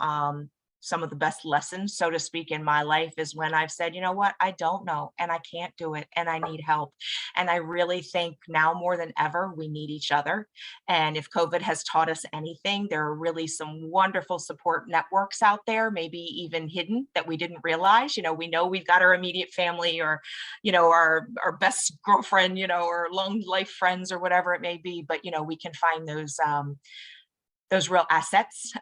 some of the best lessons, so to speak, in my life is when I've said, you know what, I don't know, and I can't do it, and I need help. And I really think now more than ever, we need each other. And if COVID has taught us anything, there are really some wonderful support networks out there, maybe even hidden, that we didn't realize. You know, we know we've got our immediate family, or, you know, our best girlfriend, you know, or long life friends, or whatever it may be. But, you know, we can find those real assets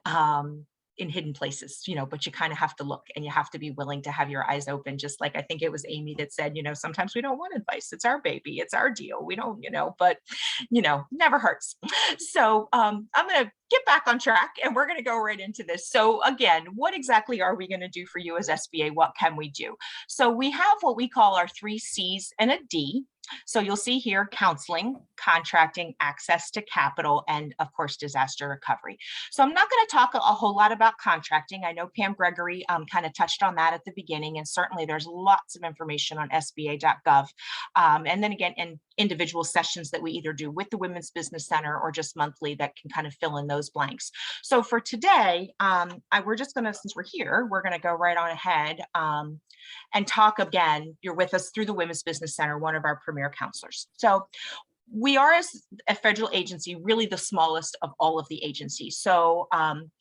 in hidden places, you know, but you kind of have to look, and you have to be willing to have your eyes open. Just like, I think it was Amy that said, you know, sometimes we don't want advice. It's our baby. It's our deal. We don't, you know, but, you know, never hurts. So I'm going to get back on track, and we're going to go right into this. So again, what exactly are we going to do for you as SBA? What can we do? So we have what we call our 3 C's and a D. So you'll see here: counseling, contracting, access to capital, and of course, disaster recovery. So I'm not going to talk a whole lot about contracting. I know Pam Gregory kind of touched on that at the beginning, and certainly there's lots of information on sba.gov. And then again, in individual sessions that we either do with the Women's Business Center or just monthly, that can kind of fill in those blanks. So for today, we're just going to, since we're here, we're going to go right on ahead and talk again. You're with us through the Women's Business Center, one of our premier counselors. So we are, as a federal agency, really the smallest of all of the agencies. So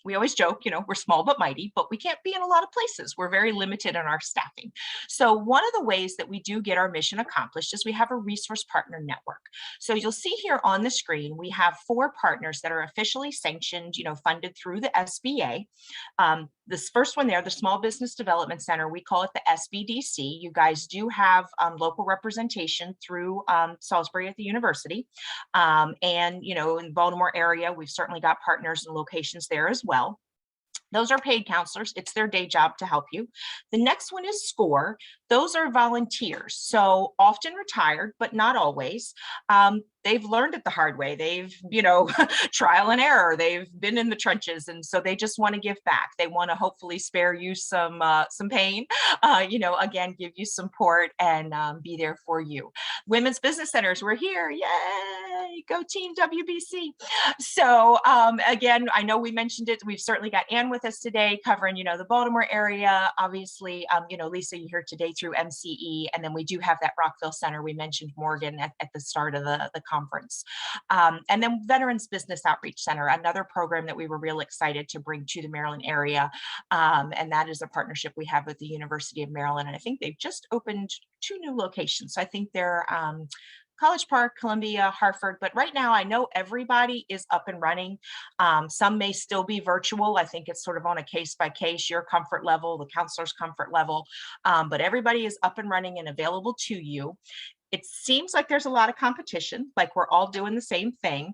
we always joke, you know, we're small but mighty, but we can't be in a lot of places. We're very limited in our staffing. So one of the ways that we do get our mission accomplished is we have a resource partner network. So you'll see here on the screen, we have 4 partners that are officially sanctioned, you know, funded through the SBA. this first one there, the Small Business Development Center, we call it the SBDC. You guys do have local representation through Salisbury at the university. And, you know, in the Baltimore area, we've certainly got partners and locations there as well. Those are paid counselors. It's their day job to help you. The next one is SCORE. Those are volunteers, so often retired, but not always. They've learned it the hard way. They've, you know, trial and error. They've been in the trenches, and so they just want to give back. They want to hopefully spare you some pain. You know, again, give you support and be there for you. Women's business centers, we're here. Yay! Go team WBC. So again, I know we mentioned it. We've certainly got Ann with us today, covering, you know, the Baltimore area. Obviously, you know, Lisa, you're here today through MCE, and then we do have that Rockville Center. We mentioned Morgan at the start of the conference. And then Veterans Business Outreach Center, another program that we were real excited to bring to the Maryland area. And that is a partnership we have with the University of Maryland. And I think they've just opened 2 new locations. So I think they're College Park, Columbia, Hartford, but right now I know everybody is up and running. Some may still be virtual. I think it's sort of on a case by case, your comfort level, the counselor's comfort level, but everybody is up and running and available to you. It seems like there's a lot of competition, like we're all doing the same thing,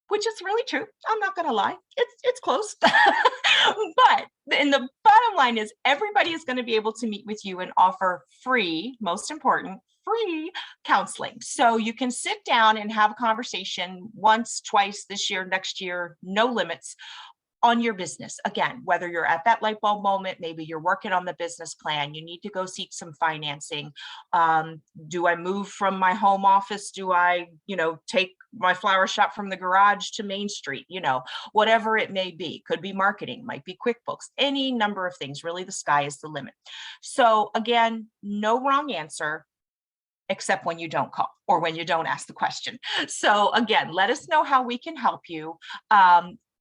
which is really true. I'm not gonna lie, it's close. But the bottom line is everybody is gonna be able to meet with you and offer free, most important, free counseling. So you can sit down and have a conversation once, twice this year, next year, no limits, on your business. Again, whether you're at that light bulb moment, maybe you're working on the business plan, you need to go seek some financing. Do I move from my home office? Do I, you know, take my flower shop from the garage to Main Street? You know, whatever it may be, could be marketing, might be QuickBooks, any number of things. Really, the sky is the limit. So again, no wrong answer, except when you don't call or when you don't ask the question. So again, let us know how we can help you.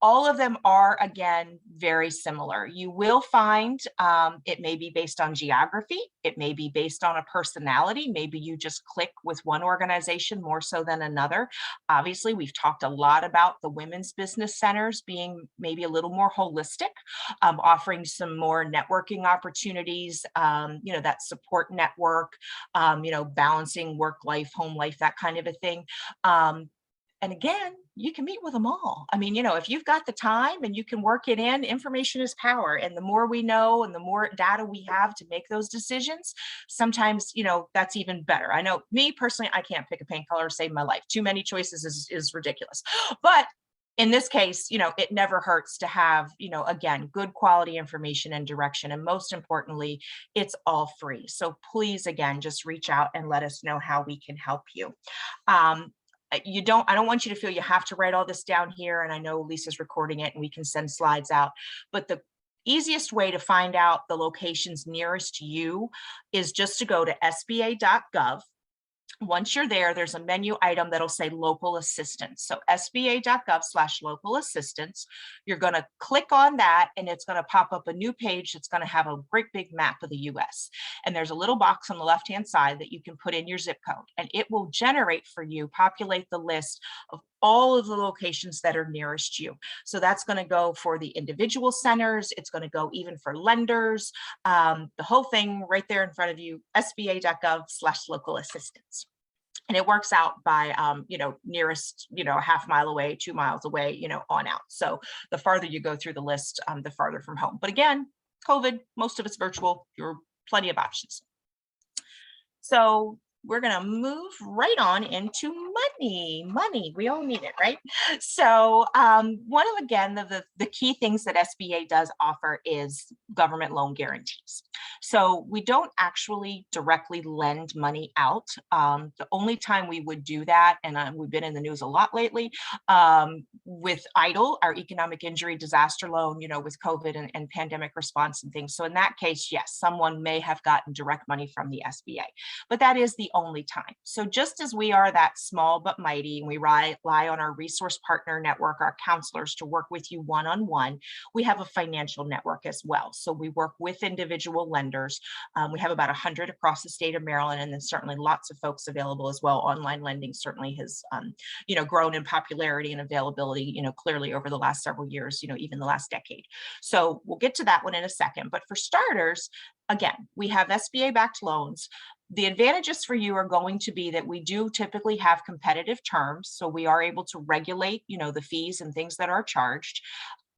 All of them are, again, very similar. You will find it may be based on geography. It may be based on a personality. Maybe you just click with one organization more so than another. Obviously, we've talked a lot about the women's business centers being maybe a little more holistic, offering some more networking opportunities, you know, that support network, you know, balancing work life, home life, that kind of a thing. And again, you can meet with them all. I mean, you know, if you've got the time and you can work it in, information is power. And the more we know and the more data we have to make those decisions, sometimes, you know, that's even better. I know me personally, I can't pick a paint color to save my life. Too many choices is ridiculous. But in this case, you know, it never hurts to have, you know, again, good quality information and direction. And most importantly, it's all free. So please, again, just reach out and let us know how we can help you. I don't want you to feel you have to write all this down here. And I know Lisa's recording it and we can send slides out, but the easiest way to find out the locations nearest to you is just to go to sba.gov. Once you're there, there's a menu item that'll say local assistance. So sba.gov/local assistance. You're going to click on that and it's going to pop up a new page that's going to have a great big map of the US. And there's a little box on the left-hand side that you can put in your zip code and it will generate for you, populate the list of all of the locations that are nearest you. So that's going to go for the individual centers. It's going to go even for lenders, the whole thing right there in front of you, sba.gov/local assistance. And it works out by, you know, nearest, you know, a half mile away, 2 miles away, you know, on out. So the farther you go through the list, the farther from home. But again, COVID, most of it's virtual. There are plenty of options. So we're going to move right on into money. We all need it, right? So one of, again, the key things that SBA does offer is government loan guarantees. So we don't actually directly lend money out. The only time we would do that, and we've been in the news a lot lately, with EIDL, our economic injury disaster loan, you know, with COVID and pandemic response and things. So in that case, yes, someone may have gotten direct money from the SBA, but that is the only time. So just as we are that small but mighty, and we rely on our resource partner network, our counselors to work with you one-on-one, we have a financial network as well. So we work with individual lenders lenders. We have about 100 across the state of Maryland, and then certainly lots of folks available as well. Online lending certainly has, grown in popularity and availability, clearly over the last several years, even the last decade. So we'll get to that one in a second. But for starters, again, we have SBA-backed loans. The advantages for you are going to be that we do typically have competitive terms. So we are able to regulate, the fees and things that are charged.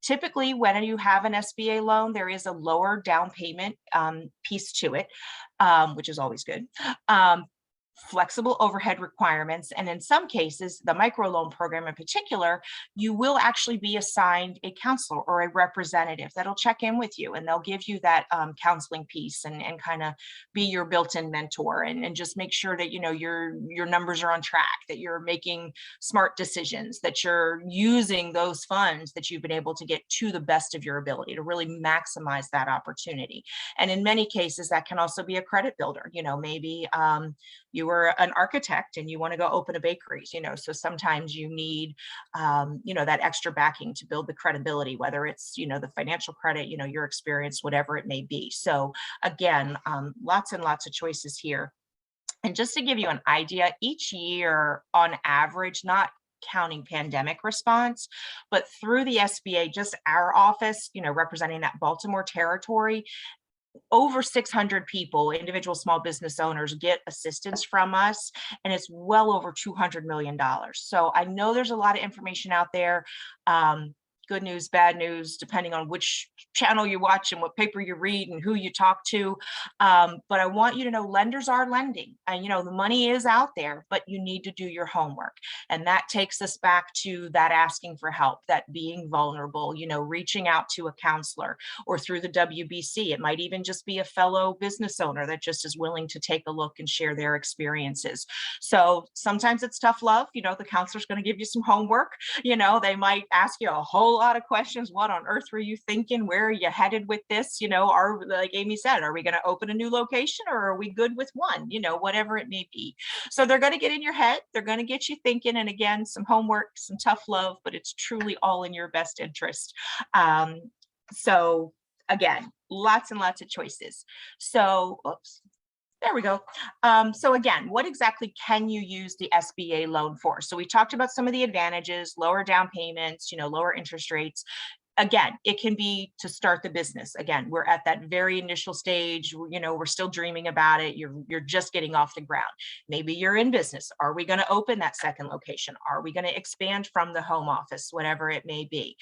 Typically, when you have an SBA loan, there is a lower down payment piece to it, which is always good. Flexible overhead requirements. And in some cases, the microloan program in particular, you will actually be assigned a counselor or a representative that'll check in with you, and they'll give you that counseling piece and kind of be your built-in mentor and just make sure that, your numbers are on track, that you're making smart decisions, that you're using those funds that you've been able to get to the best of your ability to really maximize that opportunity. And in many cases, that can also be a credit builder. Maybe you were an architect and you want to go open a bakery, so sometimes you need, that extra backing to build the credibility, whether it's, the financial credit, your experience, whatever it may be. So again, lots and lots of choices here. And just to give you an idea, each year on average, not counting pandemic response, but through the SBA, just our office, representing that Baltimore territory, over 600 people, individual small business owners, get assistance from us, and it's well over $200 million. So I know there's a lot of information out there. Good news, bad news, depending on which channel you watch and what paper you read and who you talk to. But I want you to know lenders are lending, and the money is out there, but you need to do your homework. And that takes us back to that asking for help, that being vulnerable, reaching out to a counselor or through the WBC. It might even just be a fellow business owner that just is willing to take a look and share their experiences. So sometimes it's tough love. The counselor's going to give you some homework. They might ask you a whole lot of questions. What on earth were you thinking? Where are you headed with this? Like Amy said, are we going to open a new location, or are we good with one? Whatever it may be. So they're going to get in your head. They're going to get you thinking. And again, some homework, some tough love, but it's truly all in your best interest. So again, lots and lots of choices. So, oops. There we go. So again, what exactly can you use the SBA loan for? So we talked about some of the advantages, lower down payments, lower interest rates. Again, it can be to start the business. Again, we're at that very initial stage. We're still dreaming about it. You're just getting off the ground. Maybe you're in business. Are we going to open that second location? Are we going to expand from the home office? Whatever it may be.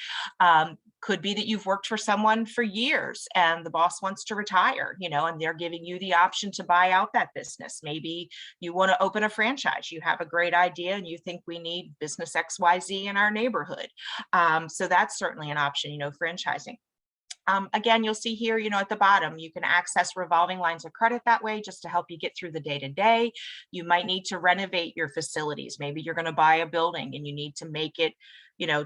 Could be that you've worked for someone for years and the boss wants to retire, and they're giving you the option to buy out that business. Maybe you want to open a franchise. You have a great idea and you think we need business XYZ in our neighborhood. So that's certainly an option, franchising. Again, you'll see here, at the bottom, you can access revolving lines of credit that way just to help you get through the day-to-day. You might need to renovate your facilities. Maybe you're going to buy a building and you need to make it,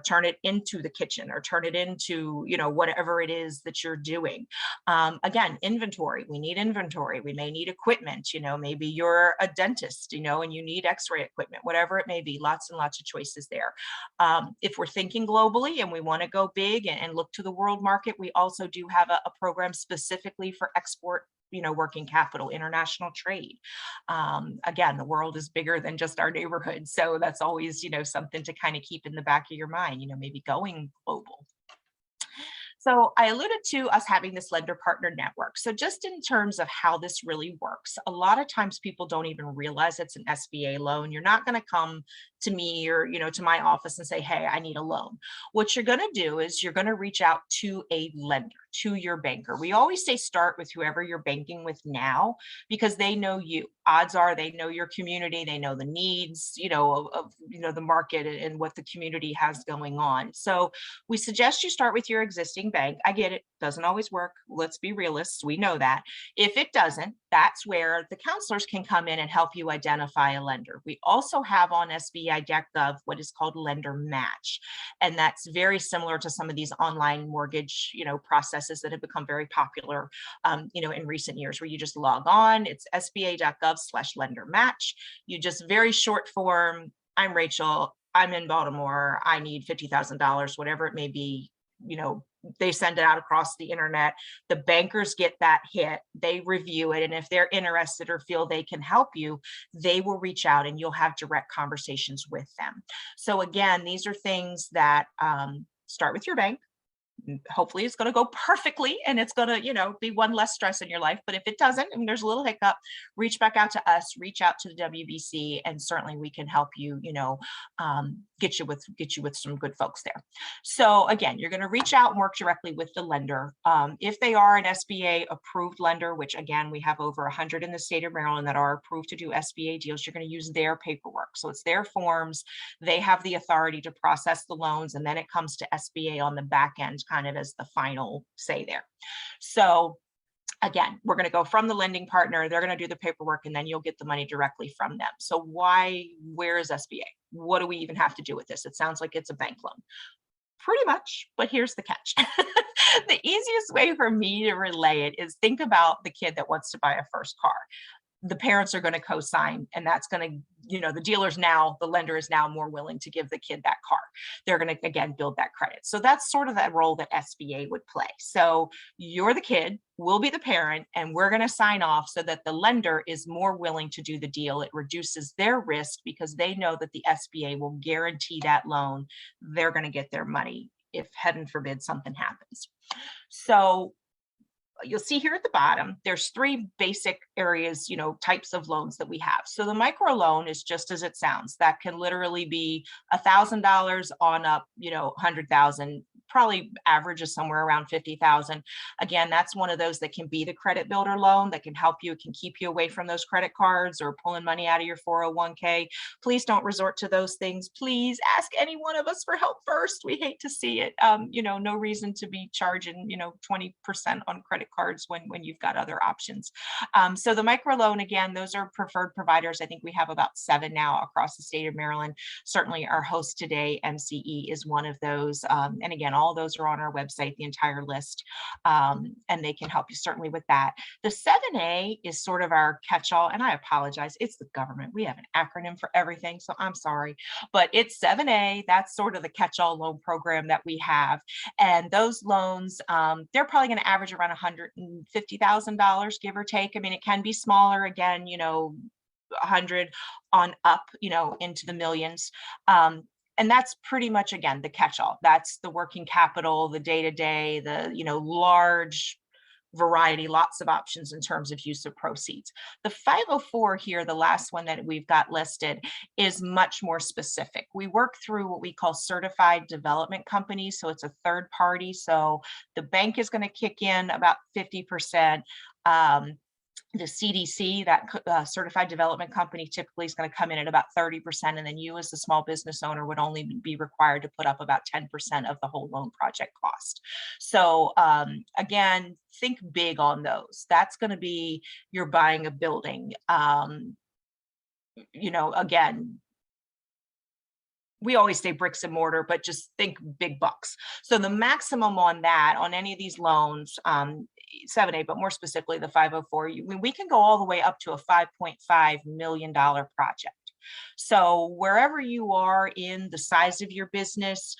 turn it into the kitchen or turn it into, whatever it is that you're doing. Again, inventory, we need inventory. We may need equipment, maybe you're a dentist, and you need x-ray equipment, whatever it may be, lots and lots of choices there. If we're thinking globally and we want to go big and look to the world market, we also do have a program specifically for export, working capital, international trade. Again, the world is bigger than just our neighborhood. So that's always, something to kind of keep in the back of your mind, maybe going global. So I alluded to us having this lender partner network. So just in terms of how this really works, a lot of times people don't even realize it's an SBA loan. You're not going to come to me or, to my office and say, hey, I need a loan. What you're going to do is you're going to reach out to a lender, to your banker. We always say start with whoever you're banking with now, because they know you. Odds are they know your community, they know the needs, of the market and what the community has going on. So we suggest you start with your existing bank. I get it, doesn't always work. Let's be realists, we know that. If it doesn't, that's where the counselors can come in and help you identify a lender. We also have on SBI.gov what is called Lender Match. And that's very similar to some of these online mortgage, processes that have become very popular, in recent years, where you just log on. It's SBA.gov/lender match. You just very short form. I'm Rachel. I'm in Baltimore. I need $50,000, whatever it may be. they send it out across the internet. The bankers get that hit, they review it, and if they're interested or feel they can help you, they will reach out and you'll have direct conversations with them. So again, these are things that start with your bank. Hopefully it's going to go perfectly and it's going to, be one less stress in your life. But if it doesn't, and there's a little hiccup, reach back out to us, reach out to the WBC, and certainly we can help you, get you with some good folks there. So again, you're going to reach out and work directly with the lender. If they are an SBA approved lender, which again, we have over 100 in the state of Maryland that are approved to do SBA deals, you're going to use their paperwork. So it's their forms. They have the authority to process the loans, and then it comes to SBA on the back end, kind of as the final say there. So again, we're going to go from the lending partner, they're going to do the paperwork, and then you'll get the money directly from them. So where is SBA? What do we even have to do with this? It sounds like it's a bank loan. Pretty much, but here's the catch. The easiest way for me to relay it is think about the kid that wants to buy a first car. The parents are going to co-sign, and that's going to, the lender is now more willing to give the kid that car. They're going to, again, build that credit. So that's sort of that role that SBA would play. So you're the kid, we'll be the parent, and we're going to sign off so that the lender is more willing to do the deal. It reduces their risk because they know that the SBA will guarantee that loan. They're going to get their money if, heaven forbid, something happens. So you'll see here at the bottom, there's three basic areas, types of loans that we have. So the micro loan is just as it sounds. That can literally be $1,000 on up, 100,000, probably averages somewhere around 50,000. Again, that's one of those that can be the credit builder loan that can help you. It can keep you away from those credit cards or pulling money out of your 401k. Please don't resort to those things. Please ask any one of us for help first. We hate to see it. No reason to be charging, 20% on credit cards when you've got other options. So the micro loan, again, those are preferred providers. I think we have about 7 now across the state of Maryland. Certainly our host today, MCE, is one of those. And again, all those are on our website, the entire list, and they can help you certainly with that. The 7A is sort of our catch-all, and I apologize, it's the government. We have an acronym for everything, so I'm sorry, but it's 7A. That's sort of the catch-all loan program that we have. And those loans, they're probably going to average around $150,000, give or take. I mean, it can be smaller, again, 100 on up, into the millions. And that's pretty much, again, the catch-all. That's the working capital, the day-to-day, the, large variety, lots of options in terms of use of proceeds. The 504 here, the last one that we've got listed, is much more specific. We work through what we call certified development companies. So it's a third party. So the bank is going to kick in about 50%. The CDC, that certified development company, typically is going to come in at about 30%, and then you as the small business owner would only be required to put up about 10% of the whole loan project cost. So again, think big on those. That's going to be, you're buying a building. Again, we always say bricks and mortar, but just think big bucks. So the maximum on that, on any of these loans, 7A, but more specifically the 504, we can go all the way up to a $5.5 million project. So wherever you are in the size of your business,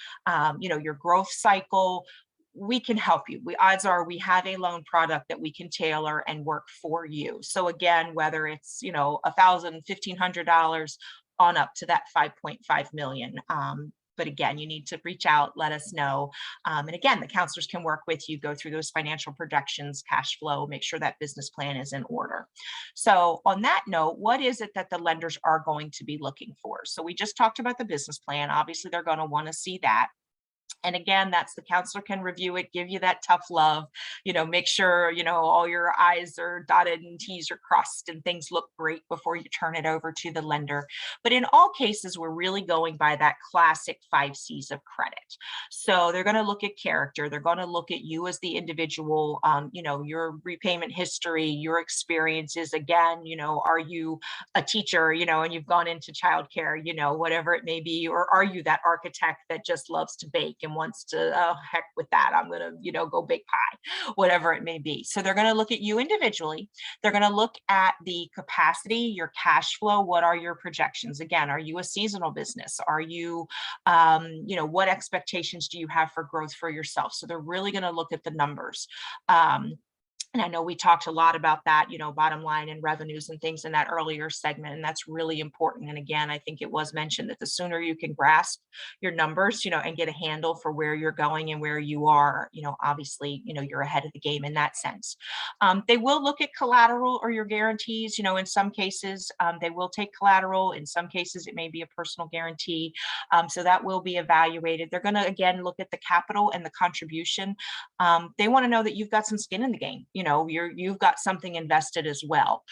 your growth cycle, we can help you. Odds are we have a loan product that we can tailor and work for you. So again, whether it's, $1,000, $1,500 on up to that 5.5 million. But again, you need to reach out, let us know. And again, the counselors can work with you, go through those financial projections, cash flow, make sure that business plan is in order. So on that note, what is it that the lenders are going to be looking for? So we just talked about the business plan. Obviously, they're going to want to see that. And again, that's the counselor can review it, give you that tough love, make sure, all your I's are dotted and T's are crossed and things look great before you turn it over to the lender. But in all cases, we're really going by that classic 5 C's of credit. So they're going to look at character. They're going to look at you as the individual, your repayment history, your experiences. Again, are you a teacher, and you've gone into childcare, whatever it may be, or are you that architect that just loves to bake and mom wants to, oh, heck with that, I'm going to, you know, go bake pie, whatever it may be. So they're going to look at you individually. They're going to look at the capacity, your cash flow. What are your projections? Again, are you a seasonal business? Are you, you know, what expectations do you have for growth for yourself? So they're really going to look at the numbers. And I know we talked a lot about that, you know, bottom line and revenues and things in that earlier segment, and that's really important. And again, I think it was mentioned that the sooner you can grasp your numbers, you know, and get a handle for where you're going and where you are, you know, obviously, you know, you're ahead of the game in that sense. They will look at collateral or your guarantees. You know, in some cases, they will take collateral. In some cases, it may be a personal guarantee. So that will be evaluated. They're going to, again, look at the capital and the contribution. They want to know that you've got some skin in the game. You know, you've got something invested as well.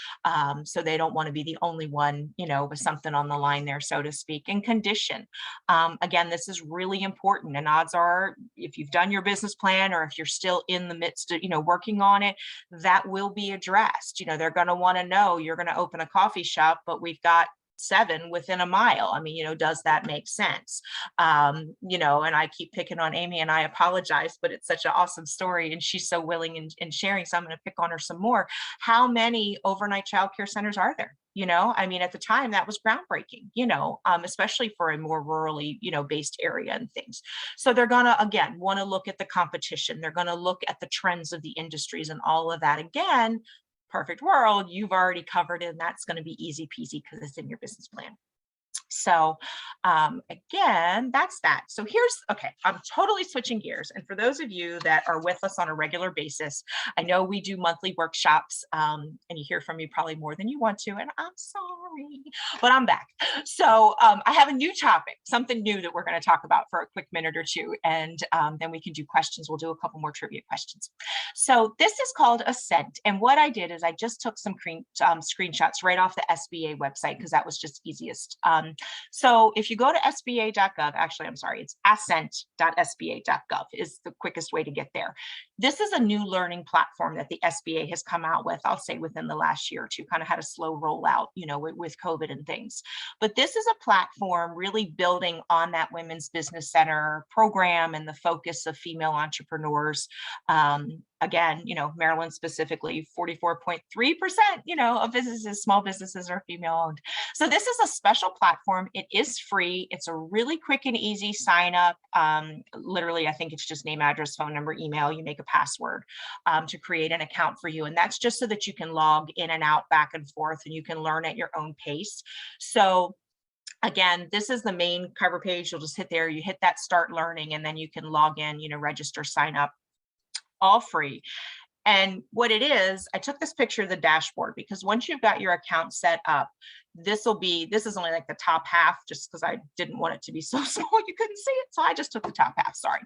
So they don't want to be the only one, you know, with something on the line there, so to speak. And condition. Again, this is really important. And odds are, if you've done your business plan or if you're still in the midst of, you know, working on it, that will be addressed. You know, they're going to want to know you're going to open a coffee shop, but we've got 7 within a mile. I mean, you know, does that make sense? You know, and I keep picking on Amy, and I apologize, but it's such an awesome story and she's so willing in sharing. So I'm going to pick on her some more. How many overnight childcare centers are there? You know, I mean, at the time that was groundbreaking, you know, especially for a more rurally, you know, based area and things. So they're going to, again, want to look at the competition. They're going to look at the trends of the industries and all of that. Again, perfect world, you've already covered it, and that's going to be easy peasy because it's in your business plan. So again, that's that. So okay, I'm totally switching gears. And for those of you that are with us on a regular basis, I know we do monthly workshops, and you hear from me probably more than you want to, and I'm sorry, but I'm back. So I have a new topic, something new that we're going to talk about for a quick minute or two, and then we can do questions. We'll do a couple more trivia questions. So this is called Ascent. And what I did is I just took some screenshots right off the SBA website because that was just easiest. So if you go to sba.gov, actually, I'm sorry, it's ascent.sba.gov is the quickest way to get there. This is a new learning platform that the SBA has come out with, I'll say within the last year or two, kind of had a slow rollout, you know, with COVID and things. But this is a platform really building on that Women's Business Center program and the focus of female entrepreneurs. Again, you know, Maryland specifically, 44.3%, you know, of businesses, small businesses are female owned. So this is a special platform. It is free. It's a really quick and easy sign up. Literally, I think it's just name, address, phone number, email. You make a password to create an account for you. And that's just so that you can log in and out, back and forth, and you can learn at your own pace. So again, this is the main cover page. You'll just hit there, you hit that start learning, and then you can log in, you know, register, sign up, all free. And what it is, I took this picture of the dashboard because once you've got your account set up, this is only like the top half, just because I didn't want it to be so small you couldn't see it. So I just took the top half, sorry.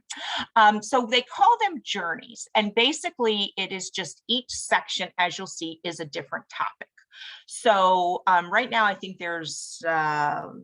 So they call them journeys. And basically it is just each section, as you'll see, is a different topic. So right now, I think there's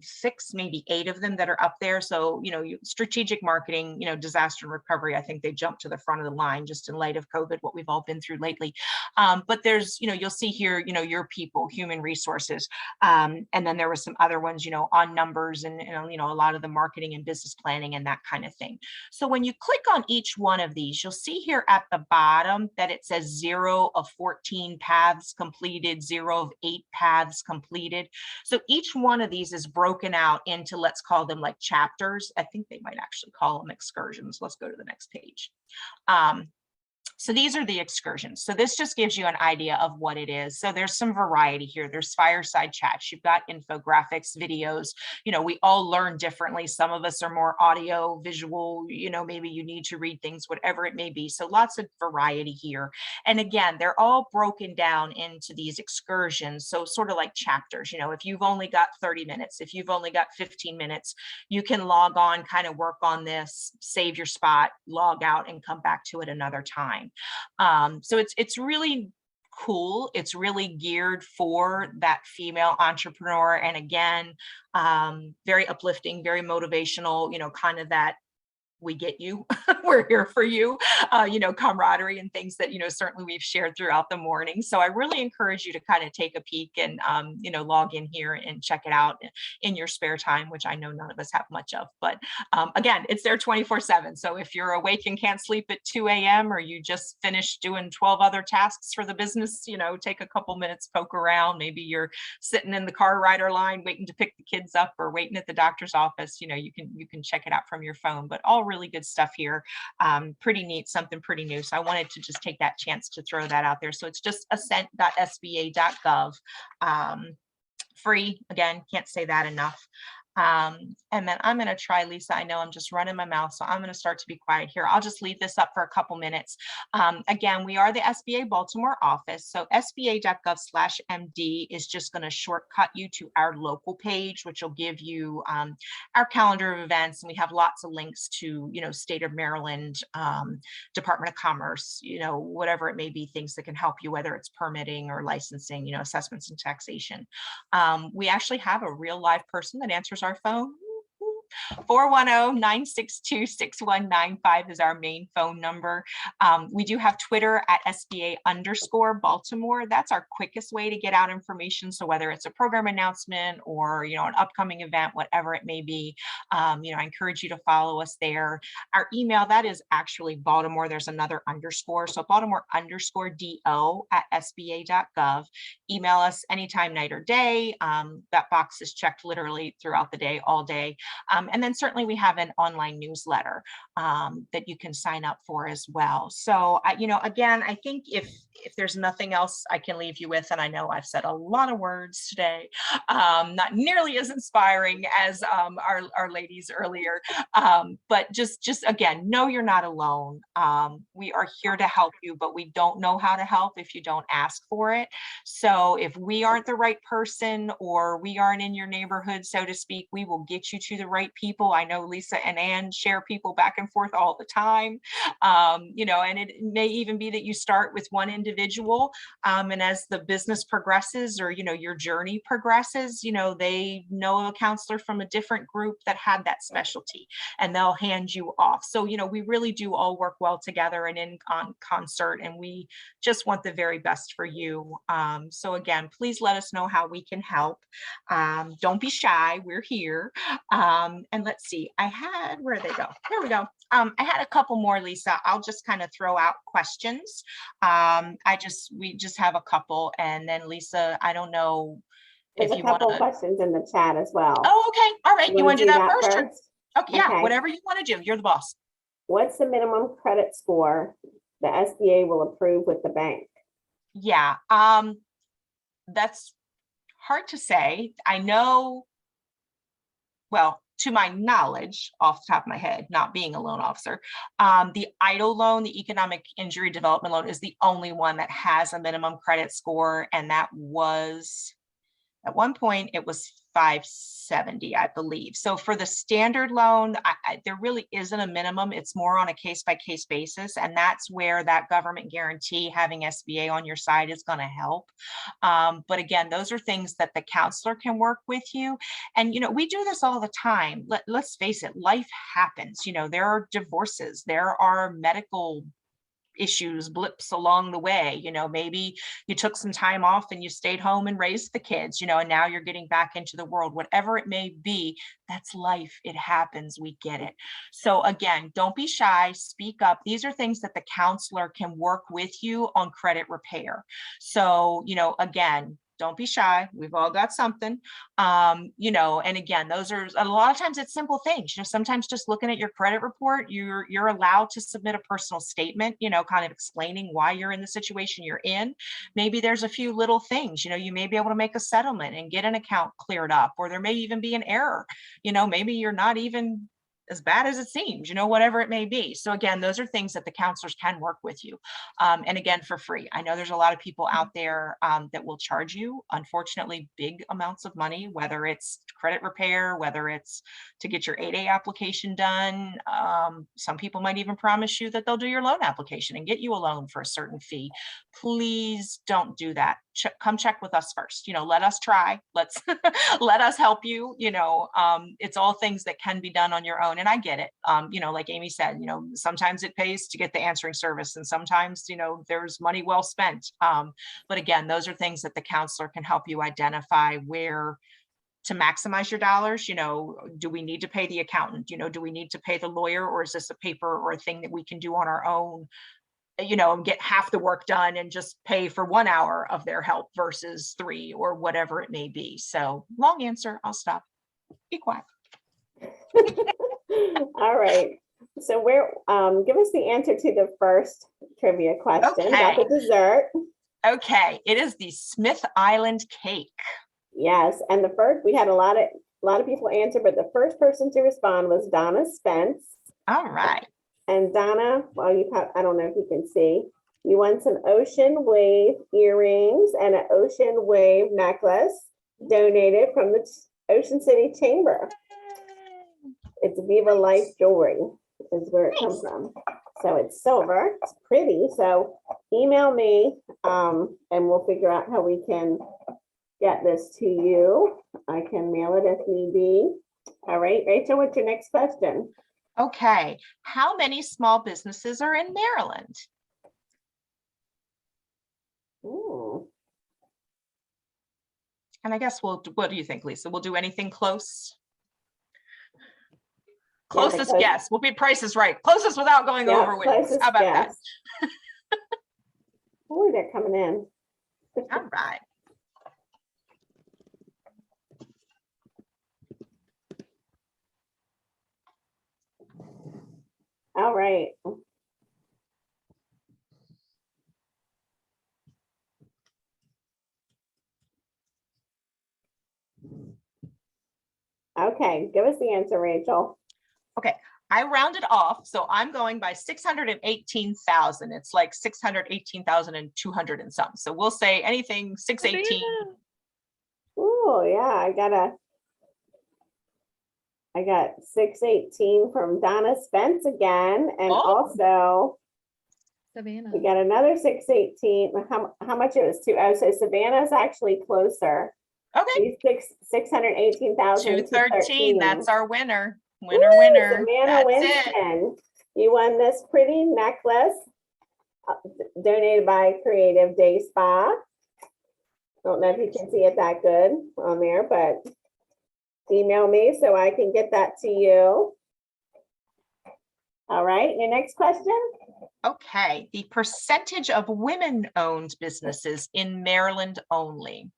6, maybe 8 of them that are up there. So, you know, strategic marketing, you know, disaster and recovery, I think they jumped to the front of the line just in light of COVID, what we've all been through lately. But there's, you know, you'll see here, you know, your people, human resources. And then there were some other ones, you know, on numbers and, you know, a lot of the marketing and business planning and that kind of thing. So when you click on each one of these, you'll see here at the bottom that it says 0 of 14 paths completed, 0 of 8 paths completed. So each one of these is broken out into, let's call them like chapters. I think they might actually call them excursions. Let's go to the next page. So these are the excursions. So this just gives you an idea of what it is. So there's some variety here. There's fireside chats. You've got infographics, videos. You know, we all learn differently. Some of us are more audio, visual, you know, maybe you need to read things, whatever it may be. So lots of variety here. And again, they're all broken down into these excursions. So sort of like chapters, you know, if you've only got 30 minutes, if you've only got 15 minutes, you can log on, kind of work on this, save your spot, log out, and come back to it another time. So it's really cool. It's really geared for that female entrepreneur. And again, very uplifting, very motivational, you know, kind of that we get you. We're here for you, camaraderie and things that, certainly we've shared throughout the morning. So I really encourage you to kind of take a peek and, log in here and check it out in your spare time, which I know none of us have much of. But again, it's there 24/7. So if you're awake and can't sleep at 2 a.m. or you just finished doing 12 other tasks for the business, take a couple minutes, poke around. Maybe you're sitting in the car rider line waiting to pick the kids up or waiting at the doctor's office. You can check it out from your phone, but all really good stuff here. Pretty neat, something pretty new. So I wanted to just take that chance to throw that out there. So it's just ascent.sba.gov. Free, again, can't say that enough. And then I'm going to try, Lisa, I know I'm just running my mouth, so I'm going to start to be quiet here. I'll just leave this up for a couple minutes. Again, we are the SBA Baltimore office. So sba.gov/MD is just going to shortcut you to our local page, which will give you our calendar of events. And we have lots of links to, State of Maryland, Department of Commerce, whatever it may be, things that can help you, whether it's permitting or licensing, assessments and taxation. We actually have a real live person that answers our phone. 410-962-6195 is our main phone number. We do have Twitter at SBA_Baltimore. That's our quickest way to get out information. So whether it's a program announcement or, an upcoming event, whatever it may be, I encourage you to follow us there. Our email, that is actually Baltimore. There's another underscore. So Baltimore_DO@SBA.gov. Email us anytime, night or day. That box is checked literally throughout the day, all day. And then certainly we have an online newsletter that you can sign up for as well. So, again, I think if there's nothing else I can leave you with, and I know I've said a lot of words today, not nearly as inspiring as our ladies earlier, but just again, know you're not alone. We are here to help you, but we don't know how to help if you don't ask for it. So if we aren't the right person or we aren't in your neighborhood, so to speak, we will get you to the right people. I know Lisa and Ann share people back and forth all the time, and it may even be that you start with one individual, and as the business progresses or, your journey progresses, they know a counselor from a different group that had that specialty and they'll hand you off. So, we really do all work well together and in concert, and we just want the very best for you. So again, please let us know how we can help. Don't be shy, we're here. And let's see, where did they go? There we go. I had a couple more, Lisa. I'll just kind of throw out questions. We just have a couple, and then Lisa, I don't know There's if a you want couple to. questions in the chat as well. Oh, okay. All right. You want to do that first? Okay. Yeah. Okay. Whatever you want to do. You're the boss. What's the minimum credit score the SBA will approve with the bank? Yeah. That's hard to say. I know. Well, to my knowledge, off the top of my head, not being a loan officer, the EIDL loan, the Economic Injury Development Loan, is the only one that has a minimum credit score. And that was, at one point, it was 570, I believe. So for the standard loan, there really isn't a minimum. It's more on a case-by-case basis. And that's where that government guarantee, having SBA on your side, is going to help. But again, those are things that the counselor can work with you. And, we do this all the time. Let's face it, life happens. There are divorces, there are medical issues, blips along the way. Maybe you took some time off and you stayed home and raised the kids, and now you're getting back into the world. Whatever it may be, that's life. It happens. We get it. So again, don't be shy, speak up. These are things that the counselor can work with you on credit repair. So, again, don't be shy. We've all got something, and again, those are a lot of times it's simple things. Sometimes just looking at your credit report, you're allowed to submit a personal statement, kind of explaining why you're in the situation you're in. Maybe there's a few little things, you may be able to make a settlement and get an account cleared up, or there may even be an error. Maybe you're not even as bad as it seems, whatever it may be. So again, those are things that the counselors can work with you. And again, for free. I know there's a lot of people out there that will charge you, unfortunately, big amounts of money, whether it's credit repair, whether it's to get your 8A application done. Some people might even promise you that they'll do your loan application and get you a loan for a certain fee. Please don't do that. come check with us first. Let us try. Let's let us help you. It's all things that can be done on your own. And I get it. Like Amy said, sometimes it pays to get the answering service, and sometimes, there's money well spent. But again, those are things that the counselor can help you identify where to maximize your dollars. Do we need to pay the accountant? Do we need to pay the lawyer, or is this a paper or a thing that we can do on our own, and get half the work done and just pay for 1 hour of their help versus 3 or whatever it may be. So long answer, I'll stop. Be quiet. All right. So give us the answer to the first trivia question about the dessert. Okay, it is the Smith Island cake. Yes, and we had a lot of people answer, but the first person to respond was Donna Spence. All right. And Donna, I don't know if you can see, you won some ocean wave earrings and an ocean wave necklace donated from the Ocean City Chamber. It's Viva Life Jewelry is where it comes from. So it's silver, it's pretty. So email me and we'll figure out how we can get this to you. I can mail it if need be. All right, Rachel, what's your next question? Okay, how many small businesses are in Maryland? Ooh. And I guess what do you think, Lisa? We'll do anything close? Yeah, Closest guess. We'll be Price is Right. Closest without going over with. How about that? Oh, they're coming in. All right. All right. Okay, give us the answer, Rachel. Okay, I rounded off, so I'm going by 618,000. It's like 618,200 and some. So we'll say anything 618. Oh yeah, I got 618 from Donna Spence again, and also Savannah. we got another 618. How much it was too? Oh, so Savannah's actually closer. Okay. 618,000. 213. That's our winner. Woo, Winner. Savannah Winston. You won this pretty necklace donated by Creative Day Spa. Don't know if you can see it that good on there, but email me so I can get that to you. All right, your next question. Okay, the percentage of women-owned businesses in Maryland only.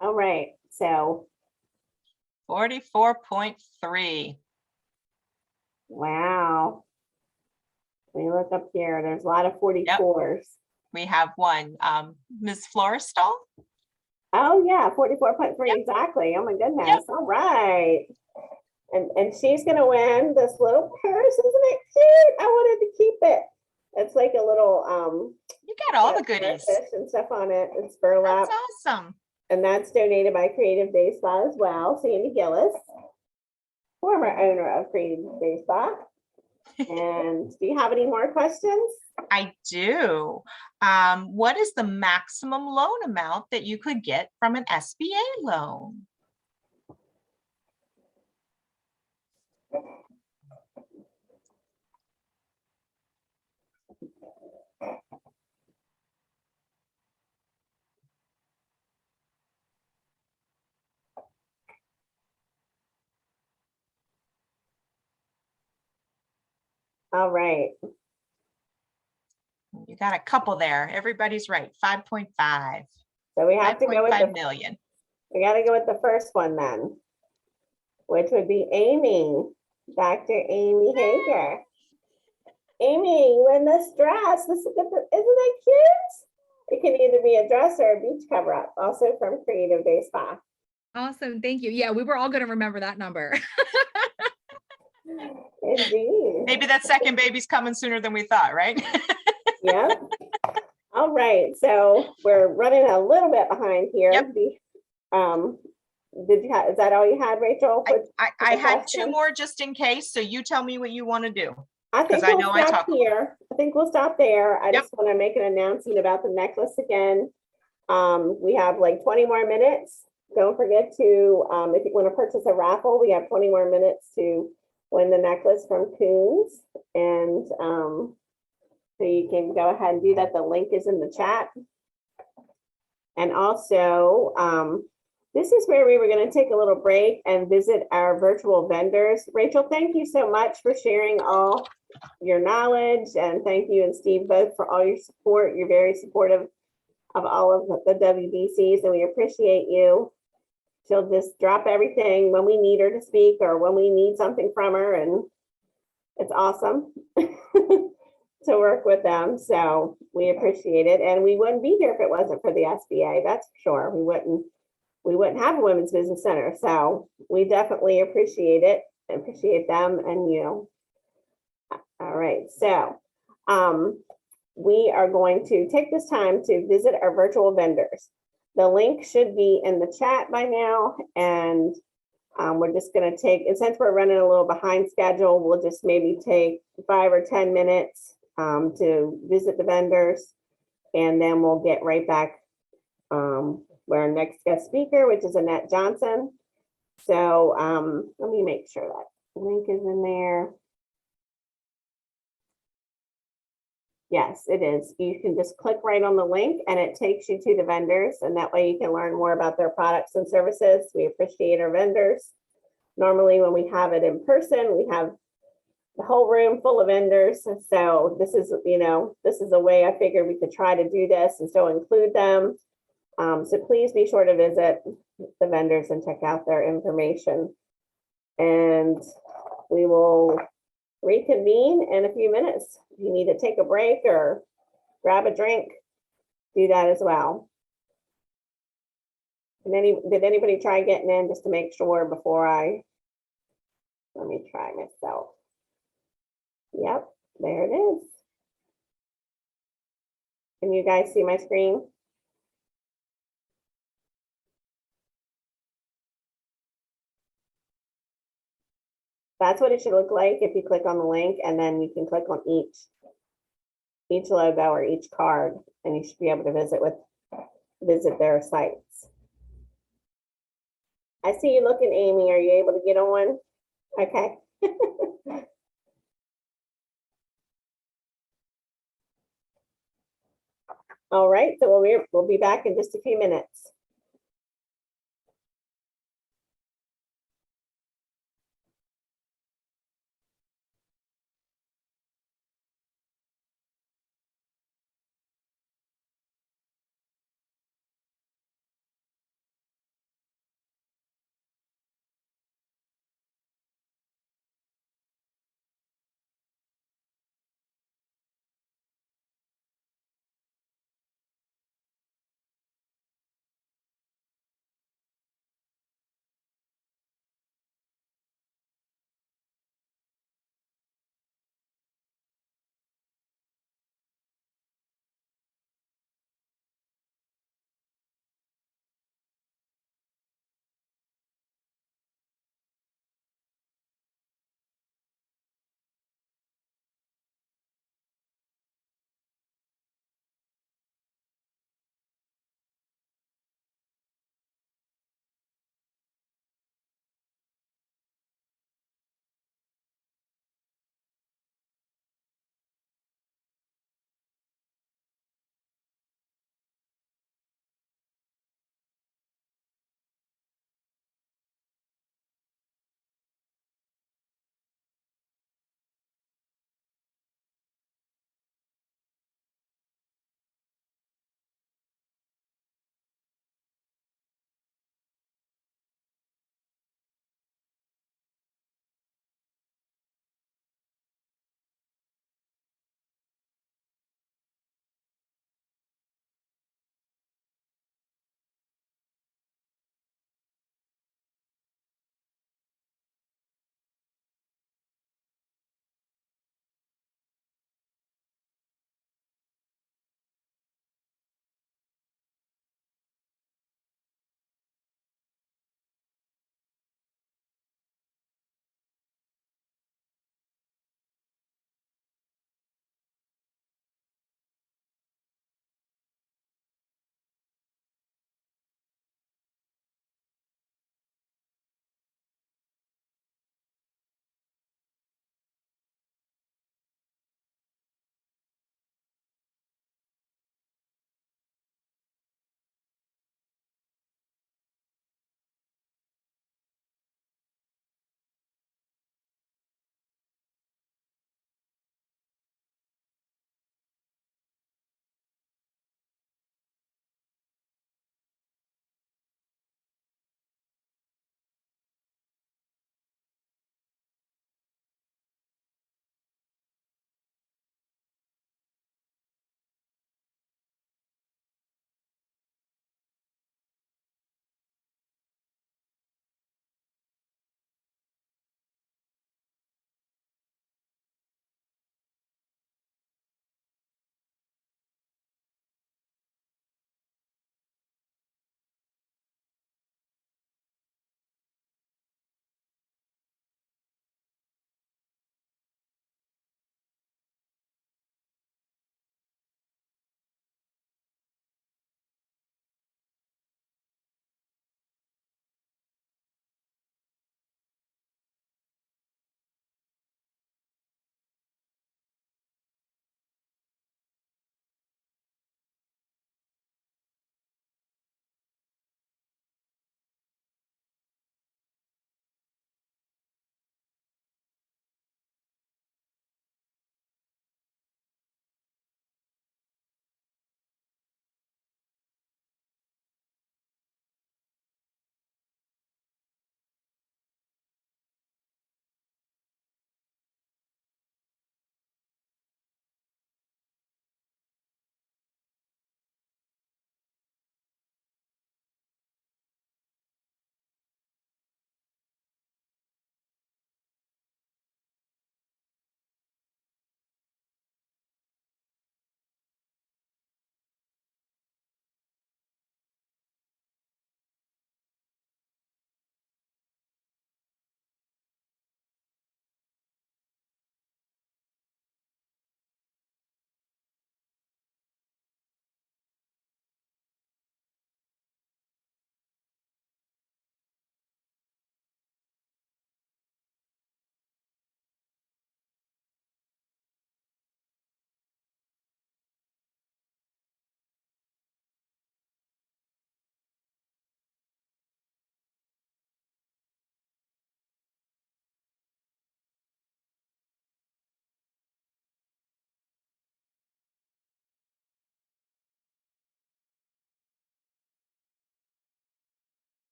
All right, so 44.3. Wow. Let me look up here. There's a lot of 44s. Yep. We have one. Ms. Florestal? Oh yeah, 44.3 exactly. Oh my goodness. Yep. All right. And she's gonna win this little purse, isn't it cute? I wanted to keep it. It's like a little you got all the goodies and stuff on it. It's burlap. That's awesome. And that's donated by Creative Day Spa as well. Sandy Gillis, former owner of Creative Day Spa. And do you have any more questions? I do. What is the maximum loan amount that you could get from an SBA loan? All right. You got a couple there. Everybody's right. 5.5. So we have to go with 5 million. We got to go with the first one then, which would be Amy, Dr. Amy Hager. Amy, you in this dress. Isn't that cute? It can either be a dress or a beach cover up, also from Creative Day Spa. Awesome. Thank you. Yeah, we were all going to remember that number. Indeed. Maybe that second baby's coming sooner than we thought, right? Yep. All right, so we're running a little bit behind here. Yep. Is that all you had, Rachel? I the had two question? more just in case, so you tell me what you want to do. I think 'Cause I we'll know I stop talk a lot. here. I think we'll stop there. I Yep. just want to make an announcement about the necklace again. We have like 20 more minutes. Don't forget to, if you want to purchase a raffle, we have 20 more minutes to win the necklace from Coons. And so you can go ahead and do that. The link is in the chat. And also, this is where we were going to take a little break and visit our virtual vendors. Rachel, thank you so much for sharing all your knowledge. And thank you and Steve both for all your support. You're very supportive of all of the WBCs and we appreciate you. She'll just drop everything when we need her to speak or when we need something from her. And it's awesome to work with them. So we appreciate it. And we wouldn't be here if it wasn't for the SBA. That's for sure. We wouldn't have a Women's Business Center. So we definitely appreciate it, appreciate them and you. All right, so we are going to take this time to visit our virtual vendors. The link should be in the chat by now, and we're just going to take, and since we're running a little behind schedule, we'll just maybe take 5 or 10 minutes to visit the vendors, and then we'll get right back with our next guest speaker, which is Annette Johnson. So let me make sure that link is in there. Yes, it is. You can just click right on the link and it takes you to the vendors, and that way you can learn more about their products and services. We appreciate our vendors. Normally when we have it in person, we have the whole room full of vendors. So this is, this is a way I figured we could try to do this and still include them. So please be sure to visit the vendors and check out their information. And we will reconvene in a few minutes. If you need to take a break or grab a drink, do that as well. And did anybody try getting in just to make sure before let me try myself. Yep, there it is. Can you guys see my screen? That's what it should look like if you click on the link, and then you can click on each logo or each card, and you should be able to visit their sites. I see you looking, Amy. Are you able to get on? Okay. All right, so we'll be back in just a few minutes.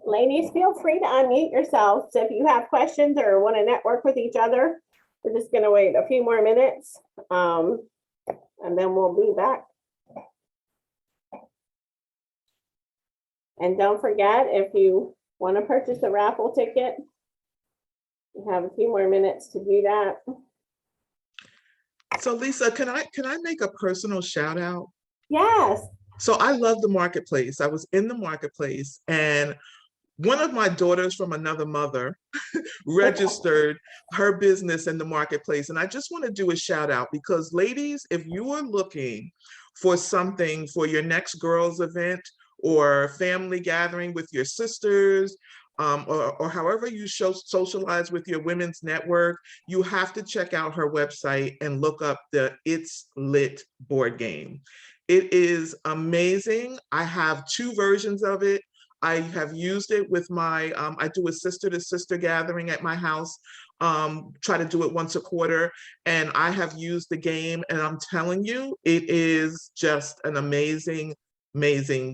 Ladies, feel free to unmute yourselves if you have questions or want to network with each other. We're just going to wait a few more minutes, and then we'll be back. And don't forget, if you want to purchase a raffle ticket, you have a few more minutes to do that. So Lisa, can I make a personal shout out? Yes. So I love the marketplace. I was in the marketplace, and one of my daughters from another mother registered her business in the marketplace. And I just want to do a shout out because ladies, if you are looking for something for your next girls event or family gathering with your sisters, or however you socialize with your women's network, you have to check out her website and look up the It's Lit board game. It is amazing. I have 2 versions of it. I have used it with my, I do a sister to sister gathering at my house, try to do it once a quarter. And I have used the game, and I'm telling you, it is just an amazing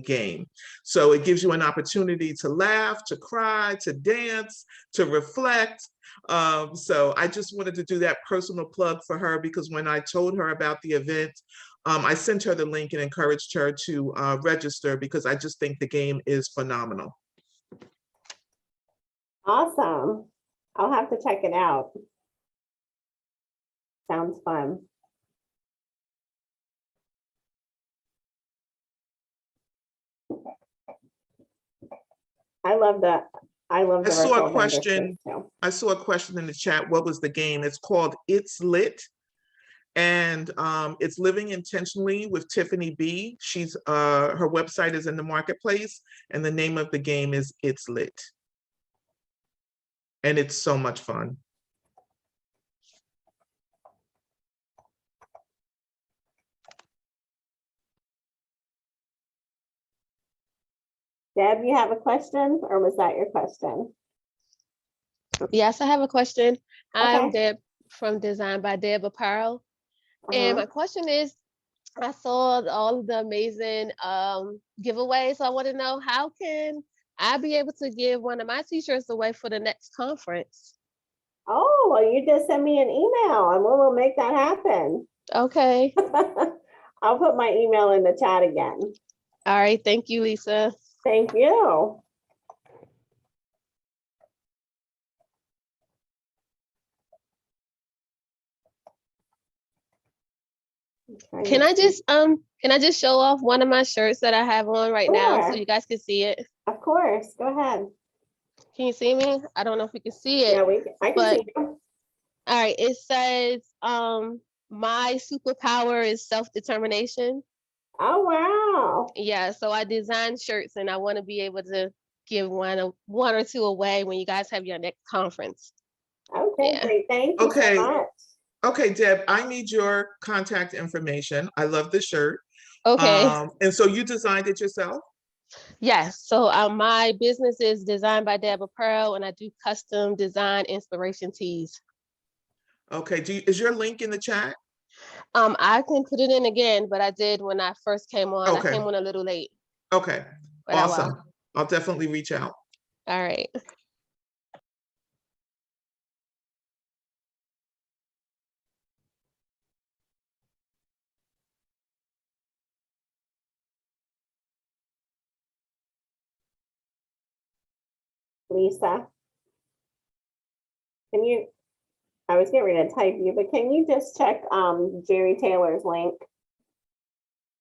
game. So it gives you an opportunity to laugh, to cry, to dance, to reflect. So I just wanted to do that personal plug for her, because when I told her about the event, I sent her the link and encouraged her to register, because I just think the game is phenomenal. Awesome. I'll have to check it out. Sounds fun. I love that. I love the I saw virtual a question. vendor space, I saw a question in the chat. What was the game? It's called It's Lit. And it's Living Intentionally with Tiffany B. She's her website is in the marketplace, and the name of the game is It's Lit. And it's so much fun. Deb, you have a question, or was that your question? Yes, I have a question. I'm Okay. Deb from Design by Deb Apparel. And my question is, I saw all of the amazing giveaways. So I want to know, how can I be able to give one of my t-shirts away for the next conference? Oh, well, you just send me an email and we'll make that happen. Okay. I'll put my email in the chat again. All right. Thank you, Lisa. Thank you. Can I just show off one of my shirts that I have on right now so Sure. you guys can see it? Of course. Go ahead. Can you see me? I don't know if you can see it. Yeah, I can see you. All right. It says, my superpower is self-determination. Oh, wow. Yeah, so I design shirts and I want to be able to give one or two away when you guys have your next conference. Okay, Yeah. great. Thank you Okay. so much. Okay, Deb, I need your contact information. I love the shirt. Okay. And so you designed it yourself? Yes. So my business is Designed by Deb Apparel, and I do custom design inspiration tees. Okay. Is your link in the chat? I can put it in again, but I did when I first came on. Okay. I came on a little late. Okay. But Awesome. I'll definitely reach out. All right. Lisa, can you, I was getting ready to type you, but can you just check Jerry Taylor's link?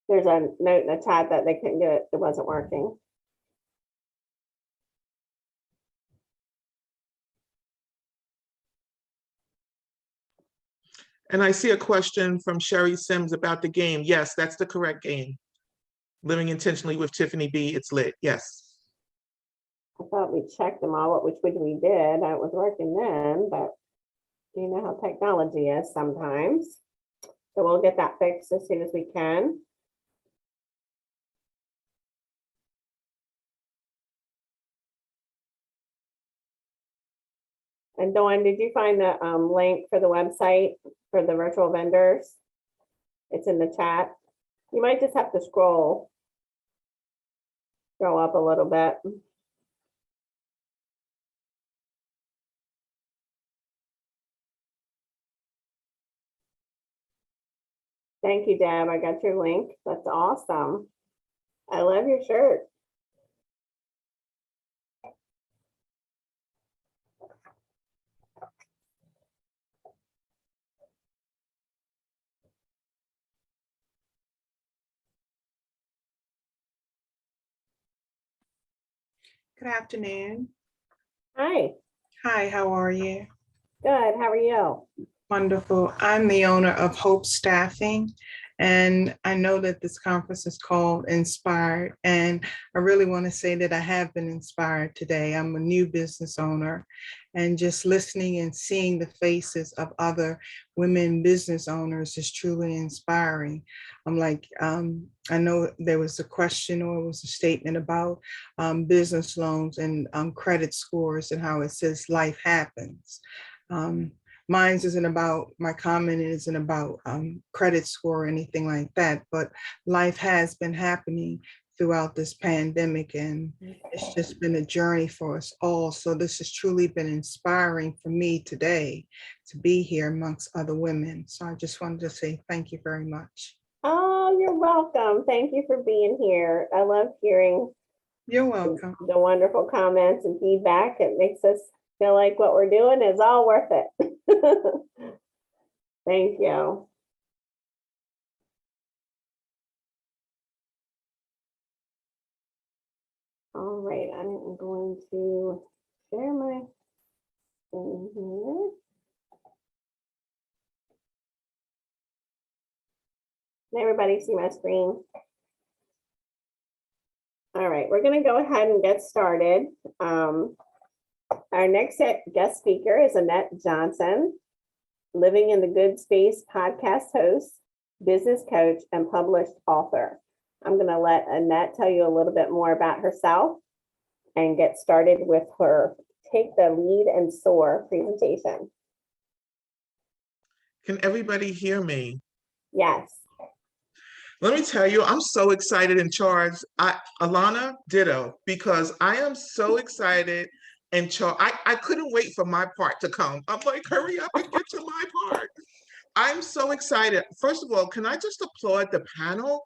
There's a note in the chat that they couldn't do it. It wasn't working. And I see a question from Sherry Sims about the game. Yes, that's the correct game. Living Intentionally with Tiffany B. It's Lit. Yes. I thought we checked them all, which we did. It was working then, but you know how technology is sometimes. So we'll get that fixed as soon as we can. And Dawn, did you find the link for the website for the virtual vendors? It's in the chat. You might just have to scroll up a little bit. Thank you, Deb. I got your link. That's awesome. I love your shirt. Good afternoon. Hi. Hi, how are you? Good. How are you? Wonderful. I'm the owner of Hope Staffing, and I know that this conference is called Inspired, and I really want to say that I have been inspired today. I'm a new business owner, and just listening and seeing the faces of other women business owners is truly inspiring. I'm like, I know there was a question or it was a statement about business loans and credit scores and how it says life happens. Mine's isn't about, my comment isn't about credit score or anything like that, but life has been happening throughout this pandemic, and it's just been a journey for us all. So this has truly been inspiring for me today to be here amongst other women. So I just wanted to say thank you very much. Oh, you're welcome. Thank you for being here. I love hearing You're welcome. the wonderful comments and feedback. It makes us feel like what we're doing is all worth it. Thank you. All right, I'm going to share my screen here. Can everybody see my screen? All right, we're going to go ahead and get started. Our next guest speaker is Annette Johnson, Living in the Good Space podcast host, business coach, and published author. I'm going to let Annette tell you a little bit more about herself and get started with her Take the Lead and Soar presentation. Can everybody hear me? Yes. Let me tell you, I'm so excited and charged. Alana, ditto, because I am so excited and charged. I couldn't wait for my part to come. I'm like, hurry up and get to my part. I'm so excited. First of all, can I just applaud the panel?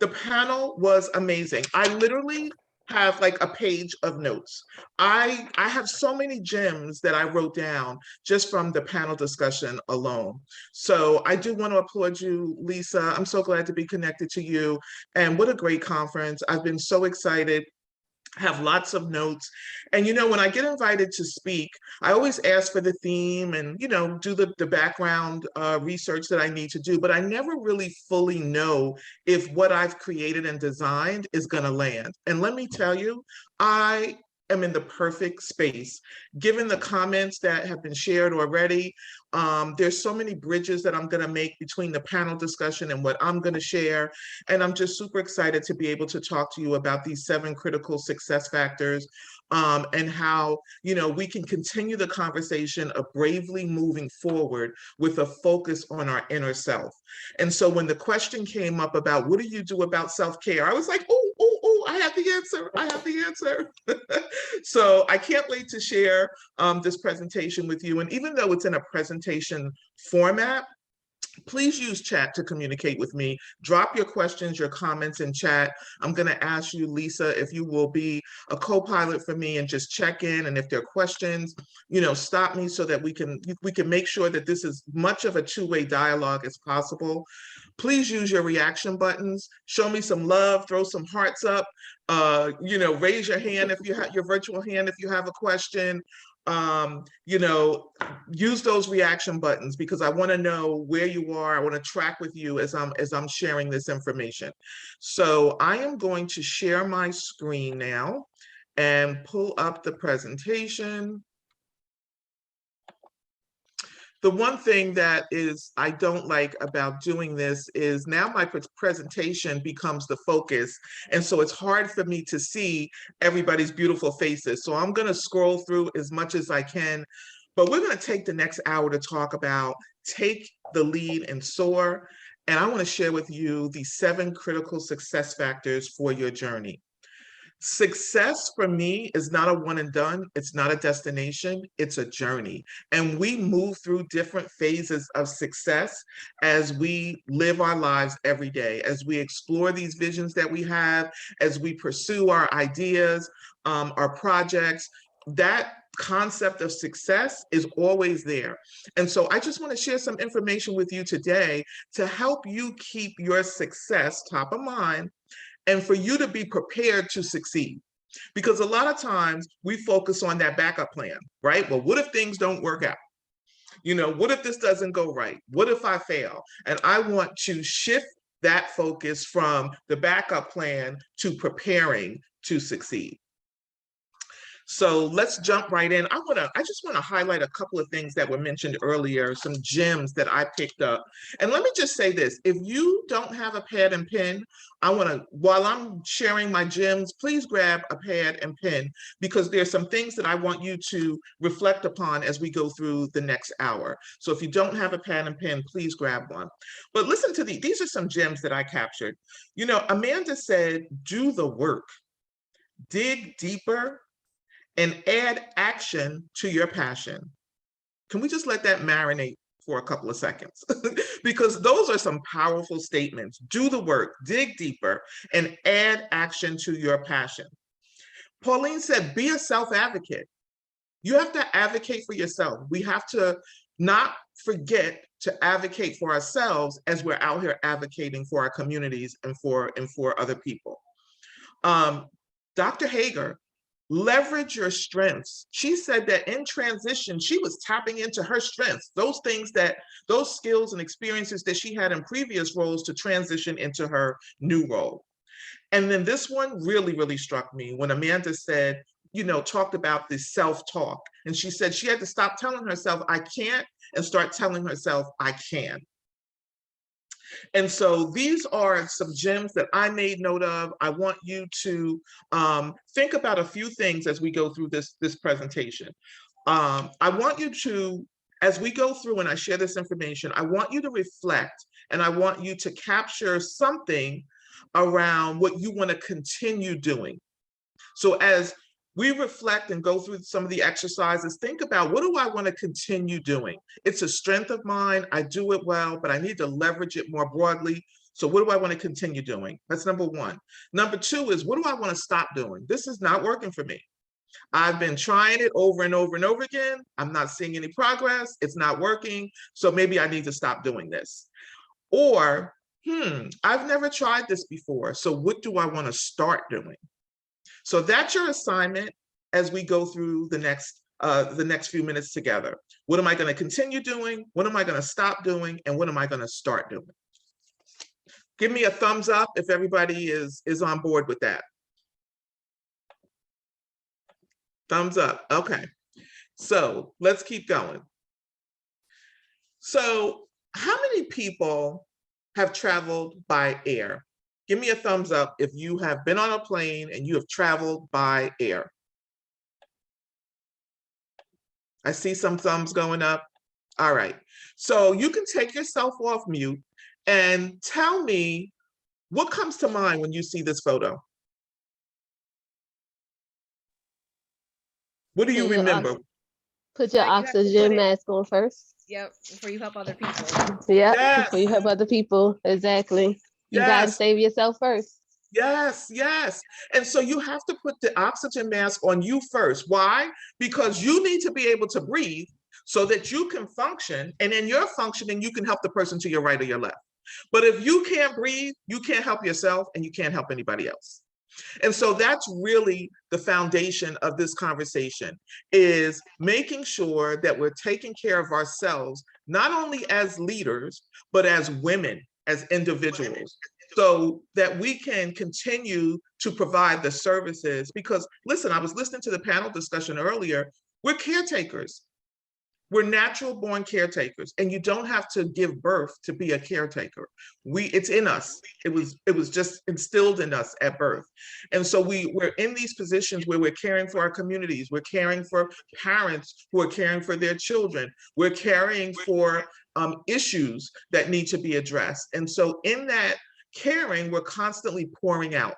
The panel was amazing. I literally have like a page of notes. I have so many gems that I wrote down just from the panel discussion alone. So I do want to applaud you, Lisa. I'm so glad to be connected to you. And what a great conference. I've been so excited. Have lots of notes. And, you know, when I get invited to speak, I always ask for the theme and, you know, do the background research that I need to do, but I never really fully know if what I've created and designed is going to land. And let me tell you, I am in the perfect space. Given the comments that have been shared already, there's so many bridges that I'm going to make between the panel discussion and what I'm going to share. And I'm just super excited to be able to talk to you about these 7 critical success factors and how, you know, we can continue the conversation of bravely moving forward with a focus on our inner self. And so when the question came up about what do you do about self-care, I was like, oh, I have the answer. I have the answer. So I can't wait to share this presentation with you. And even though it's in a presentation format, please use chat to communicate with me. Drop your questions, your comments in chat. I'm going to ask you, Lisa, if you will be a co-pilot for me and just check in. And if there are questions, you know, stop me so that we can make sure that this is much of a two-way dialogue as possible. Please use your reaction buttons. Show me some love, throw some hearts up, you know, raise your hand if you have your virtual hand if you have a question. You know, use those reaction buttons because I want to know where you are. I want to track with you as I'm sharing this information. So I am going to share my screen now and pull up the presentation. The one thing that I don't like about doing this is now my presentation becomes the focus. And so it's hard for me to see everybody's beautiful faces. So I'm going to scroll through as much as I can, but we're going to take the next hour to talk about Take the Lead and Soar. And I want to share with you the 7 critical success factors for your journey. Success for me is not a one and done. It's not a destination. It's a journey. And we move through different phases of success as we live our lives every day, as we explore these visions that we have, as we pursue our ideas, our projects. That concept of success is always there. And so I just want to share some information with you today to help you keep your success top of mind and for you to be prepared to succeed. Because a lot of times we focus on that backup plan, right? Well, what if things don't work out? You know, what if this doesn't go right? What if I fail? And I want to shift that focus from the backup plan to preparing to succeed. So let's jump right in. I just want to highlight a couple of things that were mentioned earlier, some gems that I picked up. And let me just say this, if you don't have a pad and pen, while I'm sharing my gems, please grab a pad and pen, because there's some things that I want you to reflect upon as we go through the next hour. So if you don't have a pad and pen, please grab one. But listen to these are some gems that I captured. You know, Amanda said, do the work, dig deeper, and add action to your passion. Can we just let that marinate for a couple of seconds? Because those are some powerful statements. Do the work, dig deeper, and add action to your passion. Pauline said, be a self-advocate. You have to advocate for yourself. We have to not forget to advocate for ourselves as we're out here advocating for our communities and for other people. Dr. Hager, leverage your strengths. She said that in transition, she was tapping into her strengths, those skills and experiences that she had in previous roles to transition into her new role. And then this one really, really struck me when Amanda said, you know, talked about this self-talk. And she said she had to stop telling herself, I can't, and start telling herself, I can. And so these are some gems that I made note of. I want you to think about a few things as we go through this presentation. I want you to, as we go through and I share this information, I want you to reflect and I want you to capture something around what you want to continue doing. So as we reflect and go through some of the exercises, think about, what do I want to continue doing? It's a strength of mine. I do it well, but I need to leverage it more broadly. So what do I want to continue doing? That's number one. Number two is, what do I want to stop doing? This is not working for me. I've been trying it over and over and over again. I'm not seeing any progress. It's not working. So maybe I need to stop doing this. Or, I've never tried this before. So what do I want to start doing? So that's your assignment as we go through the next few minutes together. What am I going to continue doing? What am I going to stop doing? And what am I going to start doing? Give me a thumbs up if everybody is on board with that. Thumbs up. Okay. So let's keep going. So how many people have traveled by air? Give me a thumbs up if you have been on a plane and you have traveled by air. I see some thumbs going up. All right. So you can take yourself off mute and tell me what comes to mind when you see this photo. What do you remember? Put your oxygen mask on first. Yep, before you help other people. Yeah, Yes. before you help other people. Exactly. You gotta Yes. save yourself first. Yes, yes. And so you have to put the oxygen mask on you first. Why? Because you need to be able to breathe so that you can function. And in your functioning, you can help the person to your right or your left. But if you can't breathe, you can't help yourself and you can't help anybody else. And so that's really the foundation of this conversation, is making sure that we're taking care of ourselves, not only as leaders, but as women, as individuals, so that we can continue to provide the services. Because listen, I was listening to the panel discussion earlier, we're caretakers. We're natural born caretakers, and you don't have to give birth to be a caretaker. It's in us. It was just instilled in us at birth. And so we're in these positions where we're caring for our communities. We're caring for parents who are caring for their children. We're caring for issues that need to be addressed. And so in that caring, we're constantly pouring out.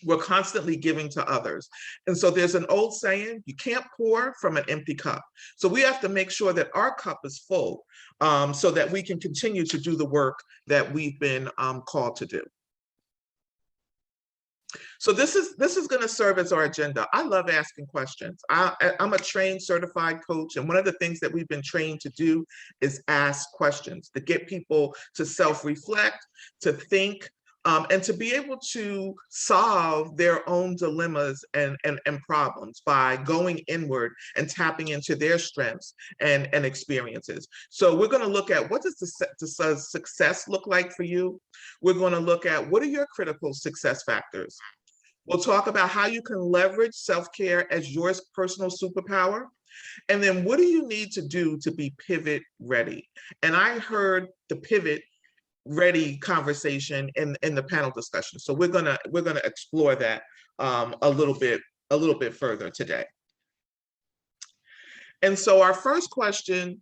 We're constantly giving to others. And so there's an old saying, you can't pour from an empty cup. So we have to make sure that our cup is full so that we can continue to do the work that we've been called to do. So this is going to serve as our agenda. I love asking questions. I'm a trained certified coach, and one of the things that we've been trained to do is ask questions, to get people to self-reflect, to think, and to be able to solve their own dilemmas and problems by going inward and tapping into their strengths and experiences. So we're going to look at, what does the success look like for you? We're going to look at, what are your critical success factors? We'll talk about how you can leverage self-care as your personal superpower. And then what do you need to do to be pivot ready? And I heard the pivot ready conversation in the panel discussion. So we're gonna explore that a little bit further today. And so our first question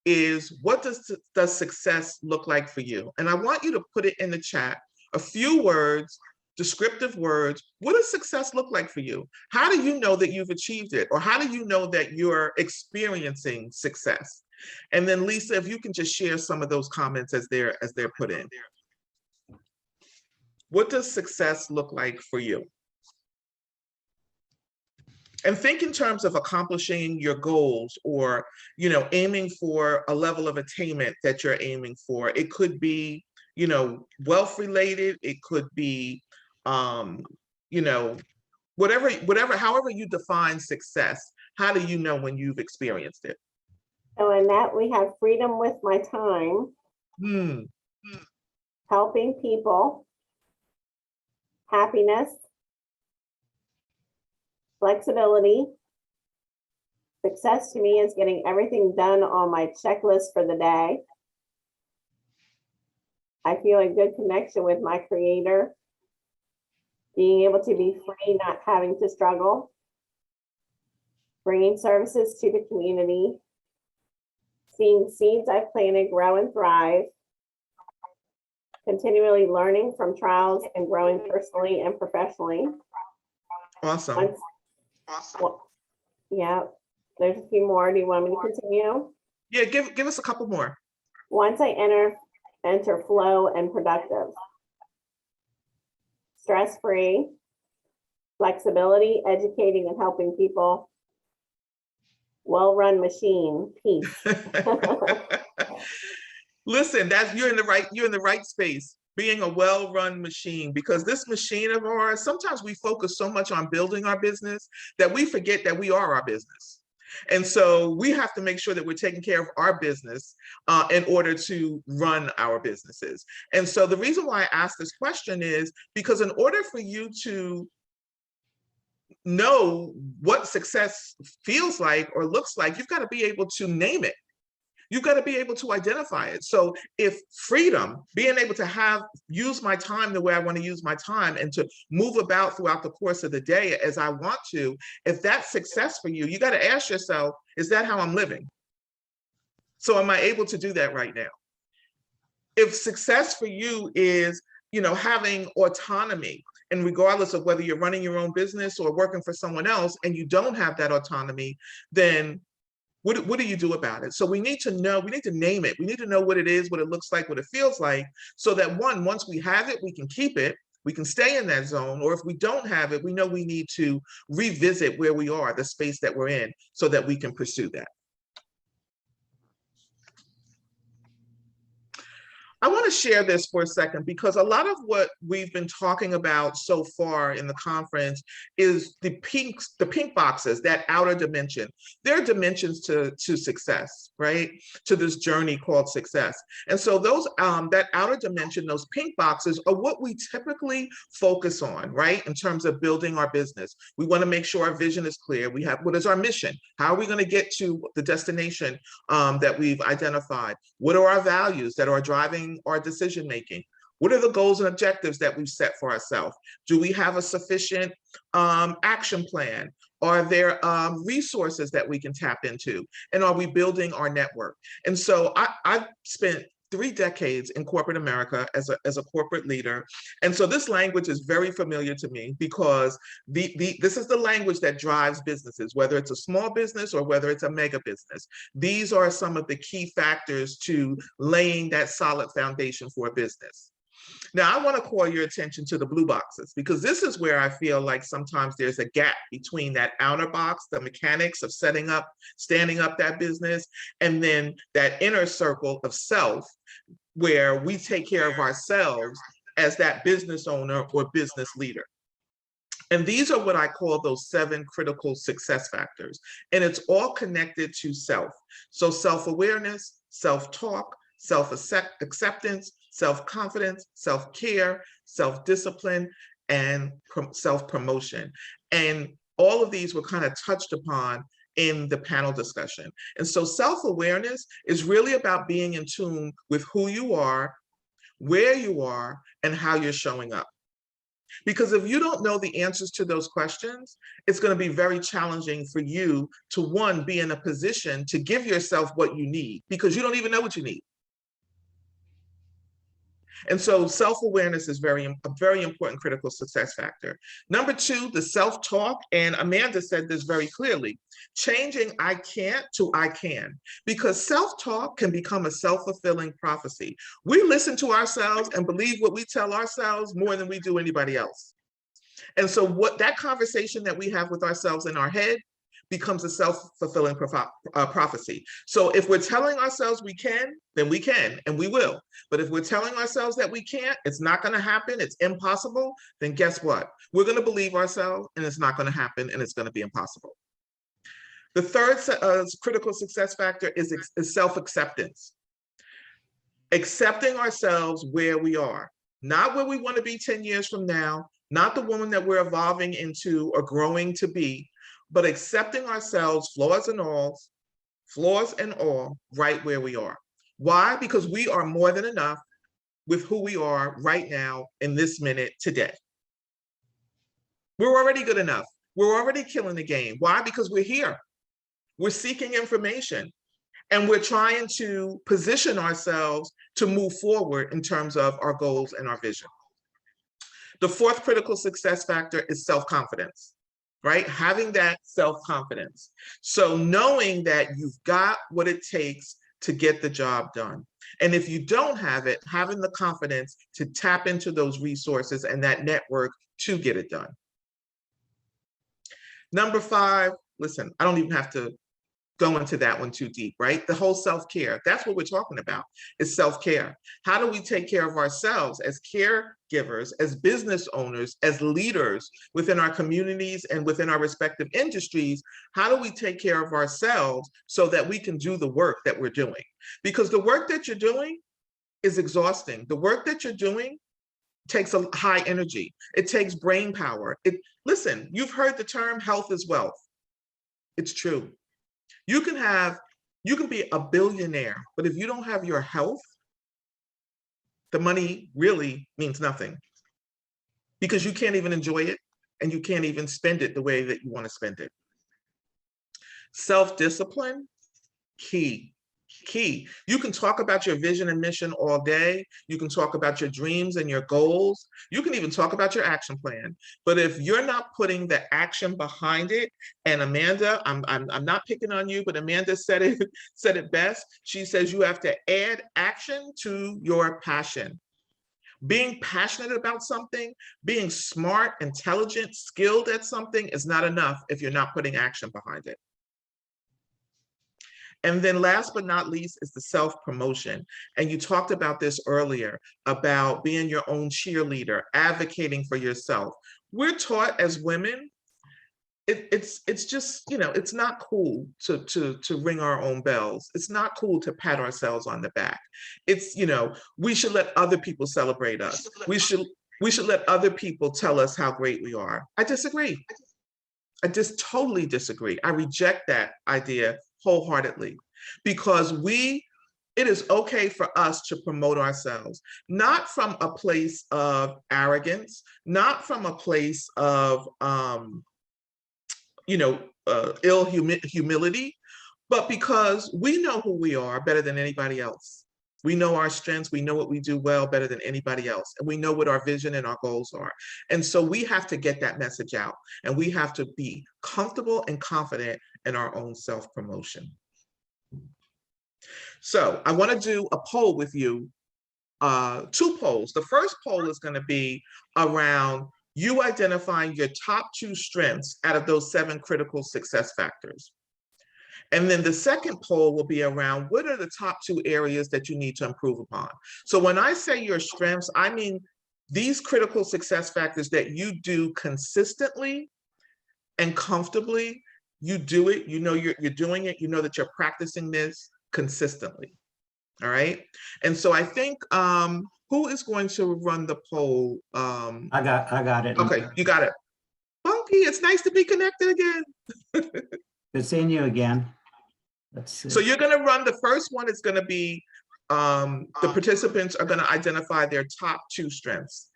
is, what does success look like for you? And I want you to put it in the chat, a few words, descriptive words. What does success look like for you? How do you know that you've achieved it? Or how do you know that you're experiencing success? And then Lisa, if you can just share some of those comments as they're put in. What does success look like for you? And think in terms of accomplishing your goals, or, you know, aiming for a level of attainment that you're aiming for. It could be, you know, wealth related. It could be, you know, however you define success. How do you know when you've experienced it? So in that, we have freedom with my time, helping people, happiness, flexibility. Success to me is getting everything done on my checklist for the day. I feel a good connection with my creator, being able to be free, not having to struggle, bringing services to the community, seeing seeds I've planted grow and thrive, continually learning from trials and growing personally and professionally. Awesome. Yeah, there's a few more. Do you want me to continue? Yeah, give us a couple more. Once I enter flow and productive. Stress-free, flexibility, educating and helping people. Well-run machine, peace. Listen, you're in the right space, being a well-run machine, because this machine of ours, sometimes we focus so much on building our business that we forget that we are our business. And so we have to make sure that we're taking care of our business in order to run our businesses. And so the reason why I asked this question is because in order for you to know what success feels like or looks like, you've got to be able to name it. You've got to be able to identify it. So if freedom, being able to use my time the way I want to use my time and to move about throughout the course of the day as I want to, if that's success for you, you got to ask yourself, is that how I'm living? So am I able to do that right now? If success for you is, you know, having autonomy, and regardless of whether you're running your own business or working for someone else and you don't have that autonomy, then what do you do about it? So we need to know, we need to name it. We need to know what it is, what it looks like, what it feels like, so that once we have it, we can keep it, we can stay in that zone. Or if we don't have it, we know we need to revisit where we are, the space that we're in, so that we can pursue that. I want to share this for a second, because a lot of what we've been talking about so far in the conference is the pink boxes, that outer dimension. There are dimensions to success, right? To this journey called success. And so those that outer dimension, those pink boxes, are what we typically focus on, right? In terms of building our business. We want to make sure our vision is clear. We have, what is our mission? How are we going to get to the destination that we've identified? What are our values that are driving our decision making? What are the goals and objectives that we've set for ourselves? Do we have a sufficient action plan? Are there resources that we can tap into? And are we building our network? And so I've spent 3 decades in corporate America as a corporate leader. And so this language is very familiar to me because this is the language that drives businesses, whether it's a small business or whether it's a mega business. These are some of the key factors to laying that solid foundation for a business. Now, I want to call your attention to the blue boxes, because this is where I feel like sometimes there's a gap between that outer box, the mechanics of standing up that business, and then that inner circle of self, where we take care of ourselves as that business owner or business leader. And these are what I call those 7 critical success factors. And it's all connected to self. So self-awareness, self-talk, self-acceptance, self-confidence, self-care, self-discipline, and self-promotion. And all of these were kind of touched upon in the panel discussion. And so self-awareness is really about being in tune with who you are, where you are, and how you're showing up. Because if you don't know the answers to those questions, it's going to be very challenging for you to, one, be in a position to give yourself what you need, because you don't even know what you need. And so self-awareness is a very important critical success factor. Number 2, the self-talk, and Amanda said this very clearly, changing I can't to I can, because self-talk can become a self-fulfilling prophecy. We listen to ourselves and believe what we tell ourselves more than we do anybody else. And so what that conversation that we have with ourselves in our head becomes a self-fulfilling prophecy. So if we're telling ourselves we can, then we can, and we will. But if we're telling ourselves that we can't, it's not going to happen, it's impossible, then guess what? We're going to believe ourselves, and it's not going to happen, and it's going to be impossible. The third critical success factor is self-acceptance. Accepting ourselves where we are, not where we want to be 10 years from now, not the woman that we're evolving into or growing to be, but accepting ourselves, flaws and all, right where we are. Why? Because we are more than enough with who we are right now in this minute today. We're already good enough. We're already killing the game. Why? Because we're here. We're seeking information, and we're trying to position ourselves to move forward in terms of our goals and our vision. The fourth critical success factor is self-confidence. Right? Having that self-confidence. So knowing that you've got what it takes to get the job done. And if you don't have it, having the confidence to tap into those resources and that network to get it done. Number 5, listen, I don't even have to go into that one too deep, right? The whole self-care, that's what we're talking about, is self-care. How do we take care of ourselves as caregivers, as business owners, as leaders within our communities and within our respective industries? How do we take care of ourselves so that we can do the work that we're doing? Because the work that you're doing is exhausting. The work that you're doing takes a high energy. It takes brain power. Listen, you've heard the term health is wealth. It's true. You can be a billionaire, but if you don't have your health, the money really means nothing, because you can't even enjoy it and you can't even spend it the way that you want to spend it. Self-discipline, key. You can talk about your vision and mission all day. You can talk about your dreams and your goals. You can even talk about your action plan. But if you're not putting the action behind it, and Amanda, I'm not picking on you, but Amanda said it best. She says you have to add action to your passion. Being passionate about something, being smart, intelligent, skilled at something is not enough if you're not putting action behind it. And then last but not least is the self-promotion. And you talked about this earlier, about being your own cheerleader, advocating for yourself. We're taught as women, it's just, it's not cool to ring our own bells. It's not cool to pat ourselves on the back. It's, we should let other people celebrate us. We should let other people tell us how great we are. I disagree. I just totally disagree. I reject that idea wholeheartedly, because it is okay for us to promote ourselves, not from a place of arrogance, not from a place of humility, but because we know who we are better than anybody else. We know our strengths. We know what we do well better than anybody else. And we know what our vision and our goals are. And so we have to get that message out, and we have to be comfortable and confident in our own self-promotion. So I want to do a poll with you, 2 polls. The first poll is going to be around you identifying your top 2 strengths out of those 7 critical success factors. And then the second poll will be around what are the top 2 areas that you need to improve upon. So when I say your strengths, I mean these critical success factors that you do consistently and comfortably. You do it, you know you're doing it, you know that you're practicing this consistently. All right. And so I think who is going to run the poll? I got it. Okay, you got it. Funky, it's nice to be connected again. Good seeing you again. Let's see. So you're going to run the first one. It's going to be the participants are going to identify their top 2 strengths.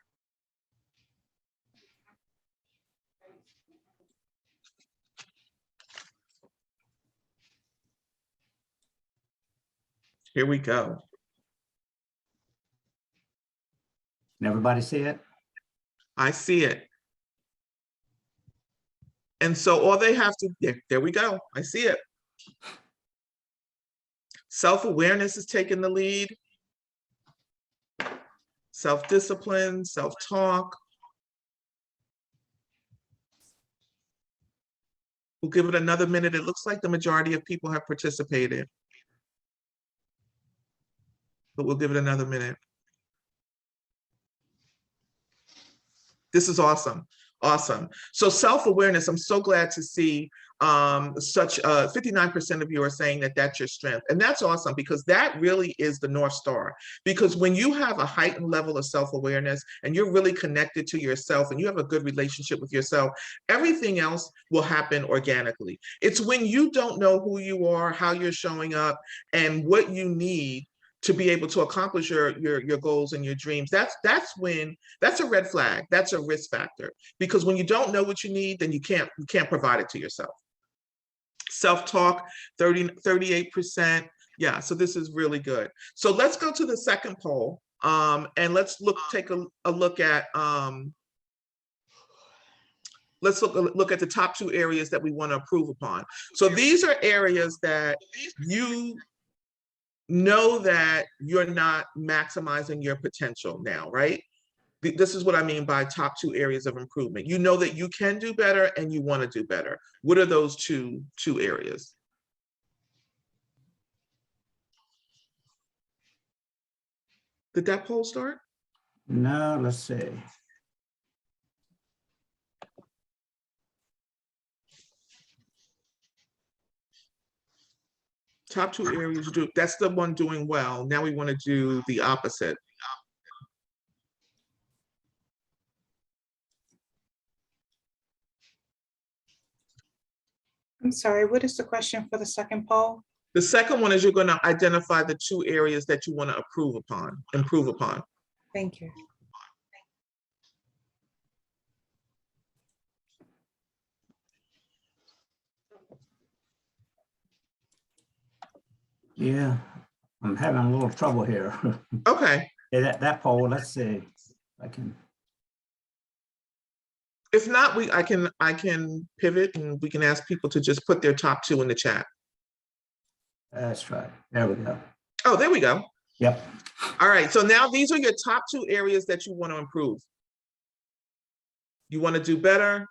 Here we go. Can everybody see it? I see it. And so all they have to, there we go. I see it. Self-awareness is taking the lead. Self-discipline, self-talk. We'll give it another minute. It looks like the majority of people have participated, but we'll give it another minute. This is awesome. Awesome. So self-awareness, I'm so glad to see such 59% of you are saying that that's your strength. And that's awesome, because that really is the North Star. Because when you have a heightened level of self-awareness and you're really connected to yourself and you have a good relationship with yourself, everything else will happen organically. It's when you don't know who you are, how you're showing up, and what you need to be able to accomplish your goals and your dreams. That's a red flag. That's a risk factor, because when you don't know what you need, then you can't provide it to yourself. Self-talk, 38%. Yeah, so this is really good. So let's go to the second poll, and let's take a look at let's look at the top 2 areas that we want to improve upon. So these are areas that you know that you're not maximizing your potential now, right? This is what I mean by top 2 areas of improvement. You know that you can do better and you want to do better. What are those two areas? Did that poll start? No, let's see. Top 2 areas, that's the one doing well. Now we want to do the opposite. I'm sorry, what is the question for the second poll? The second one is you're going to identify the 2 areas that you want to improve upon. Thank you. Yeah, I'm having a little trouble here. Okay. Yeah, that poll, let's see if I can. If not, I can pivot and we can ask people to just put their top 2 in the chat. That's right. There we go. Oh, there we go. Yep. All right. So now these are your top 2 areas that you want to improve. You want to do better.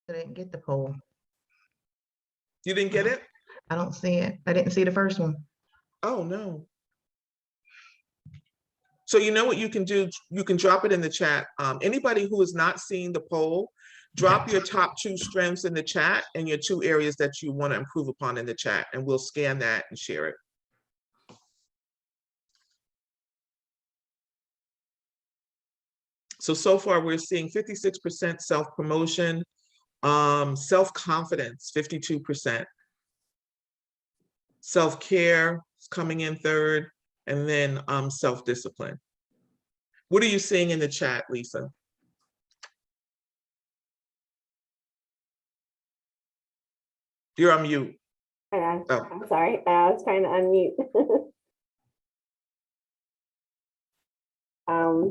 I didn't get the poll. You didn't get it? I don't see it. I didn't see the first one. Oh, no. So you know what you can do? You can drop it in the chat. Anybody who is not seeing the poll, drop your top 2 strengths in the chat and your 2 areas that you want to improve upon in the chat, and we'll scan that and share it. So far we're seeing 56% self-promotion, self-confidence, 52%. Self-care is coming in 3rd, and then self-discipline. What are you seeing in the chat, Lisa? You're on mute. I'm sorry, I was trying to unmute.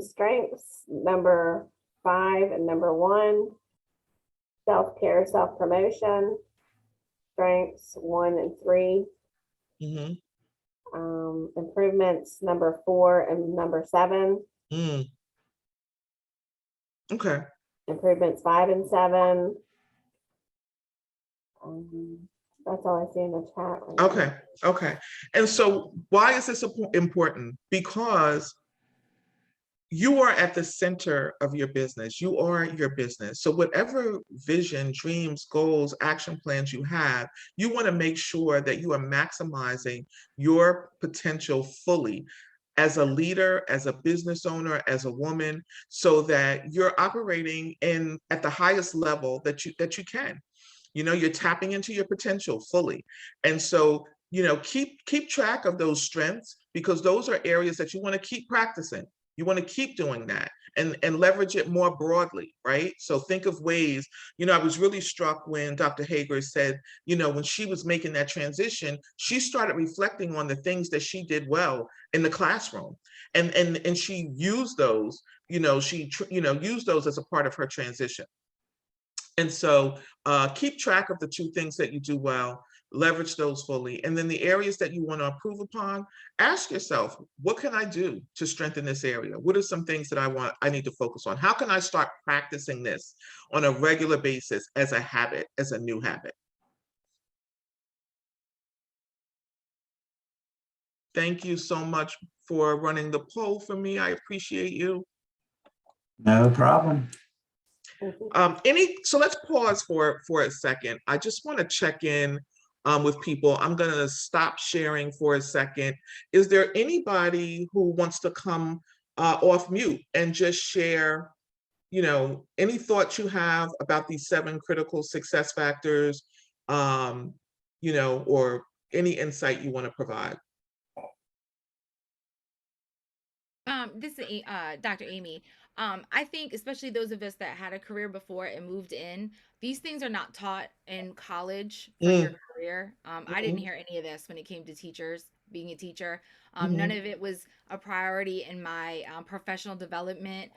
Strengths, number 5 and number 1. Self-care, self-promotion. Strengths 1 and 3. Improvements, number 4 and number 7. Okay. Improvements 5 and 7. That's all I see in the chat. Right now. Okay. Okay. And so why is this important? Because you are at the center of your business. You are your business. So whatever vision, dreams, goals, action plans you have, you want to make sure that you are maximizing your potential fully as a leader, as a business owner, as a woman, so that you're operating at the highest level that you can. You know, you're tapping into your potential fully. And so, you know, keep track of those strengths, because those are areas that you want to keep practicing. You want to keep doing that and leverage it more broadly, right? So think of ways, you know, I was really struck when Dr. Hager said, you know, when she was making that transition, she started reflecting on the things that she did well in the classroom. And she used those, you know, used those as a part of her transition. And so keep track of the 2 things that you do well, leverage those fully. And then the areas that you want to improve upon, ask yourself, what can I do to strengthen this area? What are some things that I need to focus on? How can I start practicing this on a regular basis as a habit, as a new habit? Thank you so much for running the poll for me. I appreciate you. No problem. So let's pause for a second. I just want to check in with people. I'm going to stop sharing for a second. Is there anybody who wants to come off mute and just share, you know, any thoughts you have about these 7 critical success factors, you know, or any insight you want to provide? This is Dr. Amy. I think especially those of us that had a career before and moved in, these things are not taught in college for your career. I didn't hear any of this when it came to teachers, being a teacher. None of it was a priority in my professional development.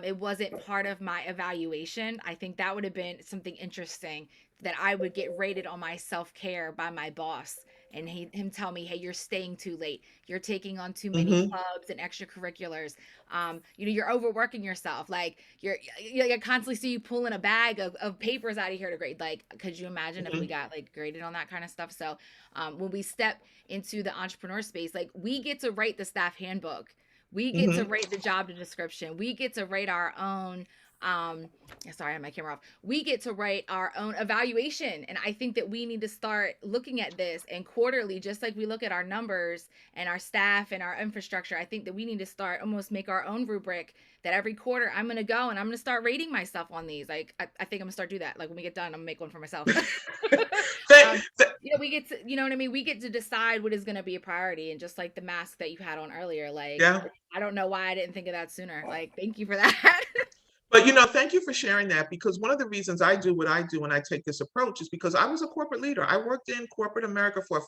It wasn't part of my evaluation. I think that would have been something interesting, that I would get rated on my self-care by my boss and him tell me, hey, you're staying too late. You're taking on too many clubs and extracurriculars. You know, you're overworking yourself. Like I constantly see you pulling a bag of papers out of here to grade. Like, could you imagine if we got like graded on that kind of stuff? So when we step into the entrepreneur space, like we get to write the staff handbook. We get to write the job description. We get to write our own sorry, I had my camera off. We get to write our own evaluation. And I think that we need to start looking at this and quarterly, just like we look at our numbers and our staff and our infrastructure. I think that we need to start almost make our own rubric that every quarter I'm going to go and I'm going to start rating myself on these. Like, I think I'm going to start do that. Like when we get done, I'm gonna make one for myself. You know, we get to, you know what I mean? We get to decide what is going to be a priority. And just like the mask that you had on earlier, like, I don't know why I didn't think of that sooner. Like, thank you for that. But, you know, thank you for sharing that, because one of the reasons I do what I do when I take this approach is because I was a corporate leader. I worked in corporate America for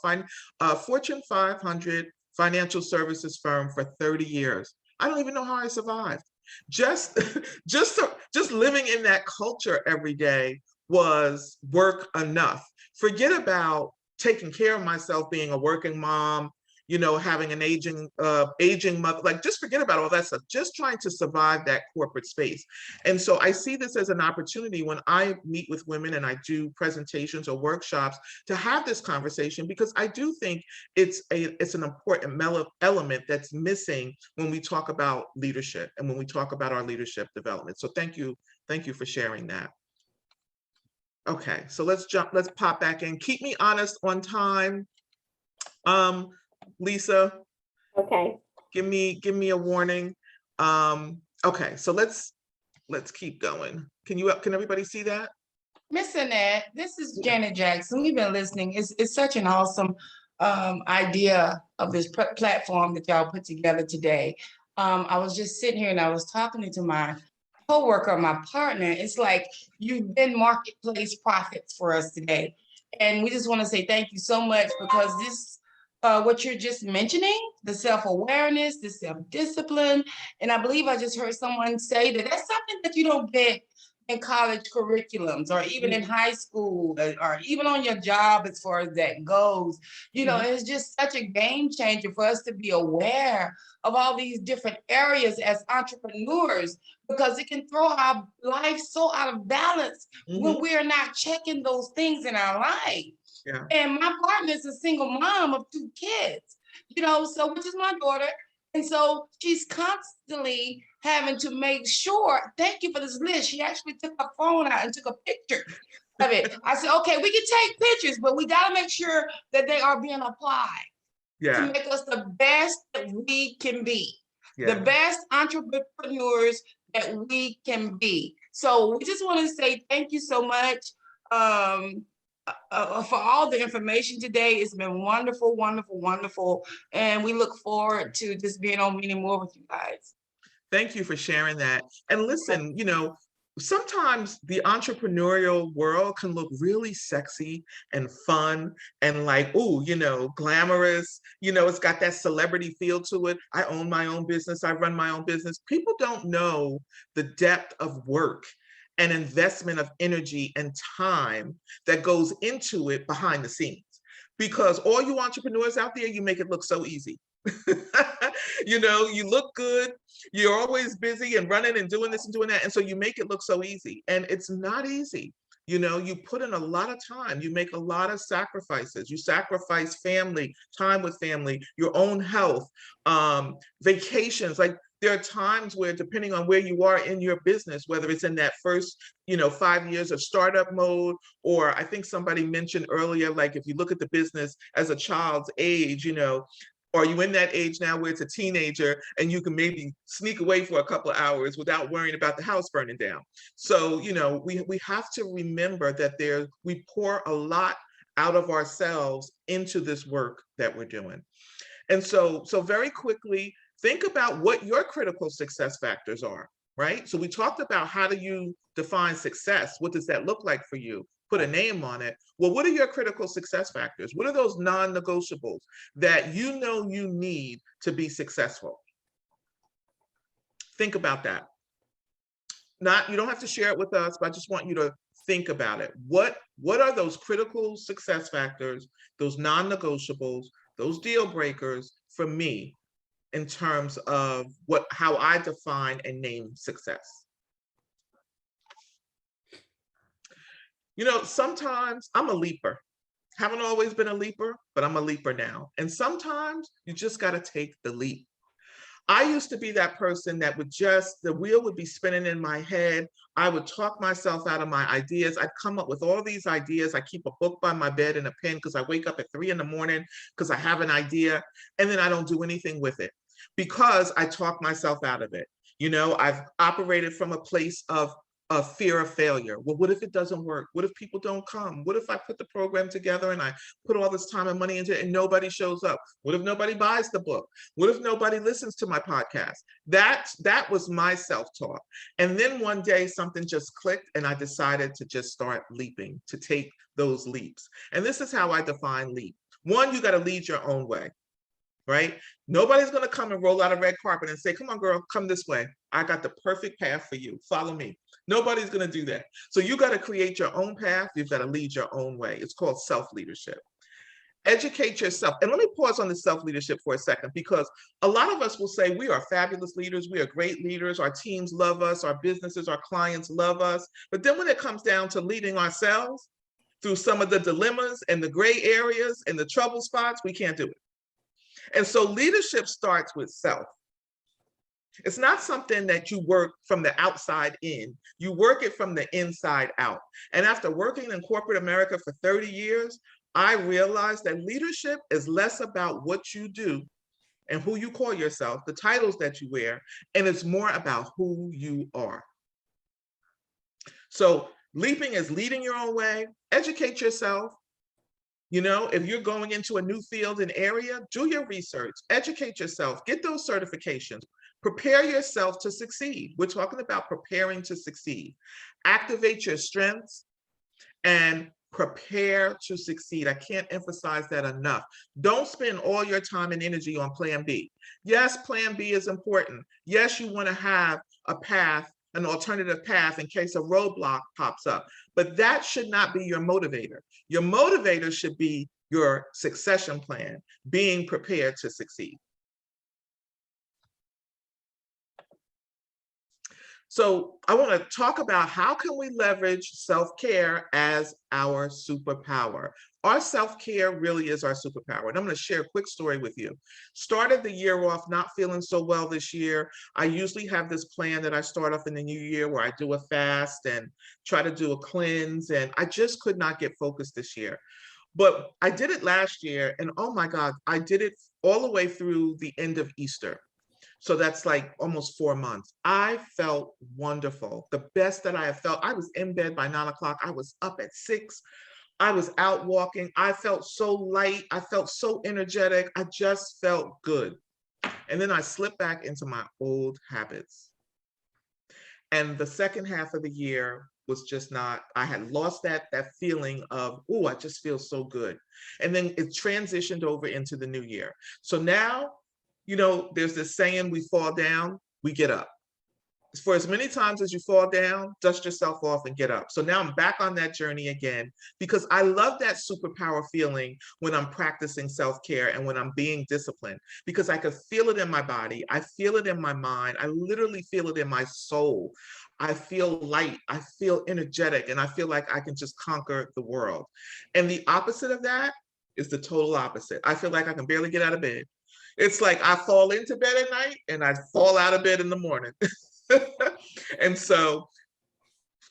a Fortune 500 financial services firm for 30 years. I don't even know how I survived. Just living in that culture every day was work enough. Forget about taking care of myself, being a working mom, you know, having an aging mother, like just forget about all that stuff, just trying to survive that corporate space. And so I see this as an opportunity when I meet with women and I do presentations or workshops to have this conversation, because I do think it's an important element that's missing when we talk about leadership and when we talk about our leadership development. So thank you for sharing that. Okay, so let's pop back in. Keep me honest on time. Lisa, okay, give me a warning. Okay, so let's keep going. Can everybody see that? Miss Annette, this is Janet Jackson. We've been listening. It's such an awesome idea of this platform that y'all put together today. I was just sitting here and I was talking to my coworker, my partner. It's like you've been marketplace prophets for us today. And we just want to say thank you so much, because this what you're just mentioning, the self-awareness, the self-discipline. And I believe I just heard someone say that that's something that you don't get in college curriculums or even in high school or even on your job as far as that goes. You know, it's just such a game changer for us to be aware of all these different areas as entrepreneurs, because it can throw our life so out of balance when we are not checking those things in our life. Yeah. And my partner is a single mom of 2 kids, you know, so which is my daughter. And so she's constantly having to make sure, thank you for this list. She actually took her phone out and took a picture of it. I said, okay, we can take pictures, but we got to make sure that they are being applied to make us the best that we can be, the best entrepreneurs that we can be. So we just want to say thank you so much for all the information today. It's been wonderful, wonderful, wonderful. And we look forward to just being on many more with you guys. Thank you for sharing that. And listen, you know, sometimes the entrepreneurial world can look really sexy and fun and like, oh, you know, glamorous. You know, it's got that celebrity feel to it. I own my own business. I run my own business. People don't know the depth of work and investment of energy and time that goes into it behind the scenes. Because all you entrepreneurs out there, you make it look so easy. You know, you look good, you're always busy and running and doing this and doing that. And so you make it look so easy. And it's not easy. You know, you put in a lot of time, you make a lot of sacrifices. You sacrifice family, time with family, your own health, vacations. Like there are times where, depending on where you are in your business, whether it's in that first, you know, 5 years of startup mode, or I think somebody mentioned earlier, like if you look at the business as a child's age, you know, are you in that age now where it's a teenager and you can maybe sneak away for a couple of hours without worrying about the house burning down? So, you know, we have to remember that we pour a lot out of ourselves into this work that we're doing. And so very quickly, think about what your critical success factors are, right? So we talked about how do you define success? What does that look like for you? Put a name on it. Well, what are your critical success factors? What are those non-negotiables that you know you need to be successful? Think about that. You don't have to share it with us, but I just want you to think about it. What are those critical success factors, those non-negotiables, those deal breakers for me in terms of how I define and name success? You know, sometimes I'm a leaper. Haven't always been a leaper, but I'm a leaper now. And sometimes you just got to take the leap. I used to be that person that the wheel would be spinning in my head. I would talk myself out of my ideas. I'd come up with all these ideas. I keep a book by my bed and a pen because I wake up at 3 in the morning because I have an idea, and then I don't do anything with it because I talk myself out of it. You know, I've operated from a place of fear of failure. Well, what if it doesn't work? What if people don't come? What if I put the program together and I put all this time and money into it and nobody shows up? What if nobody buys the book? What if nobody listens to my podcast? That was my self-talk. And then one day something just clicked and I decided to just start leaping, to take those leaps. And this is how I define leap. One, you got to lead your own way. Right? Nobody's going to come and roll out a red carpet and say, come on, girl, come this way. I got the perfect path for you. Follow me. Nobody's going to do that. So you got to create your own path. You've got to lead your own way. It's called self-leadership. Educate yourself. And let me pause on the self-leadership for a second, because a lot of us will say we are fabulous leaders. We are great leaders. Our teams love us. Our businesses, our clients love us. But then when it comes down to leading ourselves through some of the dilemmas and the gray areas and the trouble spots, we can't do it. And so leadership starts with self. It's not something that you work from the outside in. You work it from the inside out. And after working in corporate America for 30 years, I realized that leadership is less about what you do and who you call yourself, the titles that you wear, and it's more about who you are. So leaping is leading your own way, educate yourself. You know, if you're going into a new field and area, do your research, educate yourself, get those certifications, prepare yourself to succeed. We're talking about preparing to succeed. Activate your strengths and prepare to succeed. I can't emphasize that enough. Don't spend all your time and energy on plan B. Yes, plan B is important. Yes, you want to have a path, an alternative path in case a roadblock pops up, but that should not be your motivator. Your motivator should be your succession plan, being prepared to succeed. So I want to talk about how can we leverage self-care as our superpower. Our self-care really is our superpower. And I'm going to share a quick story with you. Started the year off not feeling so well this year. I usually have this plan that I start off in the new year where I do a fast and try to do a cleanse. And I just could not get focused this year. But I did it last year, and oh my God, I did it all the way through the end of Easter. So that's like almost 4 months. I felt wonderful. The best that I have felt. I was in bed by 9 o'clock. I was up at 6. I was out walking. I felt so light. I felt so energetic. I just felt good. And then I slipped back into my old habits. And the second half of the year was just not, I had lost that feeling of, oh, I just feel so good. And then it transitioned over into the new year. So now, you know, there's this saying, we fall down, we get up. For as many times as you fall down, dust yourself off and get up. So now I'm back on that journey again, because I love that superpower feeling when I'm practicing self-care and when I'm being disciplined, because I can feel it in my body. I feel it in my mind. I literally feel it in my soul. I feel light. I feel energetic, and I feel like I can just conquer the world. And the opposite of that is the total opposite. I feel like I can barely get out of bed. It's like I fall into bed at night and I fall out of bed in the morning. And so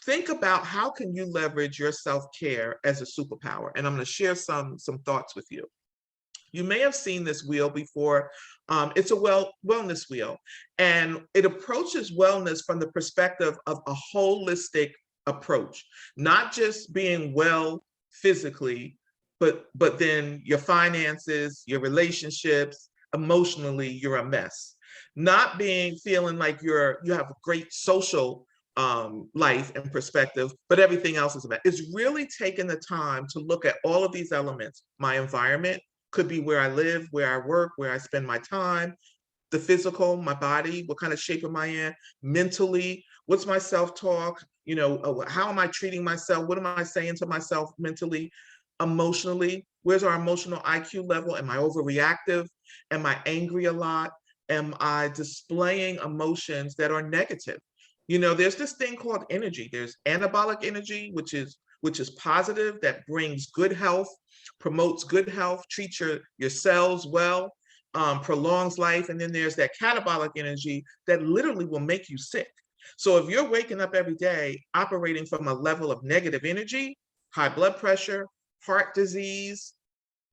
think about how can you leverage your self-care as a superpower. And I'm going to share some thoughts with you. You may have seen this wheel before. It's a wellness wheel, and it approaches wellness from the perspective of a holistic approach, not just being well physically, but then your finances, your relationships, emotionally, you're a mess. Not feeling like you have a great social life and perspective, but everything else is a mess. It's really taking the time to look at all of these elements. My environment could be where I live, where I work, where I spend my time, the physical, my body, what kind of shape am I in, mentally, what's my self-talk, you know, how am I treating myself, what am I saying to myself mentally, emotionally, where's our emotional IQ level, am I overreactive, am I angry a lot, am I displaying emotions that are negative? You know, there's this thing called energy. There's anabolic energy, which is positive, that brings good health, promotes good health, treats your cells well, prolongs life. And then there's that catabolic energy that literally will make you sick. So if you're waking up every day operating from a level of negative energy, high blood pressure, heart disease,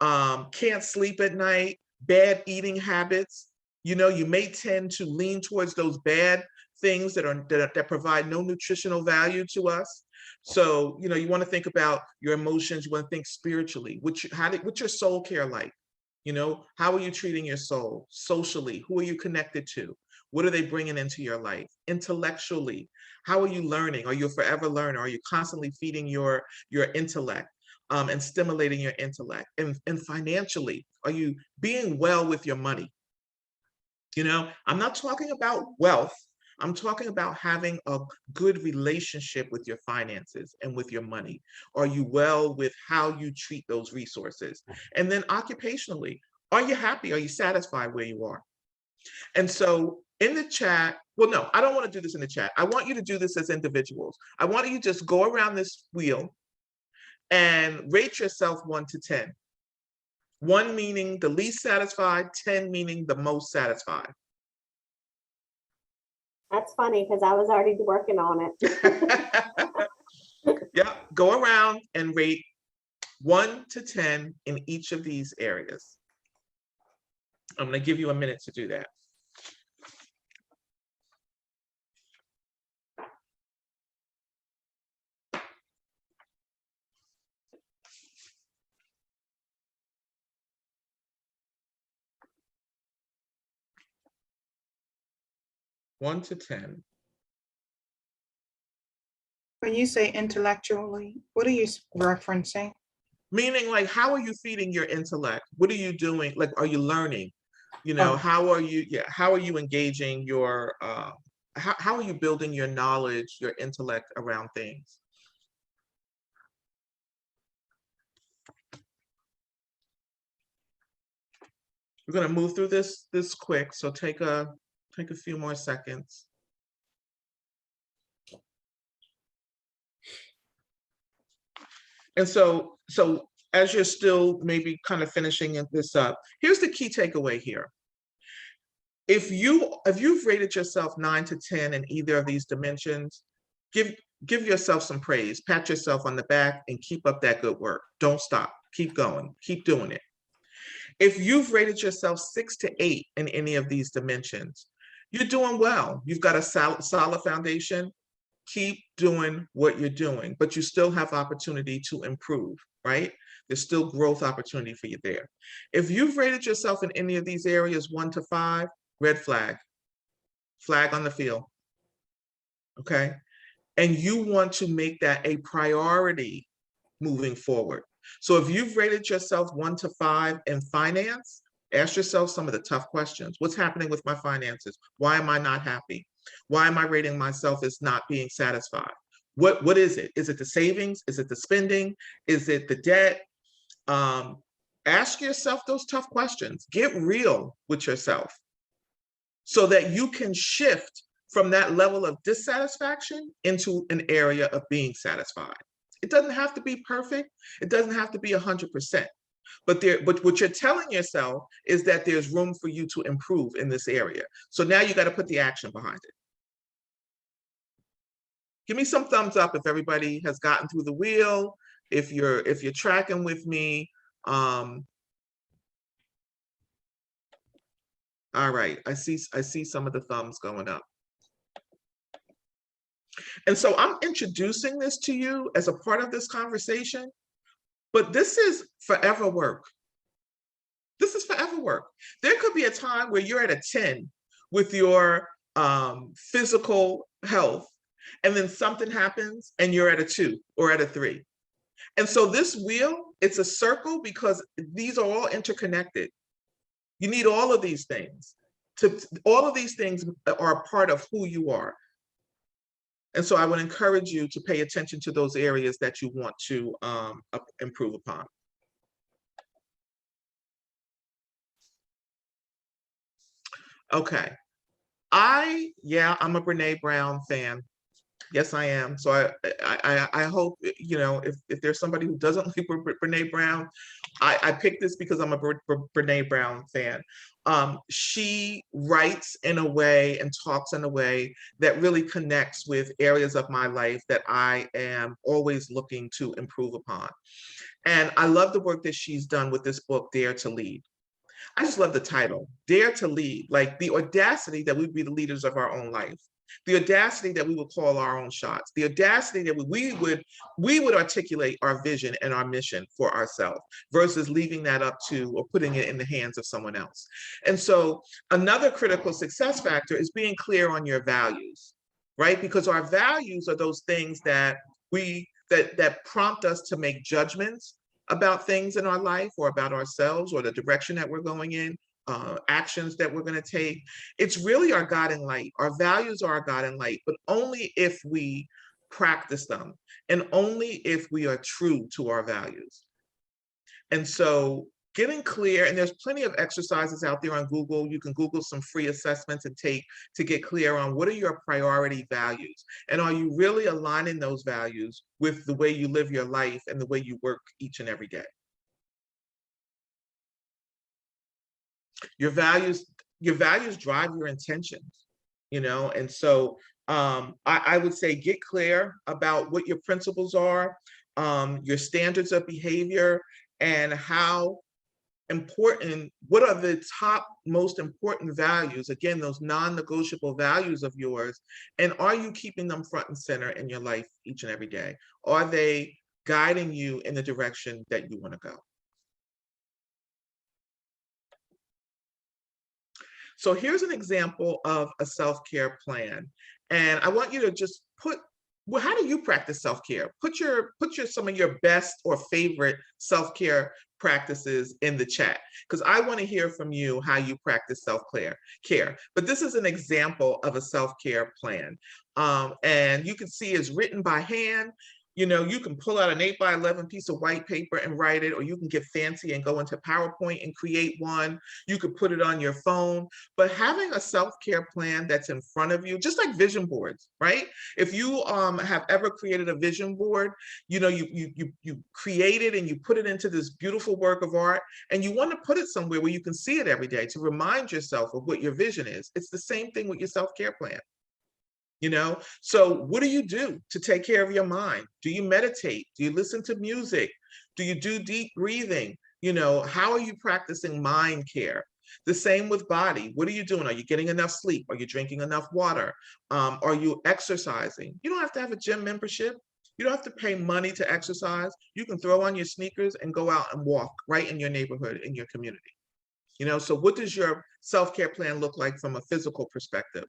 can't sleep at night, bad eating habits, you know, you may tend to lean towards those bad things that provide no nutritional value to us. So, you know, you want to think about your emotions. You want to think spiritually. What's your soul care like? You know, how are you treating your soul? Socially, who are you connected to? What are they bringing into your life? Intellectually, how are you learning? Are you a forever learner? Are you constantly feeding your intellect and stimulating your intellect? And financially, are you being well with your money? You know, I'm not talking about wealth. I'm talking about having a good relationship with your finances and with your money. Are you well with how you treat those resources? And then occupationally, are you happy? Are you satisfied where you are? And so in the chat, well, no, I don't want to do this in the chat. I want you to do this as individuals. I want you to just go around this wheel and rate yourself 1 to 10. 1 meaning the least satisfied, 10 meaning the most satisfied. That's funny because I was already working on it. Yeah, go around and rate 1 to 10 in each of these areas. I'm going to give you a minute to do that. One to 10. When you say intellectually, what are you referencing? Meaning, like, how are you feeding your intellect? What are you doing? Like, are you learning? You know, Oh. how are you, how are you engaging your, how are you building your knowledge, your intellect around things? We're going to move through this quick, so take a few more seconds. And so as you're still maybe kind of finishing this up, here's the key takeaway here. If you've rated yourself 9 to 10 in either of these dimensions, give yourself some praise, pat yourself on the back, and keep up that good work. Don't stop. Keep going. Keep doing it. If you've rated yourself 6 to 8 in any of these dimensions, you're doing well. You've got a solid foundation. Keep doing what you're doing, but you still have opportunity to improve, right? There's still growth opportunity for you there. If you've rated yourself in any of these areas 1 to 5, red flag, flag on the field, okay? And you want to make that a priority moving forward. So if you've rated yourself 1 to 5 in finance, ask yourself some of the tough questions. What's happening with my finances? Why am I not happy? Why am I rating myself as not being satisfied? What is it? Is it the savings? Is it the spending? Is it the debt? Ask yourself those tough questions. Get real with yourself so that you can shift from that level of dissatisfaction into an area of being satisfied. It doesn't have to be perfect. It doesn't have to be 100%. But what you're telling yourself is that there's room for you to improve in this area. So now you got to put the action behind it. Give me some thumbs up if everybody has gotten through the wheel, if you're tracking with me. All right, I see some of the thumbs going up. And so I'm introducing this to you as a part of this conversation, but this is forever work. This is forever work. There could be a time where you're at a 10 with your physical health, and then something happens and you're at a 2 or at a 3. And so this wheel, it's a circle because these are all interconnected. You need all of these things. All of these things are a part of who you are. And so I would encourage you to pay attention to those areas that you want to improve upon. Okay. I'm a Brene Brown fan. Yes, I am. So I hope, you know, if there's somebody who doesn't like Brene Brown, I picked this because I'm a Brene Brown fan. She writes in a way and talks in a way that really connects with areas of my life that I am always looking to improve upon. And I love the work that she's done with this book, Dare to Lead. I just love the title, Dare to Lead, like the audacity that we be the leaders of our own life. The audacity that we would call our own shots, the audacity that we would articulate our vision and our mission for ourselves versus leaving that up to or putting it in the hands of someone else. And so another critical success factor is being clear on your values, right? Because our values are those things that that prompt us to make judgments about things in our life or about ourselves or the direction that we're going in. Actions that we're going to take. It's really our guiding light. Our values are our guiding light, but only if we practice them and only if we are true to our values. And so getting clear, and there's plenty of exercises out there on Google. You can Google some free assessments and take to get clear on what are your priority values? And are you really aligning those values with the way you live your life and the way you work each and every day? Your values drive your intentions, you know, and so I would say get clear about what your principles are, your standards of behavior, and how important, what are the top most important values, again, those non-negotiable values of yours, and are you keeping them front and center in your life each and every day? Are they guiding you in the direction that you want to go? So here's an example of a self-care plan. And I want you to just put well, how do you practice self-care? Put some of your best or favorite self-care practices in the chat, because I want to hear from you how you practice self-care. But this is an example of a self-care plan. And you can see it's written by hand. You know, you can pull out an 8x11 piece of white paper and write it, or you can get fancy and go into PowerPoint and create one. You could put it on your phone, but having a self-care plan that's in front of you, just like vision boards, right? If you have ever created a vision board, you know, you create it and you put it into this beautiful work of art, and you want to put it somewhere where you can see it every day to remind yourself of what your vision is. It's the same thing with your self-care plan. You know, so what do you do to take care of your mind? Do you meditate? Do you listen to music? Do you do deep breathing? You know, how are you practicing mind care? The same with body. What are you doing? Are you getting enough sleep? Are you drinking enough water? Are you exercising? You don't have to have a gym membership. You don't have to pay money to exercise. You can throw on your sneakers and go out and walk right in your neighborhood, in your community. You know, so what does your self-care plan look like from a physical perspective?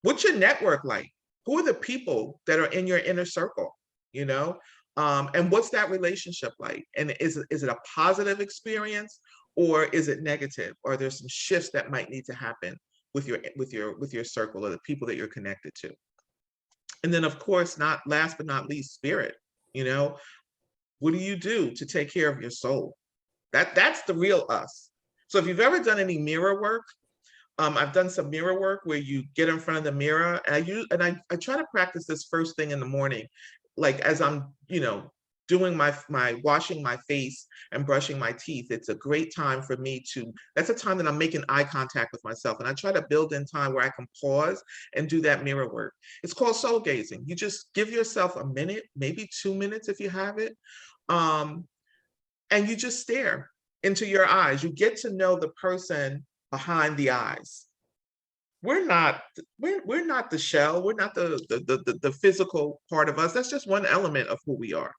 What's your network like? Who are the people that are in your inner circle, you know? And what's that relationship like? And is it a positive experience, or is it negative? Or there's some shifts that might need to happen with your circle or the people that you're connected to? And then, of course, not last but not least, spirit. You know, what do you do to take care of your soul? That's the real us. So if you've ever done any mirror work, I've done some mirror work where you get in front of the mirror, and I try to practice this first thing in the morning, like as I'm, you know, doing my washing my face and brushing my teeth. It's a great time for me that's a time that I'm making eye contact with myself, and I try to build in time where I can pause and do that mirror work. It's called soul gazing. You just give yourself a minute, maybe 2 minutes if you have it, and you just stare into your eyes. You get to know the person behind the eyes. We're not the shell. We're not the physical part of us. That's just one element of who we are.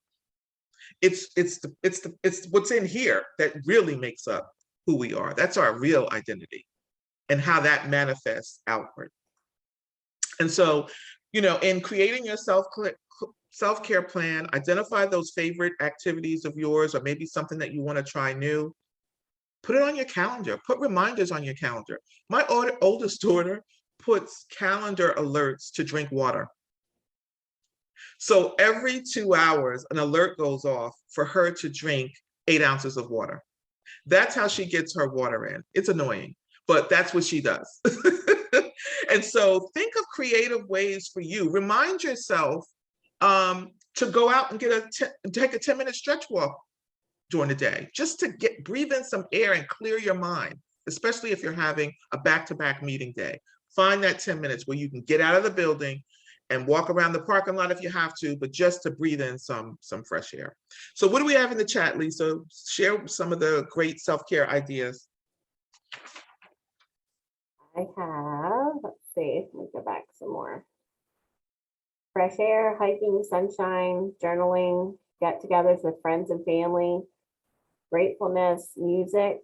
It's what's in here that really makes up who we are. That's our real identity, and how that manifests outward. And so, you know, in creating your self-care plan, identify those favorite activities of yours, or maybe something that you want to try new. Put it on your calendar. Put reminders on your calendar. My oldest daughter puts calendar alerts to drink water. So every 2 hours, an alert goes off for her to drink 8 ounces of water. That's how she gets her water in. It's annoying, but that's what she does. And so think of creative ways for you. Remind yourself to go out and take a 10-minute stretch walk during the day, just to breathe in some air and clear your mind, especially if you're having a back-to-back meeting day. Find that 10 minutes where you can get out of the building and walk around the parking lot if you have to, but just to breathe in some fresh air. So what do we have in the chat, Lisa? Share some of the great self-care ideas. I have, let's see, let me go back some more. Fresh air, hiking, sunshine, journaling, get-togethers with friends and family, gratefulness, music,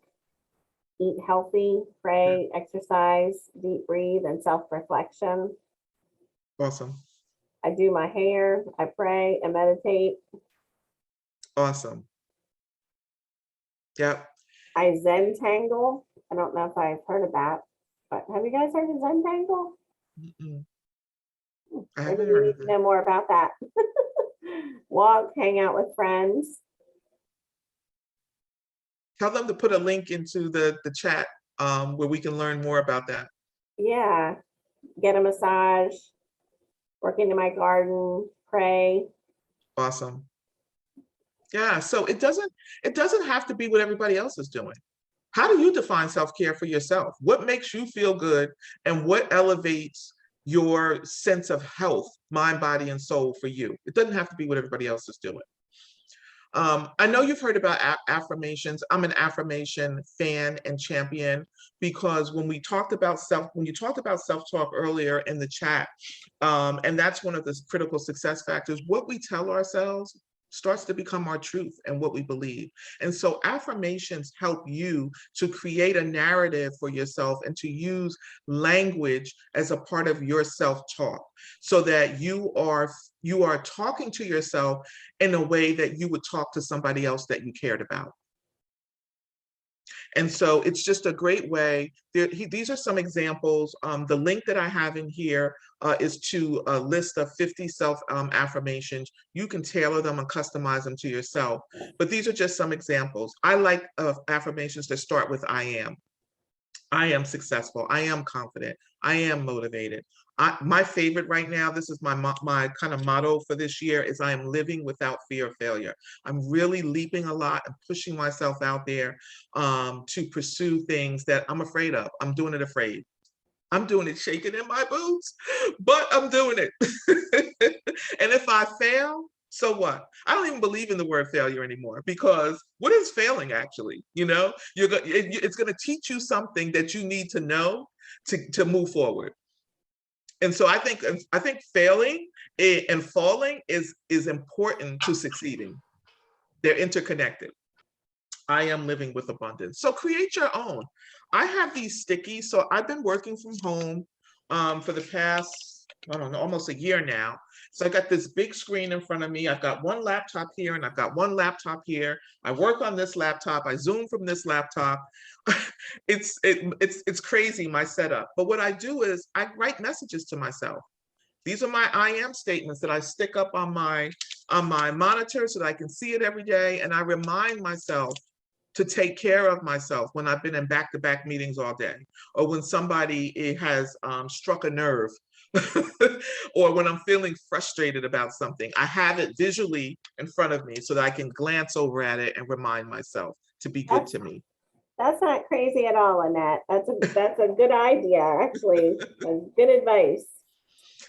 eat healthy, pray, exercise, deep breathe, and self-reflection. Awesome. I do my hair, I pray and meditate. Awesome. Yep. I Zen tangle. I don't know if I've heard of that, but have you guys heard of Zen tangle? I Maybe haven't we heard need of to that. know more about that. Walk, hang out with friends. Tell them to put a link into the chat where we can learn more about that. Yeah, get a massage, work into my garden, pray. Awesome. Yeah, so it doesn't have to be what everybody else is doing. How do you define self-care for yourself? What makes you feel good, and what elevates your sense of health, mind, body, and soul for you? It doesn't have to be what everybody else is doing. I know you've heard about affirmations. I'm an affirmation fan and champion, because when you talked about self-talk earlier in the chat, and that's one of the critical success factors, what we tell ourselves starts to become our truth and what we believe. And so affirmations help you to create a narrative for yourself and to use language as a part of your self-talk, so that you are talking to yourself in a way that you would talk to somebody else that you cared about. And so it's just a great way. These are some examples. The link that I have in here is to a list of 50 self-affirmations. You can tailor them and customize them to yourself. But these are just some examples. I like affirmations that start with I am. I am successful. I am confident. I am motivated. My favorite right now, this is my kind of motto for this year, is I am living without fear of failure. I'm really leaping a lot and pushing myself out there to pursue things that I'm afraid of. I'm doing it afraid. I'm doing it shaking in my boots, but I'm doing it. And if I fail, so what? I don't even believe in the word failure anymore, because what is failing actually? You know, it's going to teach you something that you need to know to move forward. And so I think failing and falling is important to succeeding. They're interconnected. I am living with abundance. So create your own. I have these stickies. So I've been working from home for the past, I don't know, almost a year now. So I got this big screen in front of me. I've got one laptop here and I've got one laptop here. I work on this laptop. I Zoom from this laptop. It's crazy, my setup. But what I do is I write messages to myself. These are my I am statements that I stick up on my monitor so that I can see it every day. And I remind myself to take care of myself when I've been in back-to-back meetings all day, or when somebody has struck a nerve, or when I'm feeling frustrated about something. I have it visually in front of me so that I can glance over at it and remind myself to be good to me. That's not crazy at all, Annette. That's a good idea, actually. That's good advice.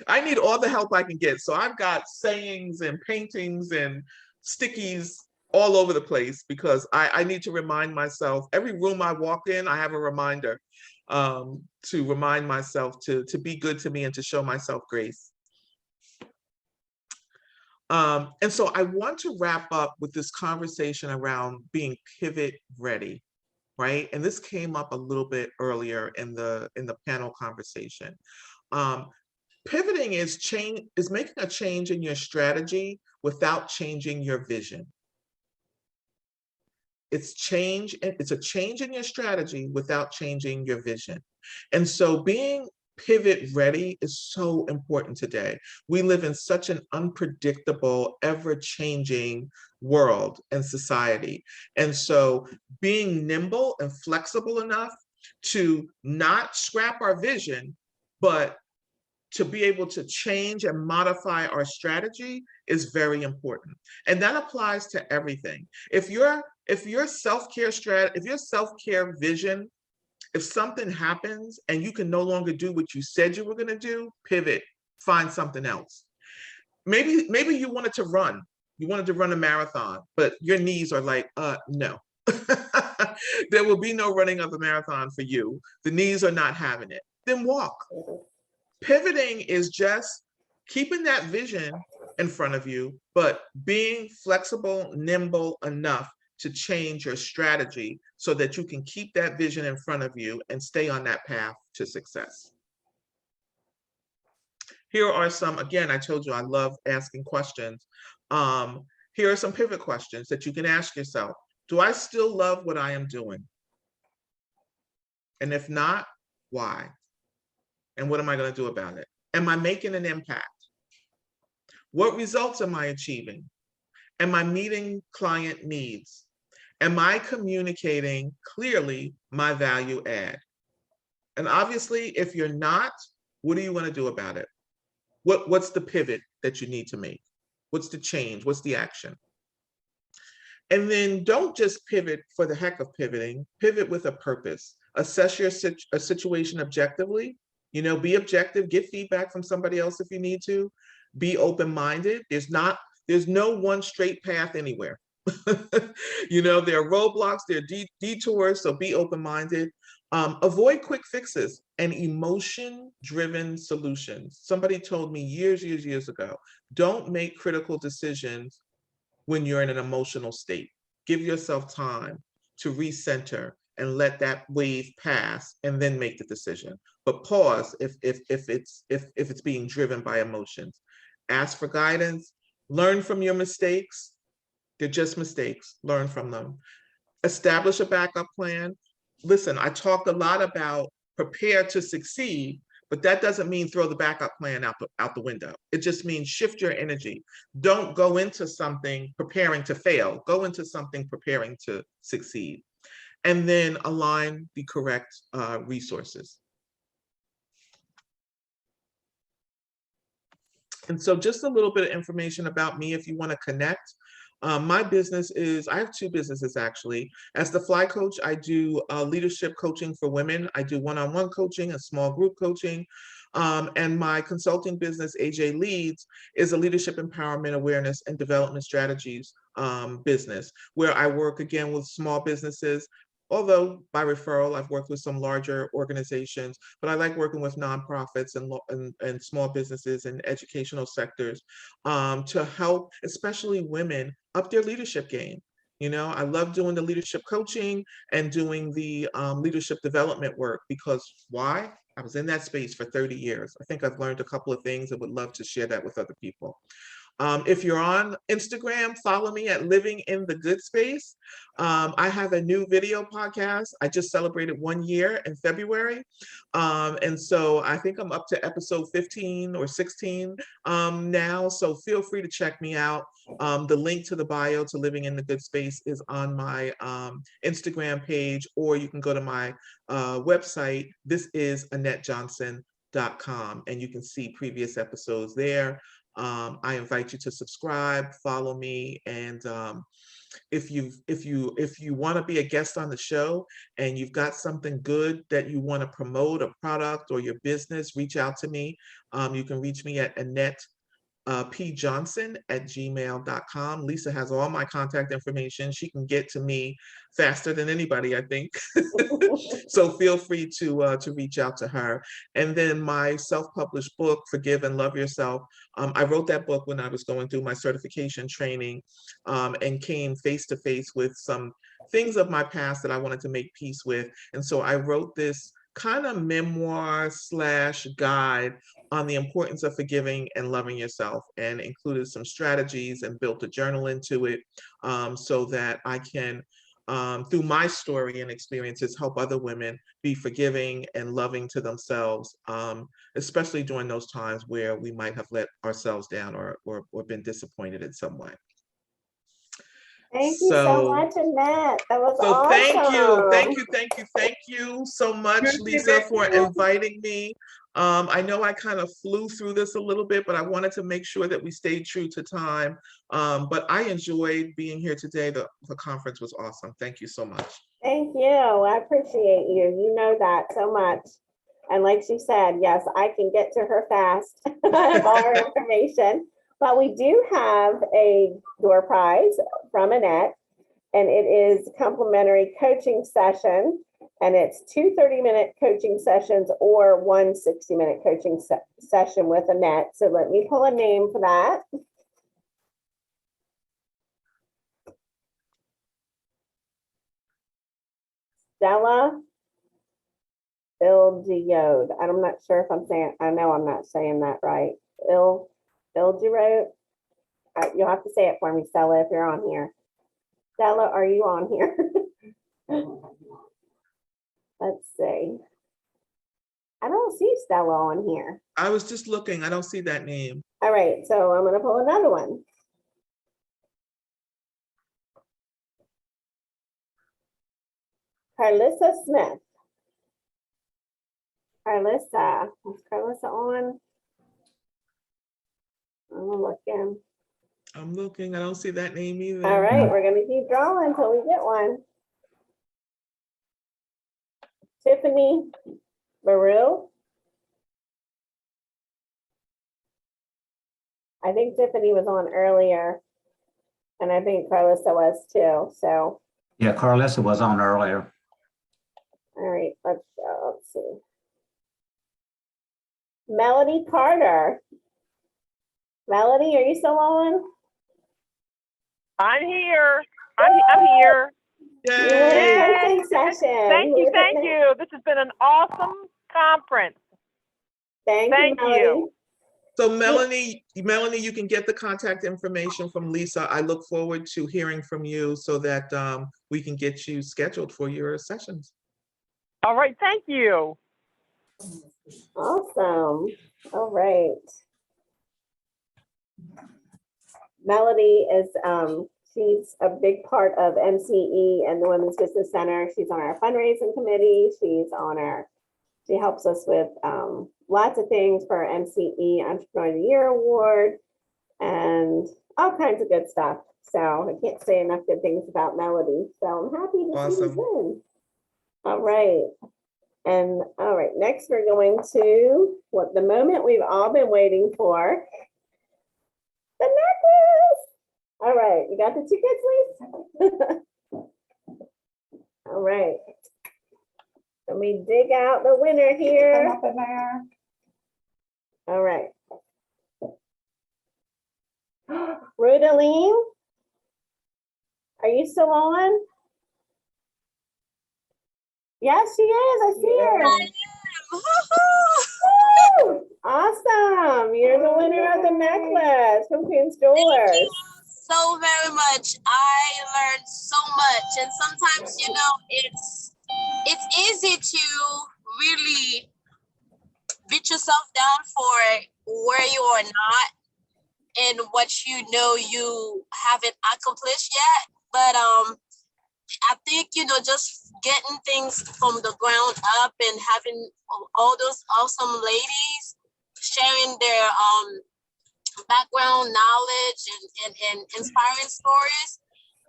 I need all the help I can get. So I've got sayings and paintings and stickies all over the place, because I need to remind myself. Every room I walk in, I have a reminder to remind myself to be good to me and to show myself grace. And so I want to wrap up with this conversation around being pivot ready, right? And this came up a little bit earlier in the panel conversation. Pivoting is making a change in your strategy without changing your vision. It's a change in your strategy without changing your vision. And so being pivot ready is so important today. We live in such an unpredictable, ever-changing world and society. And so being nimble and flexible enough to not scrap our vision, but to be able to change and modify our strategy is very important. And that applies to everything. If your self-care vision, if something happens and you can no longer do what you said you were going to do, pivot, find something else. Maybe you wanted to run a marathon, but your knees are like, no. There will be no running of the marathon for you. The knees are not having it. Then walk. Pivoting is just keeping that vision in front of you, but being flexible, nimble enough to change your strategy so that you can keep that vision in front of you and stay on that path to success. Here are some, again, I told you I love asking questions. Here are some pivot questions that you can ask yourself. Do I still love what I am doing? And if not, why? And what am I going to do about it? Am I making an impact? What results am I achieving? Am I meeting client needs? Am I communicating clearly my value add? And obviously, if you're not, what do you want to do about it? What's the pivot that you need to make? What's the change? What's the action? And then don't just pivot for the heck of pivoting. Pivot with a purpose. Assess your situation objectively. You know, be objective, get feedback from somebody else if you need to. Be open-minded. There's no one straight path anywhere. You know, there are roadblocks, there are detours, so be open-minded. Avoid quick fixes and emotion-driven solutions. Somebody told me years ago, don't make critical decisions when you're in an emotional state. Give yourself time to recenter and let that wave pass and then make the decision. But pause if it's being driven by emotions. Ask for guidance, learn from your mistakes. They're just mistakes, learn from them. Establish a backup plan. Listen, I talked a lot about prepare to succeed, but that doesn't mean throw the backup plan out the window. It just means shift your energy. Don't go into something preparing to fail. Go into something preparing to succeed. And then align the correct resources. And so just a little bit of information about me if you want to connect. My business is, I have two businesses actually. As the Fly Coach, I do leadership coaching for women. I do one-on-one coaching, a small group coaching. And my consulting business, AJ Leads, is a leadership empowerment, awareness, and development strategies business, where I work again with small businesses. Although by referral, I've worked with some larger organizations, but I like working with nonprofits and small businesses and educational sectors to help, especially women, up their leadership game. You know, I love doing the leadership coaching and doing the leadership development work because why? I was in that space for 30 years. I think I've learned a couple of things and would love to share that with other people. If you're on Instagram, follow me at Living in the Good Space. I have a new video podcast. I just celebrated 1 year in February. And so I think I'm up to episode 15 or 16 now. So feel free to check me out. The link to the bio to Living in the Good Space is on my Instagram page, or you can go to my website. This is AnnetteJohnson.com, and you can see previous episodes there. I invite you to subscribe, follow me, and if you want to be a guest on the show and you've got something good that you want to promote, a product or your business, reach out to me. You can reach me at AnnettePJohnson@gmail.com. Lisa has all my contact information. She can get to me faster than anybody, I think. So feel free to reach out to her. And then my self-published book, Forgive and Love Yourself. I wrote that book when I was going through my certification training and came face to face with some things of my past that I wanted to make peace with. And so I wrote this kind of memoir / guide on the importance of forgiving and loving yourself, and included some strategies and built a journal into it so that I can, through my story and experiences, help other women be forgiving and loving to themselves, especially during those times where we might have let ourselves down or been disappointed in some way. Thank you so much, Annette. That was awesome. Thank you so much, Lisa, for inviting me. I know I kind of flew through this a little bit, but I wanted to make sure that we stayed true to time. But I enjoyed being here today. The conference was awesome. Thank you so much. Thank you. I appreciate you. You know that so much. And like she said, yes, I can get to her fast. I have all her information. But we do have a door prize from Annette, and it is a complimentary coaching session. And it's 2 30-minute coaching sessions or 1 60-minute coaching session with Annette. So let me pull a name for that. Stella Ildiode. I'm not sure if I'm saying, I know I'm not saying that right. Ildiode. You'll have to say it for me, Stella, if you're on here. Stella, are you on here? Let's see. I don't see Stella on here. I was just looking. I don't see that name. All right, so I'm going to pull another one. Carlissa Smith. Carlissa. Is Carlissa on? I'm looking. I don't see that name either. All right, we're going to keep drawing until we get one. Tiffany Baru. I think Tiffany was on earlier, and I think Carlissa was too. So Yeah, Carlissa was on earlier. all right, let's see. Melody Carter. Melody, are you still on? I'm here. I'm here. Yay! Session. Thank you. This has been an awesome conference. Thank you, Melody. So Melanie, you can get the contact information from Lisa. I look forward to hearing from you so that we can get you scheduled for your sessions. All right, thank you. Awesome. All right. Melody is she's a big part of MCE and the Women's Business Center. She's on our fundraising committee. She helps us with lots of things for our MCE Entrepreneur of the Year Award and all kinds of good stuff. So I can't say enough good things about Melody. So I'm happy to see you in. All right. And all right, next we're going to the moment we've all been waiting for. The necklace. All right, you got the tickets, Lisa? All right. Let me dig out the winner here. All right. Rudaline, are you still on? Yes, she is. I see her. Woo! Awesome. You're the winner of the necklace from Queen's Jewelers. Thank you so very much. I learned so much. And sometimes, you know, it's easy to really beat yourself down for where you are not and what you know you haven't accomplished yet. But I think, you know, just getting things from the ground up and having all those awesome ladies sharing their background knowledge and inspiring stories,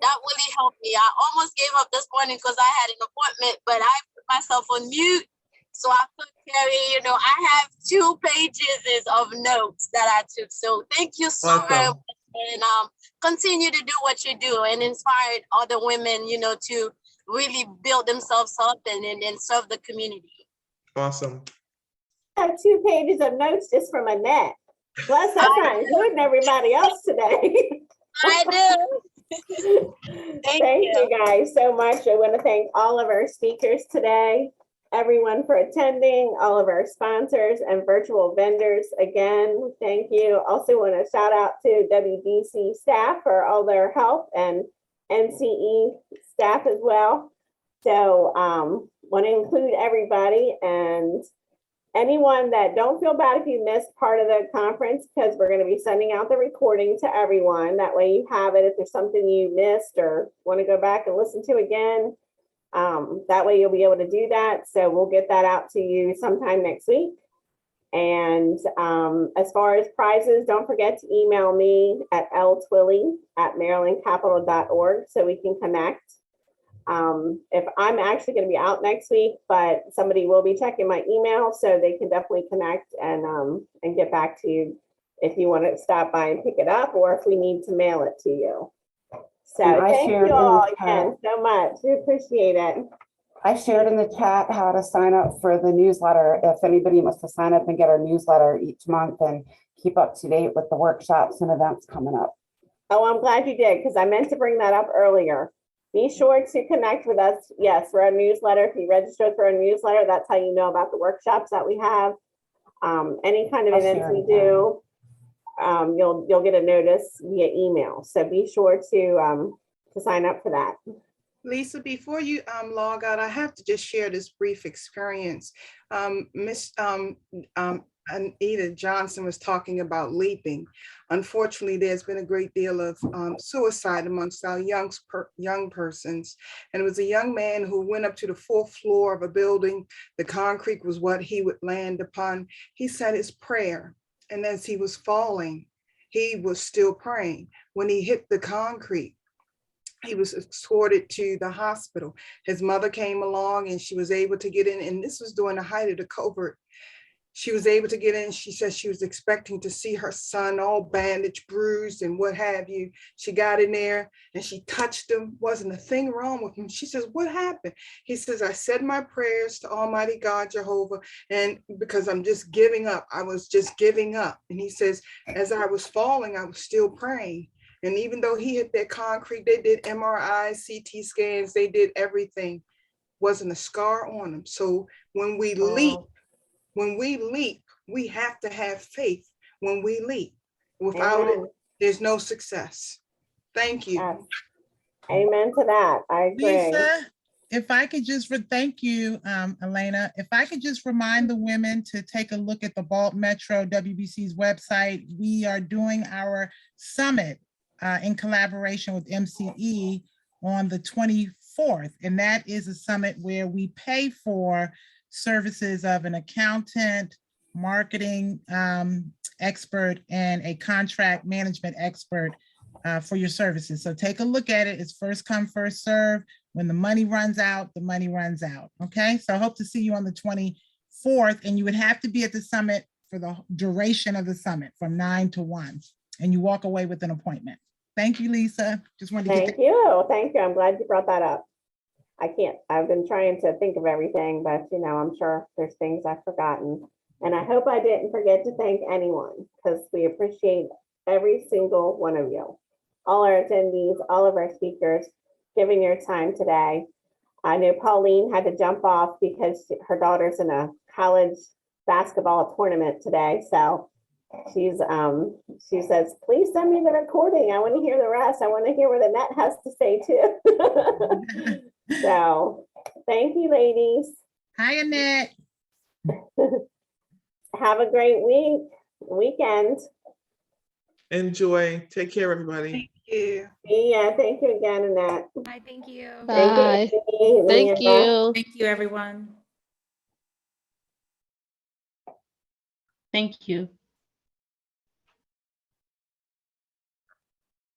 that really helped me. I almost gave up this morning because I had an appointment, but I put myself on mute so I could carry, you know, I have 2 pages of notes that I took. So thank you so very much. And continue to do what you do and inspire other women, you know, to really build themselves up and serve the community. Awesome. I have 2 pages of notes just from Annette. Plus, that's not including everybody else today. I do. Thank you guys so much. I want to thank all of our speakers today, everyone for attending, all of our sponsors and virtual vendors. Again, thank you. Also want to shout out to WDC staff for all their help and MCE staff as well. So want to include everybody and anyone that don't feel bad if you missed part of the conference, because we're going to be sending out the recording to everyone. That way you have it if there's something you missed or want to go back and listen to again. That way you'll be able to do that. So we'll get that out to you sometime next week. And as far as prizes, don't forget to email me at ltwilley@marylandcapital.org so we can connect. If I'm actually going to be out next week, but somebody will be checking my email, so they can definitely connect and get back to you if you want to stop by and pick it up, or if we need to mail it to you. So thank you all again so much. We appreciate it. I shared in the chat how to sign up for the newsletter. If anybody wants to sign up and get our newsletter each month and keep up to date with the workshops and events coming up. Oh, I'm glad you did, because I meant to bring that up earlier. Be sure to connect with us. Yes, for our newsletter. If you register for our newsletter, that's how you know about the workshops that we have. Any kind of events we do, you'll get a notice via email. So be sure to sign up for that. Lisa, before you log out, I have to just share this brief experience. Miss Anita Johnson was talking about leaping. Unfortunately, there's been a great deal of suicide amongst our young persons. And it was a young man who went up to the 4th floor of a building. The concrete was what he would land upon. He said his prayer. And as he was falling, he was still praying. When he hit the concrete, he was escorted to the hospital. His mother came along and she was able to get in. And this was during the height of the COVID. She was able to get in. She said she was expecting to see her son all bandaged, bruised, and what have you. She got in there and she touched him. Wasn't a thing wrong with him. She says, "What happened?" He says, "I said my prayers to Almighty God, Jehovah, and because I'm just giving up. I was just giving up." And he says, "As I was falling, I was still praying." And even though he hit that concrete, they did MRIs, CT scans, they did everything. Wasn't a scar on him. So when we leap, we have to have faith when we leap. Without it, there's no success. Thank you. Amen to that. I agree. Lisa, if I could just thank you, Elena, if I could just remind the women to take a look at the Balt Metro WBC's website. We are doing our summit in collaboration with MCE on the 24th. And that is a summit where we pay for services of an accountant, marketing expert, and a contract management expert for your services. So take a look at it. It's first come, first serve. When the money runs out, the money runs out. Okay, so I hope to see you on the 24th, and you would have to be at the summit for the duration of the summit from 9 to 1, and you walk away with an appointment. Thank you, Lisa. Just wanted to Thank you. Thank you. I'm glad you brought that up. I've been trying to think of everything, but I'm sure there's things I've forgotten. And I hope I didn't forget to thank anyone, because we appreciate every single one of you, all our attendees, all of our speakers, giving your time today. I know Pauline had to jump off because her daughter's in a college basketball tournament today. So she says, please send me the recording. I want to hear the rest. I want to hear what Annette has to say too. So thank you, ladies. Hi, Annette. Have a great weekend. Enjoy. Take care, everybody. Yeah. Yeah, thank you again, Annette. Bye, thank you. Bye. Thank you. Thank you, everyone. Thank you.